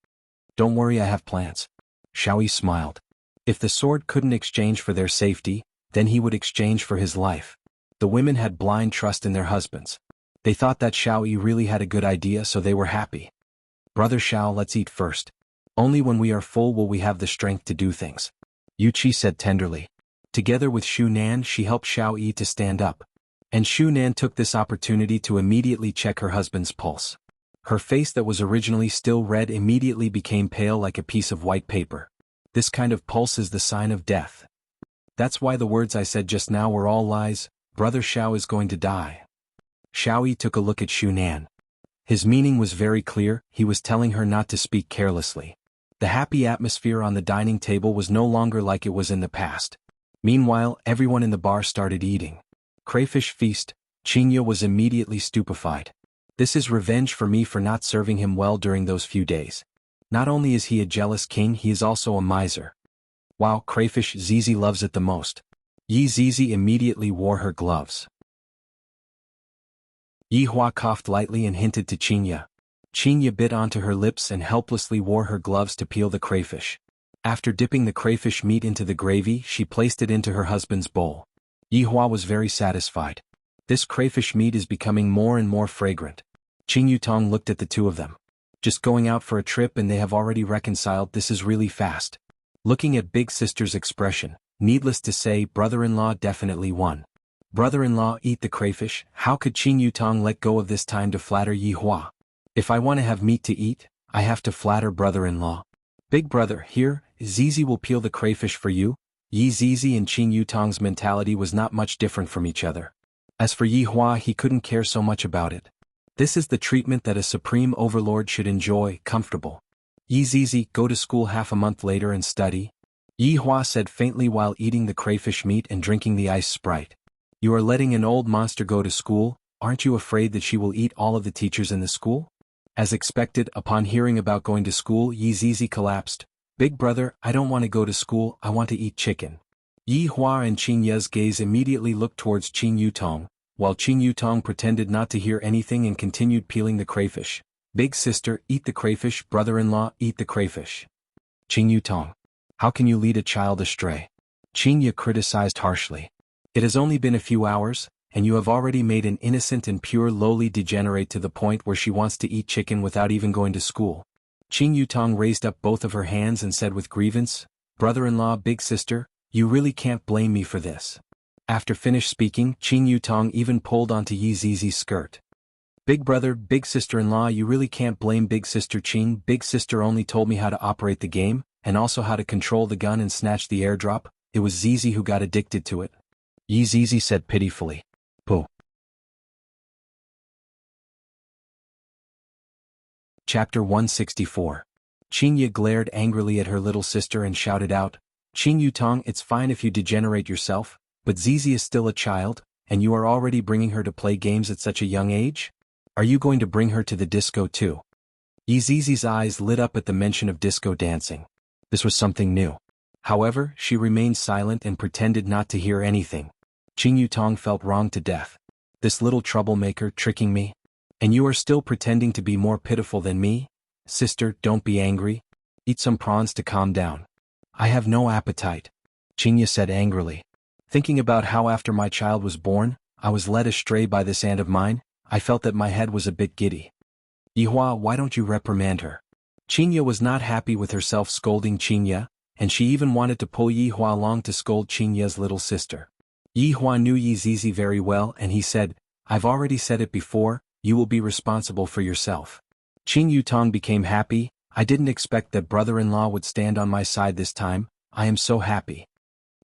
"Don't worry, I have plans." Xiao Yi smiled. If the sword couldn't exchange for their safety, then he would exchange for his life. The women had blind trust in their husbands. They thought that Xiao Yi really had a good idea, so they were happy. "Brother Xiao, let's eat first. Only when we are full will we have the strength to do things," Yuqi said tenderly. Together with Xuanhuan, she helped Xiao Yi to stand up. And Xuanhuan took this opportunity to immediately check her husband's pulse. Her face that was originally still red immediately became pale like a piece of white paper. This kind of pulse is the sign of death. That's why the words I said just now were all lies. Brother Xiao is going to die. Xiao Yi took a look at Xuanhuan. His meaning was very clear, he was telling her not to speak carelessly. The happy atmosphere on the dining table was no longer like it was in the past. Meanwhile, everyone in the bar started eating. Crayfish feast. Xianxia was immediately stupefied. This is revenge for me for not serving him well during those few days. Not only is he a jealous king, he is also a miser. Wow, Crayfish Zizi loves it the most. Yi Zizi immediately wore her gloves. Yi Hua coughed lightly and hinted to Xianxia. Xianxia bit onto her lips and helplessly wore her gloves to peel the crayfish. After dipping the crayfish meat into the gravy, she placed it into her husband's bowl. Yi Hua was very satisfied. This crayfish meat is becoming more and more fragrant. Qing Yutong looked at the two of them. Just going out for a trip and they have already reconciled, this is really fast. Looking at big sister's expression, needless to say, brother-in-law definitely won. Brother-in-law eat the crayfish. How could Qing Yutong let go of this time to flatter Yi Hua? If I want to have meat to eat, I have to flatter brother-in-law. Big brother, here, Zizi will peel the crayfish for you. Yi Zizi and Qing Yutong's mentality was not much different from each other. As for Yi Hua, he couldn't care so much about it. This is the treatment that a supreme overlord should enjoy, comfortable. Yi Zizi, go to school half a month later and study. Yi Hua said faintly while eating the crayfish meat and drinking the ice Sprite. You are letting an old monster go to school, aren't you afraid that she will eat all of the teachers in the school? As expected, upon hearing about going to school, Yi Zizi collapsed. Big brother, I don't want to go to school, I want to eat chicken. Yi Hua and Xianxia's gaze immediately looked towards Qing Yutong, while Qing Yutong pretended not to hear anything and continued peeling the crayfish. Big sister, eat the crayfish. Brother-in-law, eat the crayfish. Qing Yutong. How can you lead a child astray? Xianxia criticized harshly. It has only been a few hours, and you have already made an innocent and pure lowly degenerate to the point where she wants to eat chicken without even going to school. Qing Yutong raised up both of her hands and said with grievance, Brother-in-law, big sister, you really can't blame me for this. After finished speaking, Qing Yutong even pulled onto Yi Zizi's skirt. Big brother, big sister-in-law, you really can't blame big sister Qing. Big sister only told me how to operate the game, and also how to control the gun and snatch the airdrop. It was Zizi who got addicted to it. Yi Zizi said pitifully. Pooh. Chapter 164. Xianxia glared angrily at her little sister and shouted out, Qing Yutong, it's fine if you degenerate yourself, but Zizi is still a child, and you are already bringing her to play games at such a young age? Are you going to bring her to the disco too? Yi Zizi's eyes lit up at the mention of disco dancing. This was something new. However, she remained silent and pretended not to hear anything. Qing Yutong felt wronged to death. This little troublemaker tricking me? And you are still pretending to be more pitiful than me? Sister, don't be angry. Eat some prawns to calm down. I have no appetite. Xianxia said angrily. Thinking about how after my child was born, I was led astray by this aunt of mine, I felt that my head was a bit giddy. Yihua, why don't you reprimand her? Xianxia was not happy with herself scolding Xianxia, and she even wanted to pull Yihua along to scold Xianxia's little sister. Yihua knew Yi Zizi very well and he said, I've already said it before, you will be responsible for yourself. Qing Yutong became happy. I didn't expect that brother-in-law would stand on my side this time. I am so happy.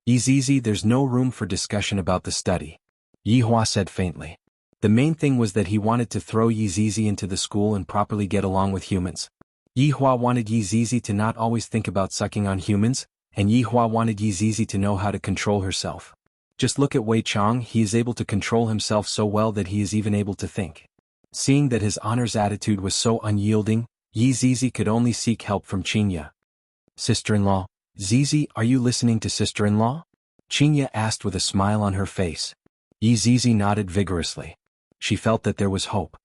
Yi Zizi, there's no room for discussion about the study. Yihua said faintly. The main thing was that he wanted to throw Yi Zizi into the school and properly get along with humans. Yihua wanted Yi Zizi to not always think about sucking on humans, and Yihua wanted Yi Zizi to know how to control herself. Just look at Wei Chong, he is able to control himself so well that he is even able to think. Seeing that his honor's attitude was so unyielding, Yi Zizi could only seek help from Xianxia. Sister-in-law, Zizi, are you listening to sister-in-law? Xianxia asked with a smile on her face. Yi Zizi nodded vigorously. She felt that there was hope.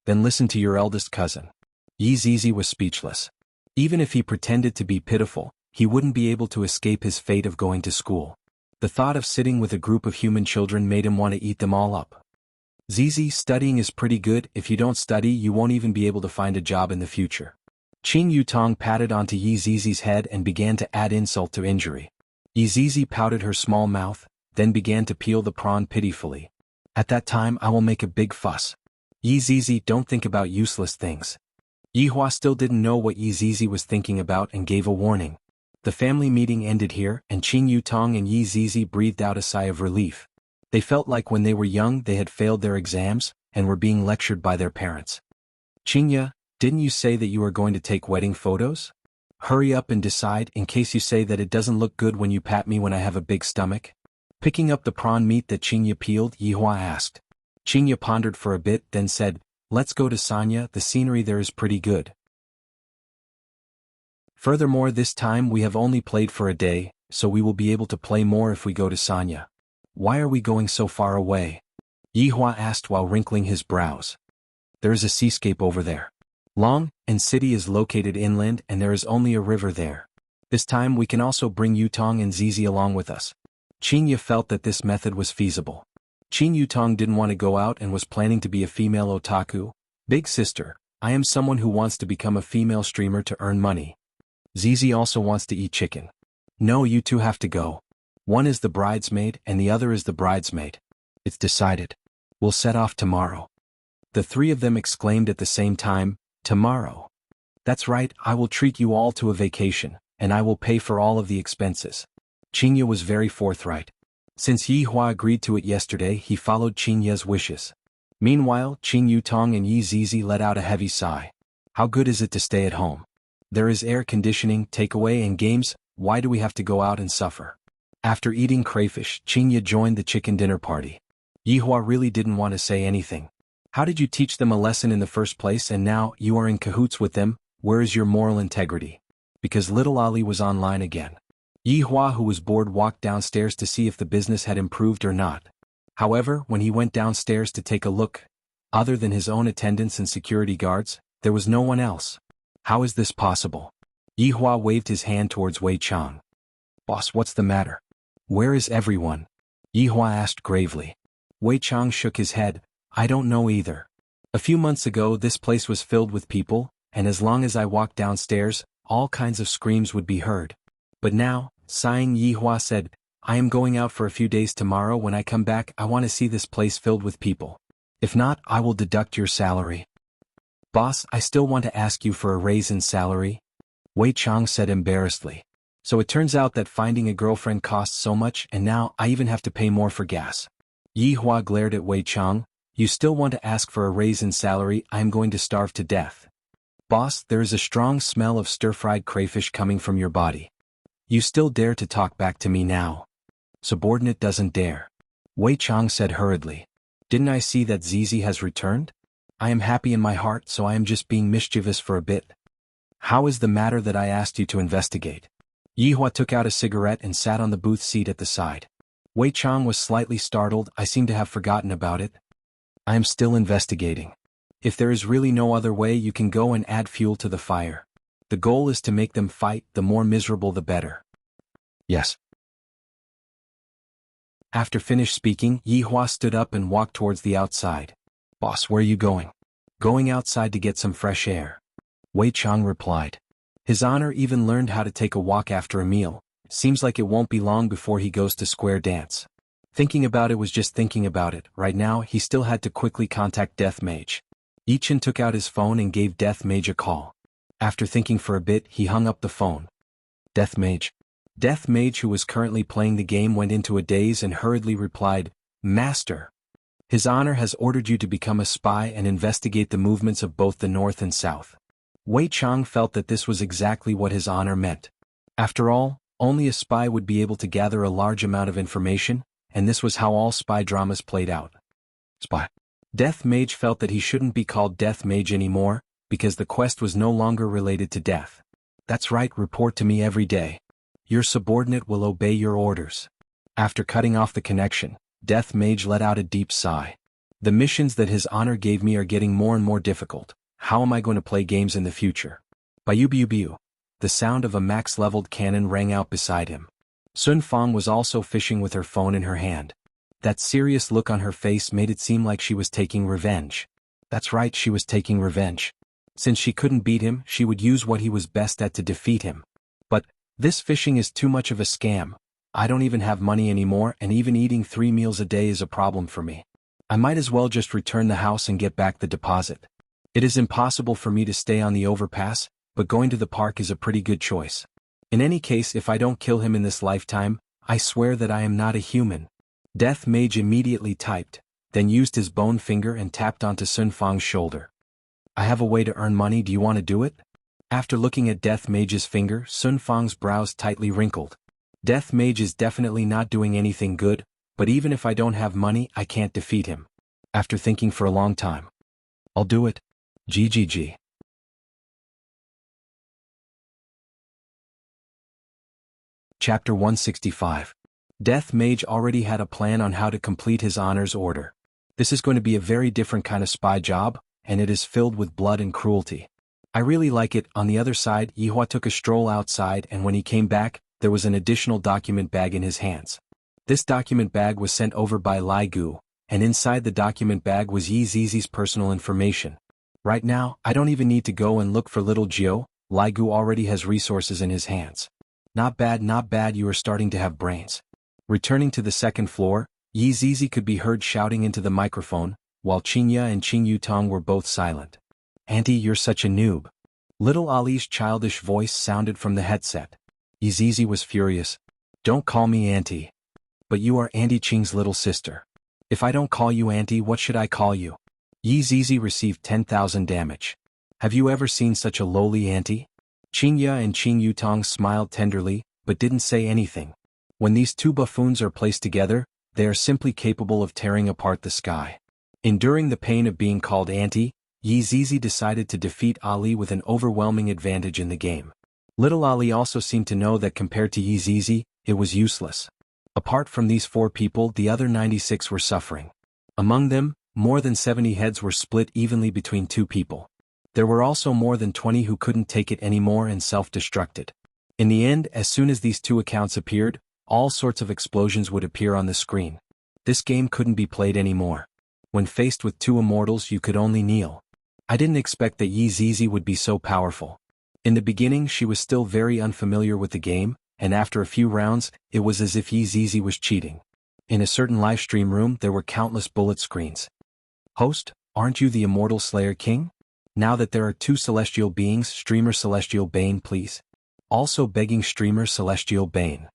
Then listen to your eldest cousin. Yi Zizi was speechless. Even if he pretended to be pitiful, he wouldn't be able to escape his fate of going to school. The thought of sitting with a group of human children made him want to eat them all up. Zizi, studying is pretty good. If you don't study, you won't even be able to find a job in the future. Qing Yutong patted onto Yi Zizi's head and began to add insult to injury. Yi Zizi pouted her small mouth, then began to peel the prawn pitifully. At that time I will make a big fuss. Yi Zizi, don't think about useless things. Yihua still didn't know what Yi Zizi was thinking about and gave a warning. The family meeting ended here, and Qing Yutong and Yi Zizi breathed out a sigh of relief. They felt like when they were young they had failed their exams, and were being lectured by their parents. Xianxia, didn't you say that you are going to take wedding photos? Hurry up and decide in case you say that it doesn't look good when you pat me when I have a big stomach. Picking up the prawn meat that Xianxia peeled, Yihua asked. Xianxia pondered for a bit, then said, let's go to Sanya, the scenery there is pretty good. Furthermore, this time we have only played for a day, so we will be able to play more if we go to Sanya. Why are we going so far away? Yihua asked while wrinkling his brows. There is a seascape over there. Long and city is located inland and there is only a river there. This time we can also bring Yutong and Zizi along with us. Xianxia felt that this method was feasible. Qing Yutong didn't want to go out and was planning to be a female otaku. Big sister, I am someone who wants to become a female streamer to earn money. Zizi also wants to eat chicken. No, you two have to go. One is the bridesmaid and the other is the bridesmaid. It's decided. We'll set off tomorrow. The three of them exclaimed at the same time, tomorrow. That's right, I will treat you all to a vacation, and I will pay for all of the expenses. Xianxia was very forthright. Since Yihua agreed to it yesterday, he followed Xianxia's wishes. Meanwhile, Qing Yutong and Yi Zizi let out a heavy sigh. How good is it to stay at home? There is air conditioning, takeaway and games, why do we have to go out and suffer? After eating crayfish, Xianxia joined the chicken dinner party. Yihua really didn't want to say anything. How did you teach them a lesson in the first place and now you are in cahoots with them? Where is your moral integrity? Because little Ali was online again. Yihua, who was bored, walked downstairs to see if the business had improved or not. However, when he went downstairs to take a look, other than his own attendants and security guards, There was no one else. How is this possible? Yihua waved his hand towards Wei Chang. Boss, what's the matter? Where is everyone? Yihua asked gravely. Wei Chang shook his head. I don't know either. A few months ago this place was filled with people, and as long as I walked downstairs, all kinds of screams would be heard. But now, sighing, Yihua said, I am going out for a few days tomorrow. When I come back I want to see this place filled with people. If not, I will deduct your salary. Boss, I still want to ask you for a raise in salary. Wei Chang said embarrassedly. So it turns out that finding a girlfriend costs so much, and now I even have to pay more for gas. Yihua glared at Wei Chang. You still want to ask for a raise in salary? I am going to starve to death. Boss, there is a strong smell of stir-fried crayfish coming from your body. You still dare to talk back to me now? Subordinate doesn't dare. Wei Chang said hurriedly. Didn't I see that Zizi has returned? I am happy in my heart, so I am just being mischievous for a bit. How is the matter that I asked you to investigate? Yihua took out a cigarette and sat on the booth seat at the side. Wei Chang was slightly startled. I seem to have forgotten about it. I am still investigating. If there is really no other way, you can go and add fuel to the fire. The goal is to make them fight, the more miserable the better. Yes. After finished speaking, Yihua stood up and walked towards the outside. Boss, where are you going? Going outside to get some fresh air. Wei Chang replied. His Honor even learned how to take a walk after a meal. Seems like it won't be long before he goes to square dance. Thinking about it was just thinking about it. Right now, he still had to quickly contact Death Mage. Ichin took out his phone and gave Death Mage a call. After thinking for a bit, he hung up the phone. Death Mage. Death Mage, who was currently playing the game, went into a daze and hurriedly replied, Master. His Honor has ordered you to become a spy and investigate the movements of both the North and South. Wei Chang felt that this was exactly what His Honor meant. After all, only a spy would be able to gather a large amount of information, and this was how all spy dramas played out. Spy. Death Mage felt that he shouldn't be called Death Mage anymore, because the quest was no longer related to death. That's right, report to me every day. Your subordinate will obey your orders. After cutting off the connection, Death Mage let out a deep sigh. The missions that His Honor gave me are getting more and more difficult. How am I going to play games in the future? Biu. The sound of a max-leveled cannon rang out beside him. Sun Fang was also fishing with her phone in her hand. That serious look on her face made it seem like she was taking revenge. That's right, she was taking revenge. Since she couldn't beat him, she would use what he was best at to defeat him. But this fishing is too much of a scam. I don't even have money anymore, and even eating 3 meals a day is a problem for me. I might as well just return the house and get back the deposit. It is impossible for me to stay on the overpass, but going to the park is a pretty good choice. In any case, if I don't kill him in this lifetime, I swear that I am not a human. Death Mage immediately typed, then used his bone finger and tapped onto Sun Fang's shoulder. I have a way to earn money, do you want to do it? After looking at Death Mage's finger, Sun Fang's brows tightly wrinkled. Death Mage is definitely not doing anything good, but even if I don't have money, I can't defeat him. After thinking for a long time. I'll do it. GGG. Chapter 165. Death Mage already had a plan on how to complete His Honor's order. This is going to be a very different kind of spy job, and it is filled with blood and cruelty. I really like it. On the other side, Yihua took a stroll outside, and when he came back, there was an additional document bag in his hands. This document bag was sent over by Lai Gu, and inside the document bag was Yi Zizi's personal information. Right now, I don't even need to go and look for little Jiu. Lai Gu already has resources in his hands. Not bad, you are starting to have brains. Returning to the second floor, Yi Zizi could be heard shouting into the microphone, while Qingya and Qing Yutong were both silent. Auntie, you're such a noob. Little Ali's childish voice sounded from the headset. Yi Zizi was furious. Don't call me Auntie. But you are Auntie Qing's little sister. If I don't call you Auntie, what should I call you? Yi Zizi received 10,000 damage. Have you ever seen such a lowly Auntie? Qingya and Qing Yutong smiled tenderly, but didn't say anything. When these two buffoons are placed together, they are simply capable of tearing apart the sky. Enduring the pain of being called Auntie, Yi Zizi decided to defeat Ali with an overwhelming advantage in the game. Little Ali also seemed to know that compared to Yi Zizi, it was useless. Apart from these 4 people, the other 96 were suffering. Among them, more than 70 heads were split evenly between 2 people. There were also more than 20 who couldn't take it anymore and self-destructed. In the end, as soon as these two accounts appeared, all sorts of explosions would appear on the screen. This game couldn't be played anymore. When faced with two immortals, you could only kneel. I didn't expect that Xianxia would be so powerful. In the beginning, she was still very unfamiliar with the game, and after a few rounds, it was as if Xianxia was cheating. In a certain livestream room, there were countless bullet screens. Host, aren't you the immortal Slayer King? Now that there are two celestial beings, streamer Celestial Bane, please. Also begging streamer Celestial Bane.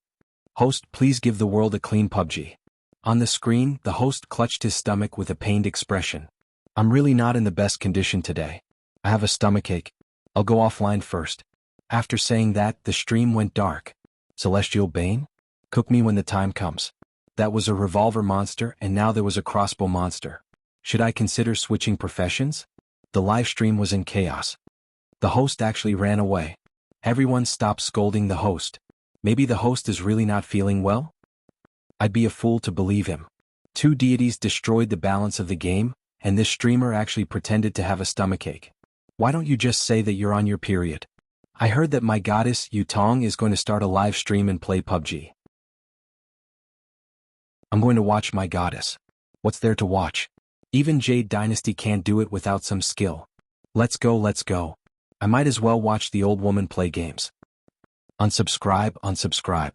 Host, please give the world a clean PUBG. On the screen, the host clutched his stomach with a pained expression. I'm really not in the best condition today. I have a stomachache. I'll go offline first. After saying that, the stream went dark. Celestial Bane? Cook me when the time comes. That was a revolver monster, and now there was a crossbow monster. Should I consider switching professions? The live stream was in chaos. The host actually ran away. Everyone stopped scolding the host. Maybe the host is really not feeling well? I'd be a fool to believe him. Two deities destroyed the balance of the game, and this streamer actually pretended to have a stomachache. Why don't you just say that you're on your period? I heard that my goddess, Yutong, is going to start a live stream and play PUBG. I'm going to watch my goddess. What's there to watch? Even Jade Dynasty can't do it without some skill. Let's go, let's go. I might as well watch the old woman play games. Unsubscribe, unsubscribe.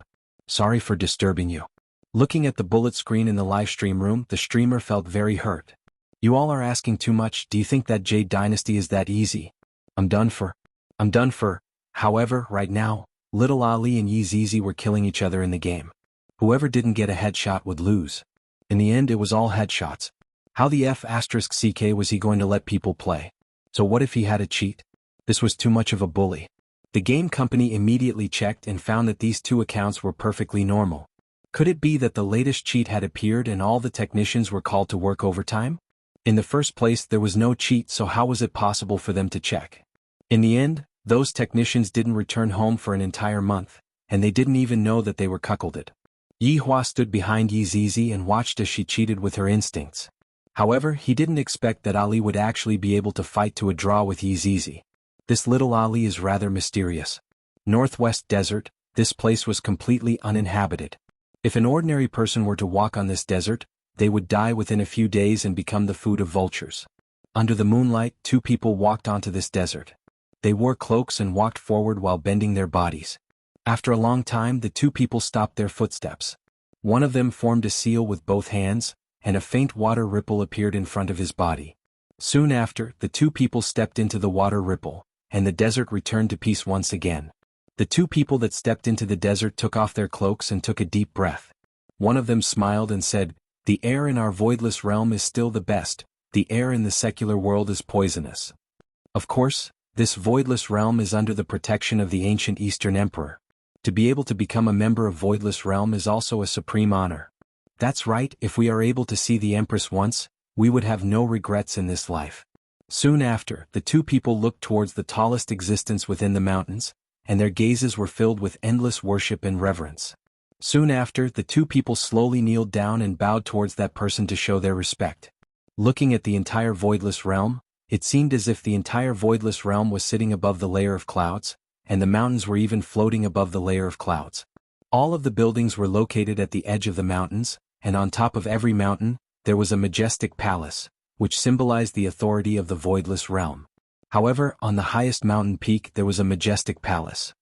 Sorry for disturbing you. Looking at the bullet screen in the live stream room, the streamer felt very hurt. You all are asking too much. Do you think that Jade Dynasty is that easy? I'm done for. However, right now, Little Ali and Xianxia were killing each other in the game. Whoever didn't get a headshot would lose. In the end, it was all headshots. How the F***ck was he going to let people play? So what if he had a cheat? This was too much of a bully. The game company immediately checked and found that these two accounts were perfectly normal. Could it be that the latest cheat had appeared and all the technicians were called to work overtime? In the first place, there was no cheat, so how was it possible for them to check? In the end, those technicians didn't return home for an entire month, and they didn't even know that they were cuckolded. Yihua stood behind Xianxia and watched as she cheated with her instincts. However, he didn't expect that Ali would actually be able to fight to a draw with Xianxia. This little Ali is rather mysterious. Northwest Desert, this place was completely uninhabited. If an ordinary person were to walk on this desert, they would die within a few days and become the food of vultures. Under the moonlight, two people walked onto this desert. They wore cloaks and walked forward while bending their bodies. After a long time, the two people stopped their footsteps. One of them formed a seal with both hands, and a faint water ripple appeared in front of his body. Soon after, the two people stepped into the water ripple, and the desert returned to peace once again. The two people that stepped into the desert took off their cloaks and took a deep breath. One of them smiled and said, "The air in our voidless realm is still the best, the air in the secular world is poisonous." Of course, this voidless realm is under the protection of the ancient Eastern Emperor. To be able to become a member of voidless realm is also a supreme honor. That's right, if we are able to see the Empress once, we would have no regrets in this life. Soon after, the two people looked towards the tallest existence within the mountains, and their gazes were filled with endless worship and reverence. Soon after, the two people slowly kneeled down and bowed towards that person to show their respect. Looking at the entire voidless realm, it seemed as if the entire voidless realm was sitting above the layer of clouds, and the mountains were even floating above the layer of clouds. All of the buildings were located at the edge of the mountains, and on top of every mountain, there was a majestic palace, which symbolized the authority of the voidless realm. However, on the highest mountain peak there was a majestic palace.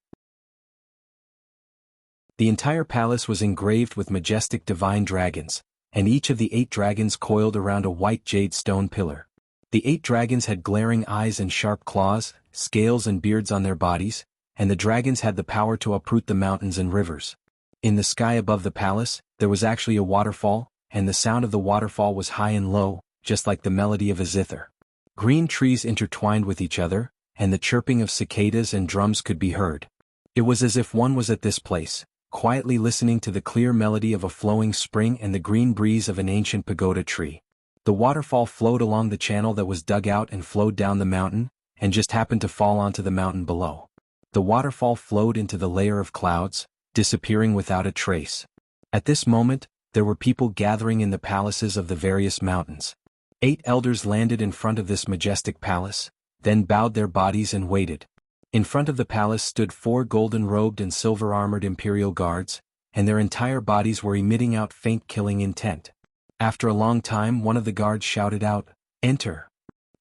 The entire palace was engraved with majestic divine dragons, and each of the 8 dragons coiled around a white jade stone pillar. The 8 dragons had glaring eyes and sharp claws, scales and beards on their bodies, and the dragons had the power to uproot the mountains and rivers. In the sky above the palace, there was actually a waterfall, and the sound of the waterfall was high and low, just like the melody of a zither. Green trees intertwined with each other, and the chirping of cicadas and drums could be heard. It was as if one was at this place, quietly listening to the clear melody of a flowing spring and the green breeze of an ancient pagoda tree. The waterfall flowed along the channel that was dug out and flowed down the mountain, and just happened to fall onto the mountain below. The waterfall flowed into the layer of clouds, disappearing without a trace. At this moment, there were people gathering in the palaces of the various mountains. 8 elders landed in front of this majestic palace, then bowed their bodies and waited. In front of the palace stood 4 golden-robed and silver-armored imperial guards, and their entire bodies were emitting out faint killing intent. After a long time one of the guards shouted out, "Enter."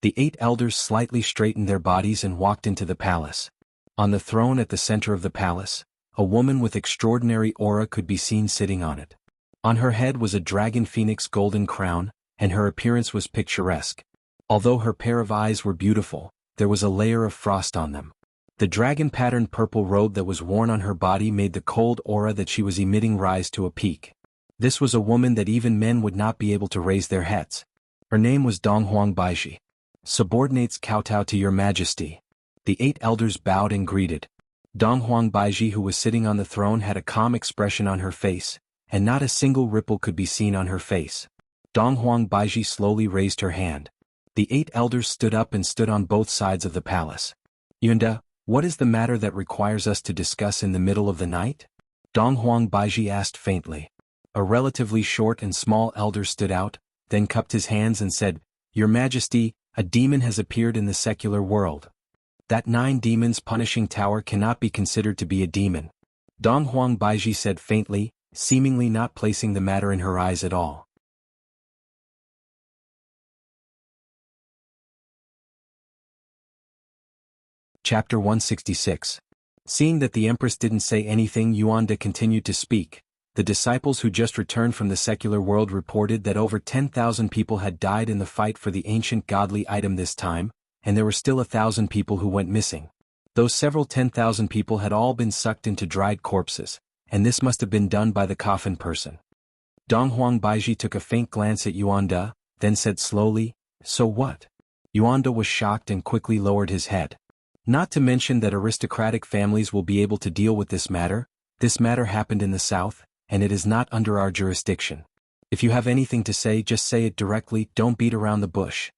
The 8 elders slightly straightened their bodies and walked into the palace. On the throne at the center of the palace, a woman with extraordinary aura could be seen sitting on it. On her head was a dragon phoenix golden crown, and her appearance was picturesque. Although her pair of eyes were beautiful, there was a layer of frost on them. The dragon-patterned purple robe that was worn on her body made the cold aura that she was emitting rise to a peak. This was a woman that even men would not be able to raise their heads. Her name was Donghuang Baiji. "Subordinates kowtow to your majesty." The 8 elders bowed and greeted. Donghuang Baiji, who was sitting on the throne, had a calm expression on her face, and not a single ripple could be seen on her face. Donghuang Baiji slowly raised her hand. The 8 elders stood up and stood on both sides of the palace. "Yunda, what is the matter that requires us to discuss in the middle of the night?" Donghuang Baiji asked faintly. A relatively short and small elder stood out, then cupped his hands and said, "Your Majesty, a demon has appeared in the secular world. That 9 demons punishing tower cannot be considered to be a demon." Donghuang Baiji said faintly, seemingly not placing the matter in her eyes at all. Chapter 166. Seeing that the Empress didn't say anything, Yuanda continued to speak. The disciples who just returned from the secular world reported that over 10,000 people had died in the fight for the ancient godly item this time, and there were still 1,000 people who went missing. Those several 10,000 people had all been sucked into dried corpses, and this must have been done by the coffin person. Donghuang Baiji took a faint glance at Yuanda, then said slowly, "So what?" Yuanda was shocked and quickly lowered his head. "Not to mention that aristocratic families will be able to deal with this matter. This matter happened in the south, and it is not under our jurisdiction. If you have anything to say, just say it directly, don't beat around the bush."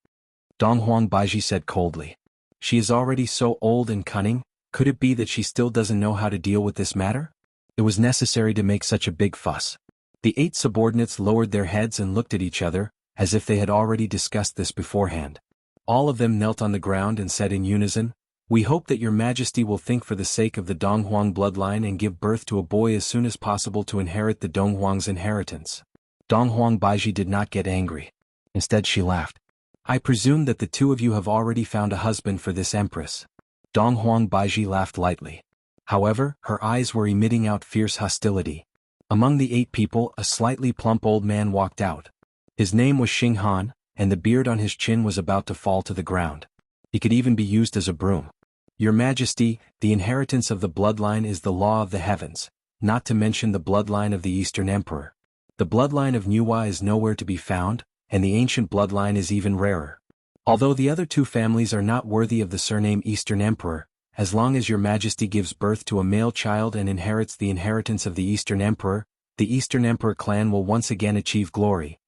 Donghuang Baiji said coldly. "She is already so old and cunning, could it be that she still doesn't know how to deal with this matter? It was necessary to make such a big fuss." The 8 subordinates lowered their heads and looked at each other, as if they had already discussed this beforehand. All of them knelt on the ground and said in unison, "We hope that your Majesty will think for the sake of the Donghuang bloodline and give birth to a boy as soon as possible to inherit the Donghuang's inheritance." Donghuang Baiji did not get angry. Instead she laughed. "I presume that the 2 of you have already found a husband for this empress." Donghuang Baiji laughed lightly. However, her eyes were emitting out fierce hostility. Among the 8 people, a slightly plump old man walked out. His name was xuanhuan, and the beard on his chin was about to fall to the ground. He could even be used as a broom. "Your Majesty, the inheritance of the bloodline is the law of the heavens, not to mention the bloodline of the Eastern Emperor. The bloodline of Nuwa is nowhere to be found, and the ancient bloodline is even rarer. Although the other 2 families are not worthy of the surname Eastern Emperor, as long as your Majesty gives birth to a male child and inherits the inheritance of the Eastern Emperor, the Eastern Emperor clan will once again achieve glory."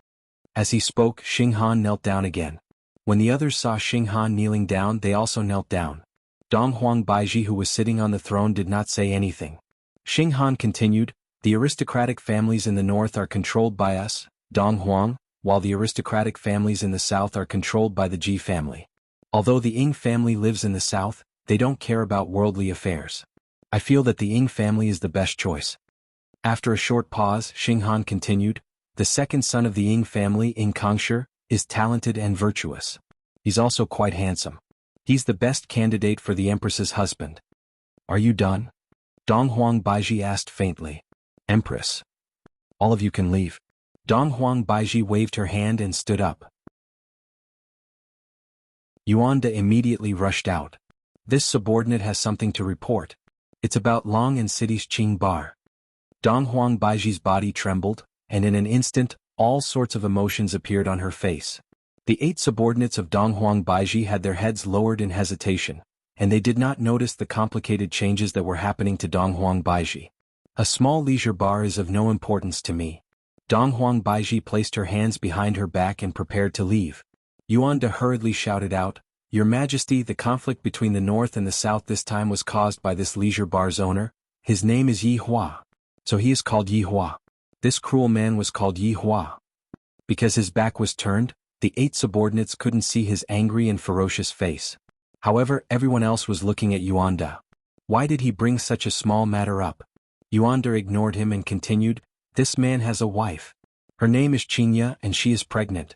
As he spoke, xuanhuan knelt down again. When the others saw xuanhuan kneeling down, they also knelt down. Donghuang Baiji, who was sitting on the throne, did not say anything. xuanhuan continued, "The aristocratic families in the north are controlled by us, Donghuang, while the aristocratic families in the south are controlled by the Ji family. Although the Ying family lives in the south, they don't care about worldly affairs. I feel that the Ying family is the best choice." After a short pause, xuanhuan continued, "The second son of the Ying family, xianxia, is talented and virtuous. He's also quite handsome. He's the best candidate for the Empress's husband." "Are you done?" Donghuang Baiji asked faintly. "Empress. All of you can leave." Donghuang Baiji waved her hand and stood up. Yuanda immediately rushed out. "This subordinate has something to report. It's about Long and City's Qing Bar." Donghuang Baiji's body trembled, and in an instant, all sorts of emotions appeared on her face. The 8 subordinates of Donghuang Baiji had their heads lowered in hesitation, and they did not notice the complicated changes that were happening to Donghuang Baiji. "A small leisure bar is of no importance to me." Donghuang Baiji placed her hands behind her back and prepared to leave. Yuanda hurriedly shouted out, "Your Majesty, the conflict between the north and the south this time was caused by this leisure bar's owner. His name is Yi Hua. So he is called Yi Hua. This cruel man was called Yi Hua. Because his back was turned, the 8 subordinates couldn't see his angry and ferocious face. However, everyone else was looking at Yuanda. Why did he bring such a small matter up? Yuanda ignored him and continued, "This man has a wife. Her name is Xianxia and she is pregnant."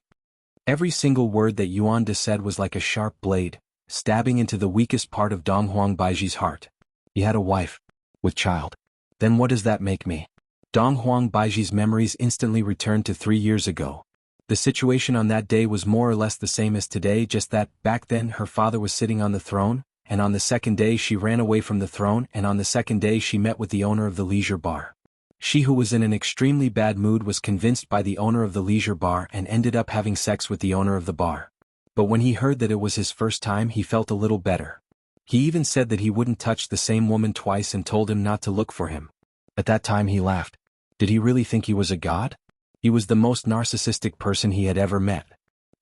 Every single word that Yuanda said was like a sharp blade, stabbing into the weakest part of Dong Huang Baiji's heart. He had a wife. With child. Then what does that make me? Dong Huang Baiji's memories instantly returned to 3 years ago. The situation on that day was more or less the same as today, just that, back then her father was sitting on the throne, and on the second day she ran away from the throne, and on the second day she met with the owner of the leisure bar. She, who was in an extremely bad mood, was convinced by the owner of the leisure bar and ended up having sex with the owner of the bar. But when he heard that it was his first time, he felt a little better. He even said that he wouldn't touch the same woman twice and told him not to look for him. At that time he laughed. Did he really think he was a god? He was the most narcissistic person he had ever met.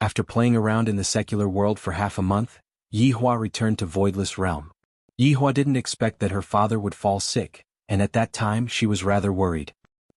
After playing around in the secular world for half a month, Yihua returned to Voidless Realm. Yihua didn't expect that her father would fall sick, and at that time she was rather worried.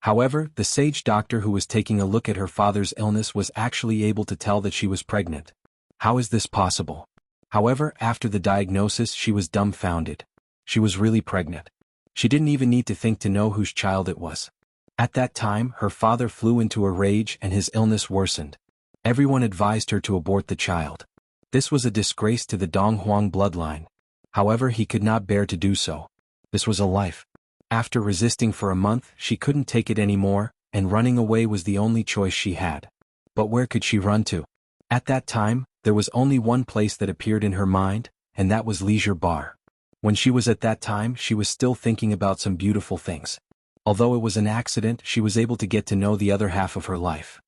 However, the sage doctor who was taking a look at her father's illness was actually able to tell that she was pregnant. How is this possible? However, after the diagnosis she was dumbfounded. She was really pregnant. She didn't even need to think to know whose child it was. At that time, her father flew into a rage and his illness worsened. Everyone advised her to abort the child. This was a disgrace to the Dong Huang bloodline. However, he could not bear to do so. This was a life. After resisting for a month, she couldn't take it anymore, and running away was the only choice she had. But where could she run to? At that time, there was only one place that appeared in her mind, and that was Leisure Bar. When she was at that time, she was still thinking about some beautiful things. Although it was an accident, she was able to get to know the other half of her life.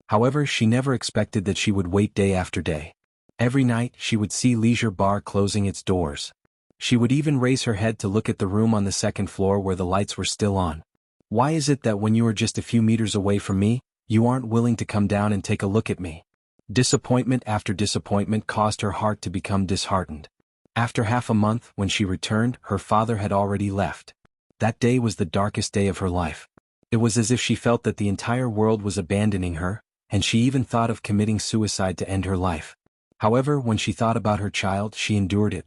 However, she never expected that she would wait day after day. Every night, she would see Leisure Bar closing its doors. She would even raise her head to look at the room on the second floor where the lights were still on. Why is it that when you are just a few meters away from me, you aren't willing to come down and take a look at me? Disappointment after disappointment caused her heart to become disheartened. After half a month, when she returned, her father had already left. That day was the darkest day of her life. It was as if she felt that the entire world was abandoning her, and she even thought of committing suicide to end her life. However, when she thought about her child, she endured it.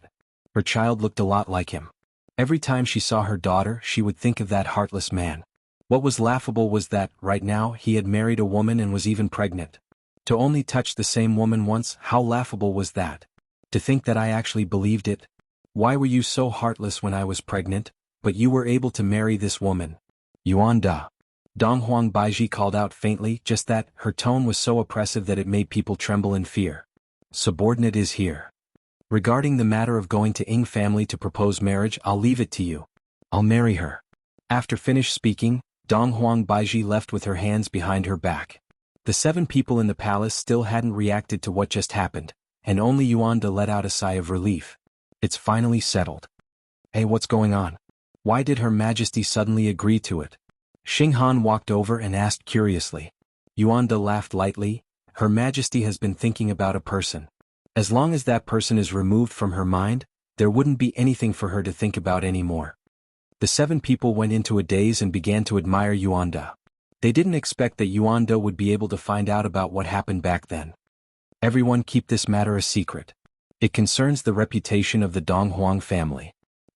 Her child looked a lot like him. Every time she saw her daughter, she would think of that heartless man. What was laughable was that, right now, he had married a woman and was even pregnant. To only touch the same woman once, how laughable was that? To think that I actually believed it. Why were you so heartless when I was pregnant, but you were able to marry this woman? Yuanda. Dong Huang Baiji called out faintly, just that, her tone was so oppressive that it made people tremble in fear. Subordinate is here. Regarding the matter of going to Ying family to propose marriage, I'll leave it to you. I'll marry her. After finished speaking, Dong Huang Baiji left with her hands behind her back. The 7 people in the palace still hadn't reacted to what just happened, and only Yuanda let out a sigh of relief. It's finally settled. Hey, what's going on? Why did Her Majesty suddenly agree to it? Xuanhuan walked over and asked curiously. Yuanda laughed lightly. Her Majesty has been thinking about a person. As long as that person is removed from her mind, there wouldn't be anything for her to think about anymore. The 7 people went into a daze and began to admire Yuanda. They didn't expect that Yuanda would be able to find out about what happened back then. Everyone keep this matter a secret. It concerns the reputation of the Dong Huang family.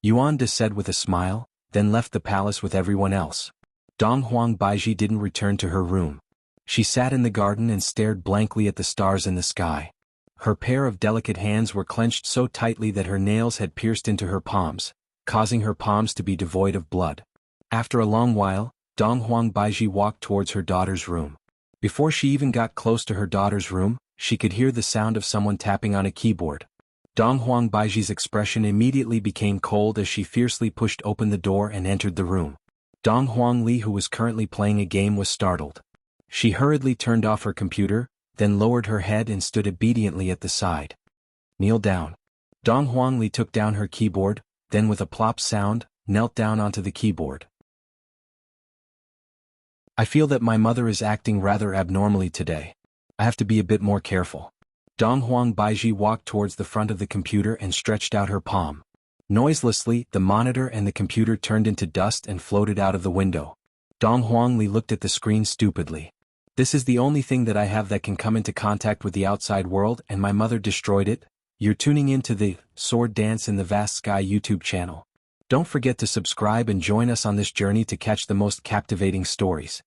Yuanda said with a smile, then left the palace with everyone else. Dong Huang Baiji didn't return to her room. She sat in the garden and stared blankly at the stars in the sky. Her pair of delicate hands were clenched so tightly that her nails had pierced into her palms, causing her palms to be devoid of blood. After a long while, Dong Huang Baiji walked towards her daughter's room. Before she even got close to her daughter's room, she could hear the sound of someone tapping on a keyboard. Dong Huang Baiji's expression immediately became cold as she fiercely pushed open the door and entered the room. Dong Huang Li, who was currently playing a game, was startled. She hurriedly turned off her computer, then lowered her head and stood obediently at the side. Kneel down. Dong Huang Li took down her keyboard, then with a plop sound, knelt down onto the keyboard. I feel that my mother is acting rather abnormally today. I have to be a bit more careful. Dong Huang Baiji walked towards the front of the computer and stretched out her palm. Noiselessly, the monitor and the computer turned into dust and floated out of the window. Dong Huang Li looked at the screen stupidly. This is the only thing that I have that can come into contact with the outside world, and my mother destroyed it. You're tuning in to the Sword Dance in the Vast Sky YouTube channel. Don't forget to subscribe and join us on this journey to catch the most captivating stories.